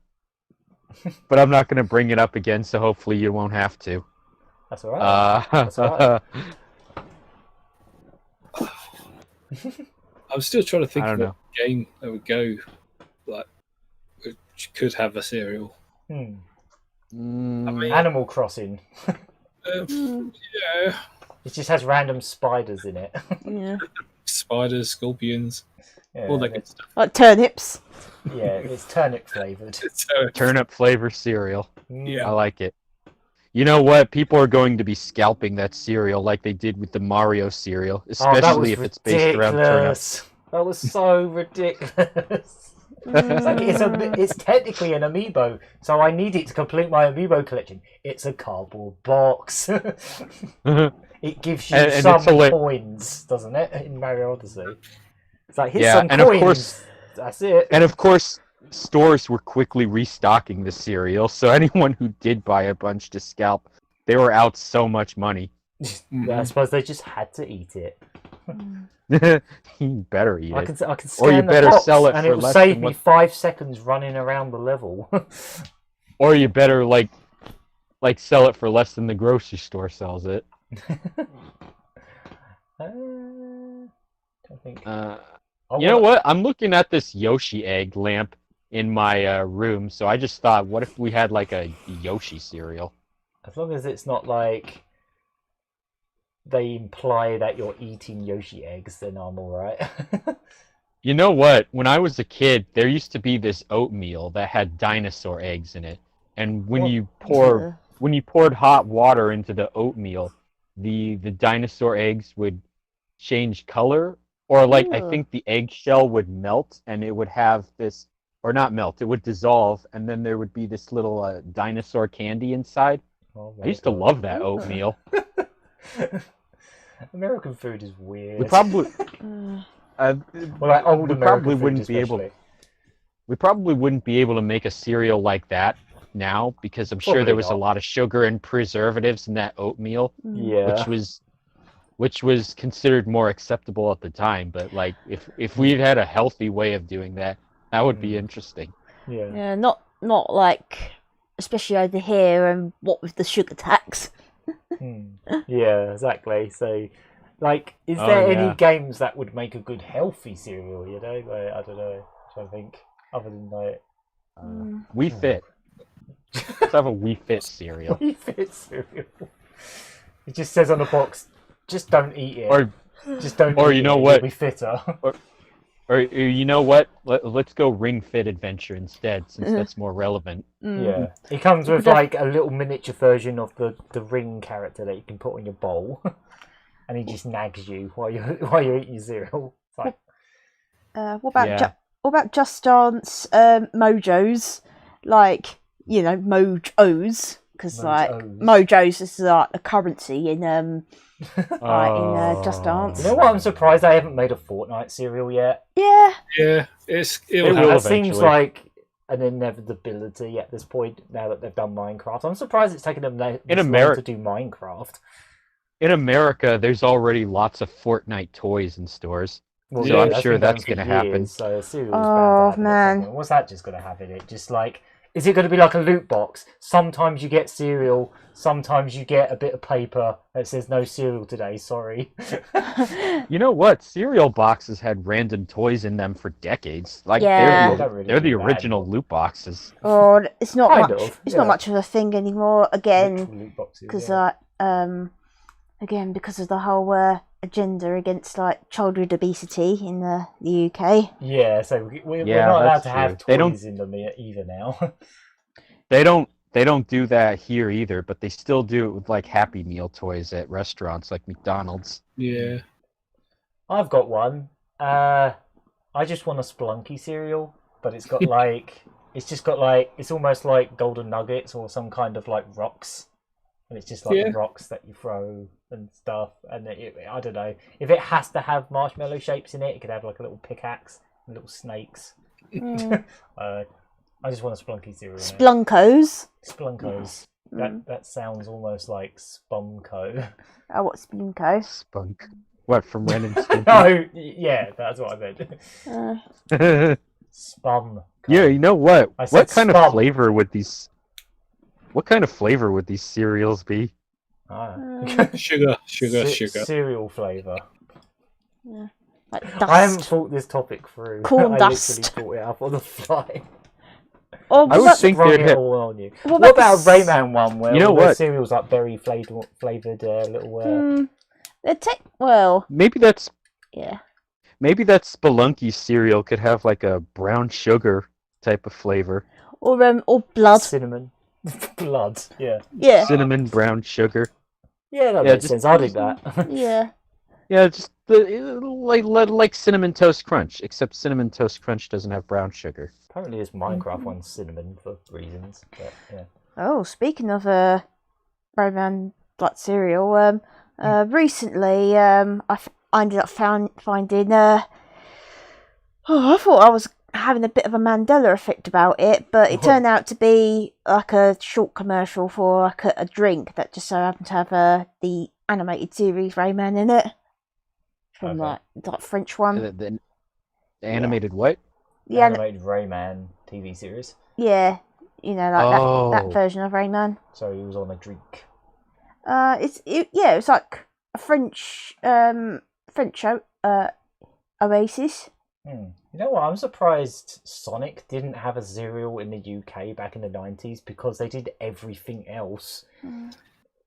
But I'm not going to bring it up again, so hopefully you won't have to. That's all right. That's all right. I'm still trying to think I of don't a game that would go like which could have a cereal. I Mm, mean, Animal Crossing. Yeah, It just has random spiders in it. Yeah. spiders, scorpions, Yeah, all that good stuff. Like turnips. yeah, it's turnip flavored. turnip flavor cereal. Yeah. I like it. You know what? People are going to be scalping that cereal like they did with the Mario cereal, Oh, that was especially if it's based around turnips. ridiculous. That was so ridiculous. It's like it's technically an amiibo, so I need it to complete my amiibo collection. It's a cardboard box. It gives you And some it's a coins, doesn't it? In Mario Odyssey, it's like here's Yeah, some and of coins. course- That's it. And of course, stores were quickly restocking the cereal, so anyone who did buy a bunch to scalp, they were out so much money. I suppose they just had to eat it. You better eat I it. can Or scan you the better box, sell it and for it will less save than me what- 5 seconds running around the level. Or you better like sell it for less than the grocery store sells it. I think. You know what? I'm looking at this Yoshi egg lamp in my room, so I just thought, what if we had like a Yoshi cereal? As long as it's not like they imply that you're eating Yoshi eggs, then I'm alright. You know what? When I was a kid, there used to be this oatmeal that had dinosaur eggs in it, and when What? you poured hot water into the oatmeal, the dinosaur eggs would change color, or like I Ooh. think the eggshell would melt, and it would have this, or not melt, it would dissolve, and then there would be this little dinosaur candy inside. Oh I my used to God. love that Ooh. oatmeal. American food is weird. We probably, Uh, well, like old we American probably food wouldn't be able- especially. we probably wouldn't be able to make a cereal like that now, because I'm sure Probably there was a not. lot of sugar and preservatives in that oatmeal, Yeah. which was considered more acceptable at the time. But like, if we had a healthy way of doing that, that would be interesting. Yeah. yeah, not like, especially over here, and what with the sugar tax. Yeah, exactly. So, like, is Oh, there yeah. any games that would make a good healthy cereal? You know, like, I don't know. I think other than like We Fit. Let's have a We Fit cereal. We Fit cereal. It just says on the box, just don't eat it. Or just don't. or eat you know it, what? You'll be fitter. or you know what? Let's go Ring Fit Adventure instead, since that's more relevant. Yeah, it comes with like a little miniature version of the ring character that you can put on your bowl, and he just nags you while you're eating your cereal. It's like, What about Yeah. what about Just Dance Mojos? Like, you know, Mojos, because like Mojos is like a currency in Just Dance. you know what? I'm surprised they haven't made a Fortnite cereal yet. Yeah. Yeah, it'll It happen. will That seems eventually. like an inevitability at this point. Now that they've done Minecraft, I'm surprised it's taken them this long America- to do Minecraft. In America, there's already lots of Fortnite toys in stores. Well, So I'm that's sure been that's going for gonna happen. years, So a cereal's Oh, bound to happen at some man. point. What's that just going to have in it? Just like, is it going to be like a loot box? Sometimes you get cereal, sometimes you get a bit of paper that says no cereal today. Sorry. You know what? Cereal boxes had random toys in them for decades. Like Yeah. They they're don't really the do that original loot boxes. Or it's not Kind much. of, It's yeah. not much of a thing anymore. Again, Literal loot boxes, because yeah. again, because of the whole agenda against like childhood obesity in the UK. Yeah, so we're Yeah, not allowed that's to have true. They don't- toys in them either now. They don't do that here either, but they still do it with like Happy Meal toys at restaurants like McDonald's. Yeah. I've got one. I just want a Spelunk-O cereal, but it's got like it's almost like golden nuggets or some kind of like rocks, and it's just like Yeah. rocks that you throw and stuff. And I don't know if it has to have marshmallow shapes in it. It could have like a little pickaxe and little snakes. Mm. I just want a Spelunk-O cereal. now. Spelunk-Os. Spelunk-Os. Mm. That sounds almost like Spumco. Oh, what's Spelunk-O? Spunk. What, from Ren and No, yeah, that's what I meant. Stimpy? Spum. Yeah, you know what? I said What kind spum. of flavor would these cereals be? Ah. Sugar. Cereal flavour. Like I haven't dust. thought this topic through. Corn I dust. literally thought it up on the fly. Or I would what- think Sprung they'd it have- all on you. What What about about a Rayman one where You know all the what? cereal's like berry flavoured little... they're well, Maybe that yeah. Spelunky cereal could have like a brown sugar type of flavor. Or blood. Cinnamon. Blood, yeah. Yeah. Cinnamon brown sugar. Yeah, that Yeah, makes just- sense. I'll do that. Yeah. Yeah, just like Cinnamon Toast Crunch, except Cinnamon Toast Crunch doesn't have brown sugar. Apparently, this Minecraft one's cinnamon for reasons. But yeah. Oh, speaking of Rayman like cereal, recently I ended up finding I thought I was having a bit of a Mandela effect about it, but it turned out to be like a short commercial for like a drink that just so happened to have the animated series Rayman in it, from like French one. The animated what? The animated Rayman TV series. Yeah, you know, like that version of Rayman. So he was on a drink. It's like a French Oasis. You know what? I'm surprised Sonic didn't have a cereal in the UK back in the 90s because they did everything else.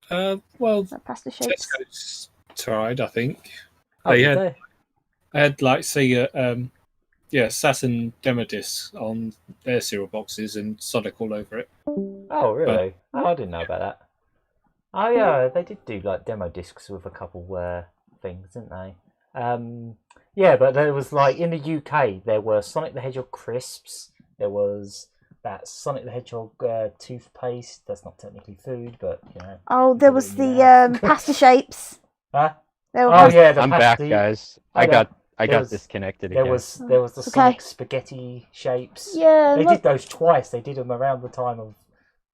Well, Pasta shapes. Tesco's tried, I think. They had like Sega, Saturn demo discs on their cereal boxes and Sonic all over it. Oh, really? I didn't know about that. Oh, yeah, they did do like demo discs with a couple things, didn't they? Yeah, but there was like in the UK there were Sonic the Hedgehog crisps. There was that Sonic the Hedgehog toothpaste. That's not technically food, but you know. Oh, there was the pasta shapes. Huh? Yeah, I'm back, guys. I got disconnected again. There was the Sonic spaghetti shapes. Yeah, they did those twice. They did them around the time of,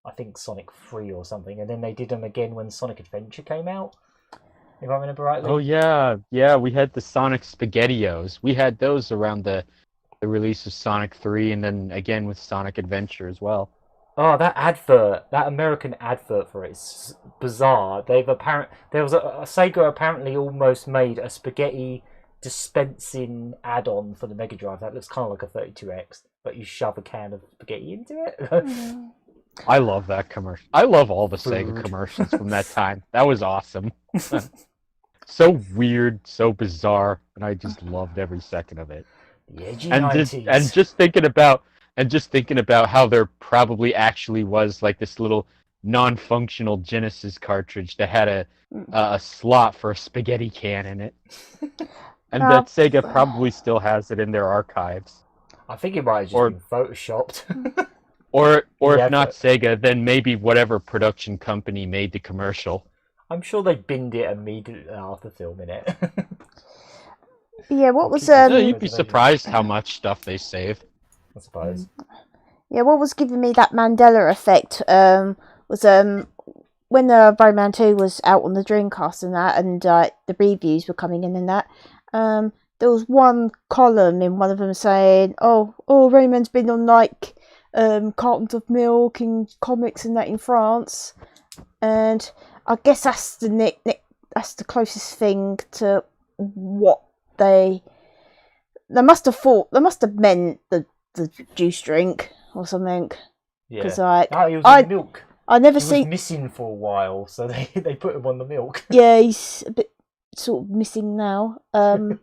I think, Sonic 3 or something, and then they did them again when Sonic Adventure came out. If I remember rightly. Oh yeah, we had the Sonic SpaghettiOs. We had those around the release of Sonic 3, and then again with Sonic Adventure as well. Oh, that American advert for it's bizarre. There was a Sega apparently almost made a spaghetti dispensing add-on for the Mega Drive that looks kind of like a 32X, but you shove a can of spaghetti into it. I love that commercial. I love all the Sega commercials from that time. That was awesome. So weird, so bizarre, and I just loved every second of it. The edgy and 90s. just thinking about how there probably actually was like this little non-functional Genesis cartridge that had a slot for a spaghetti can in it, and that Sega probably still has it in their archives. I think it might have just been photoshopped. Or if not Sega, then maybe whatever production company made the commercial. I'm sure they binned it immediately after filming it. Yeah, what was you'd be surprised how much stuff they saved. I suppose. Yeah, what was giving me that Mandela effect was when Rayman 2 was out on the Dreamcast and that, and the reviews were coming in and that. There was one column in one of them saying, "Oh, Rayman's been on like cartons of milk in comics and that in France," and I guess that's that's the closest thing to what they must have meant the juice drink or something. Yeah, because like he was in milk. I never he seen was missing for a while, so they put him on the milk. Yeah, he's a bit sort of missing now. Do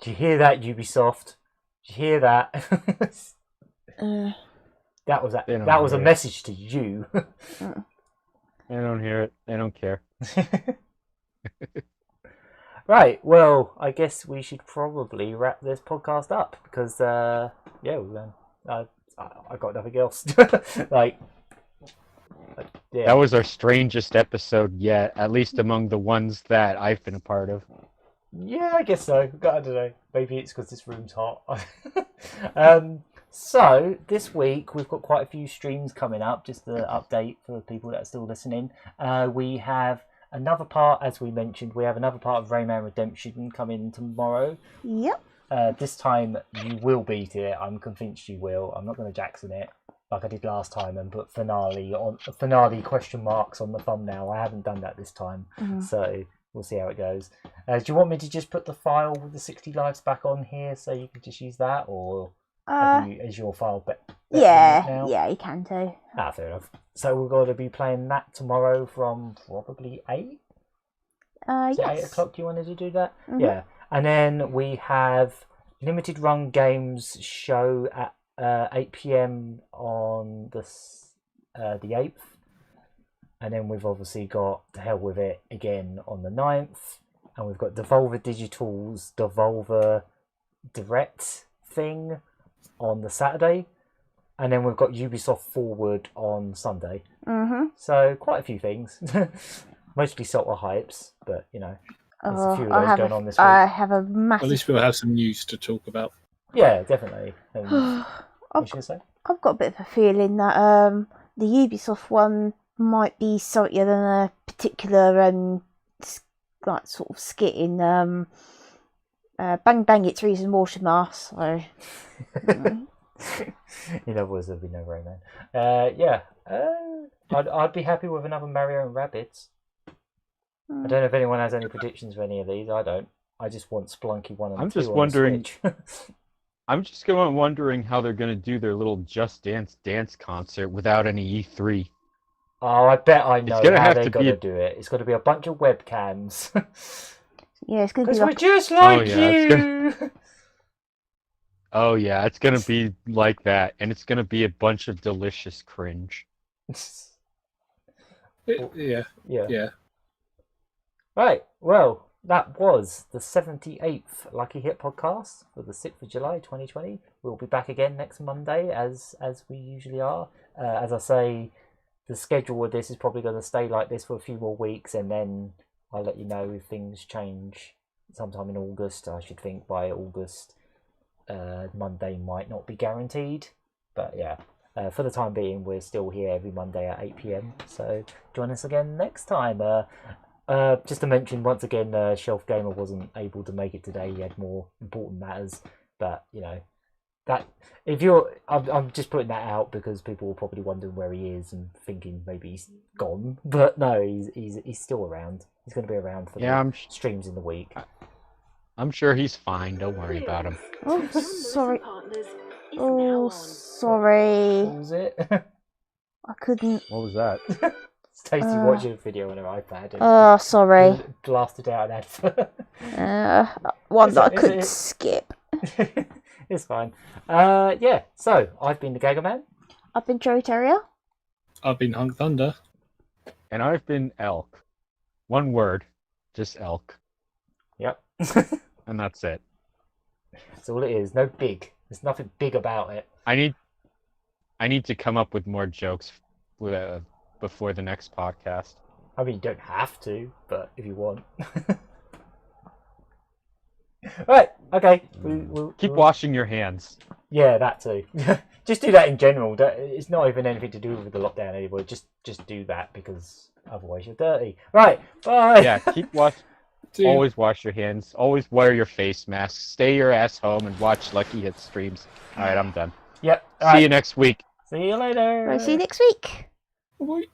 you hear that, Ubisoft? Do you hear that? That was a message to you. They don't hear it. They don't care. Right. Well, I guess we should probably wrap this podcast up because, I got nothing else. Yeah. That was our strangest episode yet, at least among the ones that I've been a part of. Yeah, I guess so. I don't know. Maybe it's because this room's hot. So, this week we've got quite a few streams coming up, just to update for the people that are still listening. We have another part, as we mentioned, we have another part of Rayman Redemption coming tomorrow. Yep. This time you will beat it. I'm convinced you will. I'm not going to Jackson it like I did last time and put finale question marks on the thumbnail. I haven't done that this time, so we'll see how it goes. Do you want me to just put the file with the 60 lives back on here so you can just use that, or is your file yeah, you can too. Fair enough. So we're going to be playing that tomorrow from probably 8? Yes. 8 o'clock you wanted to do that? Yeah. And then we have Limited Run Games show at 8 PM on the 8th. And then we've obviously got To Hell With It again on the 9th. and we've got Devolver Digital's Devolver Direct thing on the Saturday, and then we've got Ubisoft Forward on Sunday. So quite a few things. Mostly sort of hypes, but you know, there's a few of those going on this week. I have a massive. At least we'll have some news to talk about. Yeah, definitely. And what should I say? I've got a bit of a feeling that the Ubisoft one might be saltier than a particular like sort of skit in Bang Bang It's Reason Watermark. So in other words, there'll be no Rayman. I'd be happy with another Mario and Rabbids. I don't know if anyone has any predictions for any of these. I don't. I just want Spelunk-O 1 and 2 I'm just on wondering. the Switch. I'm just wondering how they're going to do their little Just Dance concert without any E3. Oh, I bet I know gonna how have they're to going to be do it. It's got to be a bunch of webcams. yeah, it's going to Because be we're like just like yeah, it's you! Oh yeah, it's going to be like that, and it's going to be a bunch of delicious cringe. Yeah. Right, well, that was the 78th Lucky Hit podcast for the 6th of July 2020. We'll be back again next Monday, as we usually are. As I say, the schedule of this is probably going to stay like this for a few more weeks, and then I'll let you know if things change sometime in August. I should think by August, Monday might not be guaranteed. But yeah, for the time being, we're still here every Monday at 8 PM. So join us again next time. Just to mention once again, Shelf Gamer wasn't able to make it today. He had more important matters. But you know, that if you're, I'm just putting that out because people are probably wondering where he is and thinking maybe he's gone. But no, he's still around. He's going to be around for the streams in the week. I'm sure he's fine. Don't worry about him. oh sorry. Oh sorry. What was it? I couldn't. What was that? Stacey watching a video on her iPad. And Oh sorry. Blasted out an advert. One that I couldn't skip. It's fine. Yeah, so I've been the Gagaman. I've been CherryT. I've been Hunk Thunder. And I've been Elk. One word, just Elk. Yep. And that's it. That's all it is. No big. There's nothing big about it. I need to come up with more jokes before the next podcast. I mean, you don't have to, but if you want. Right, okay. We'll Keep washing your hands. Yeah, that too. Just do that in general. It's not even anything to do with the lockdown anymore. Just do that because otherwise you're dirty. Right, bye. Yeah, keep watching. Always wash your hands. Always wear your face mask. Stay your ass home and watch Lucky Hit streams. All right, I'm done. Yep. See you next week. See you later. I'll see you next week. Bye.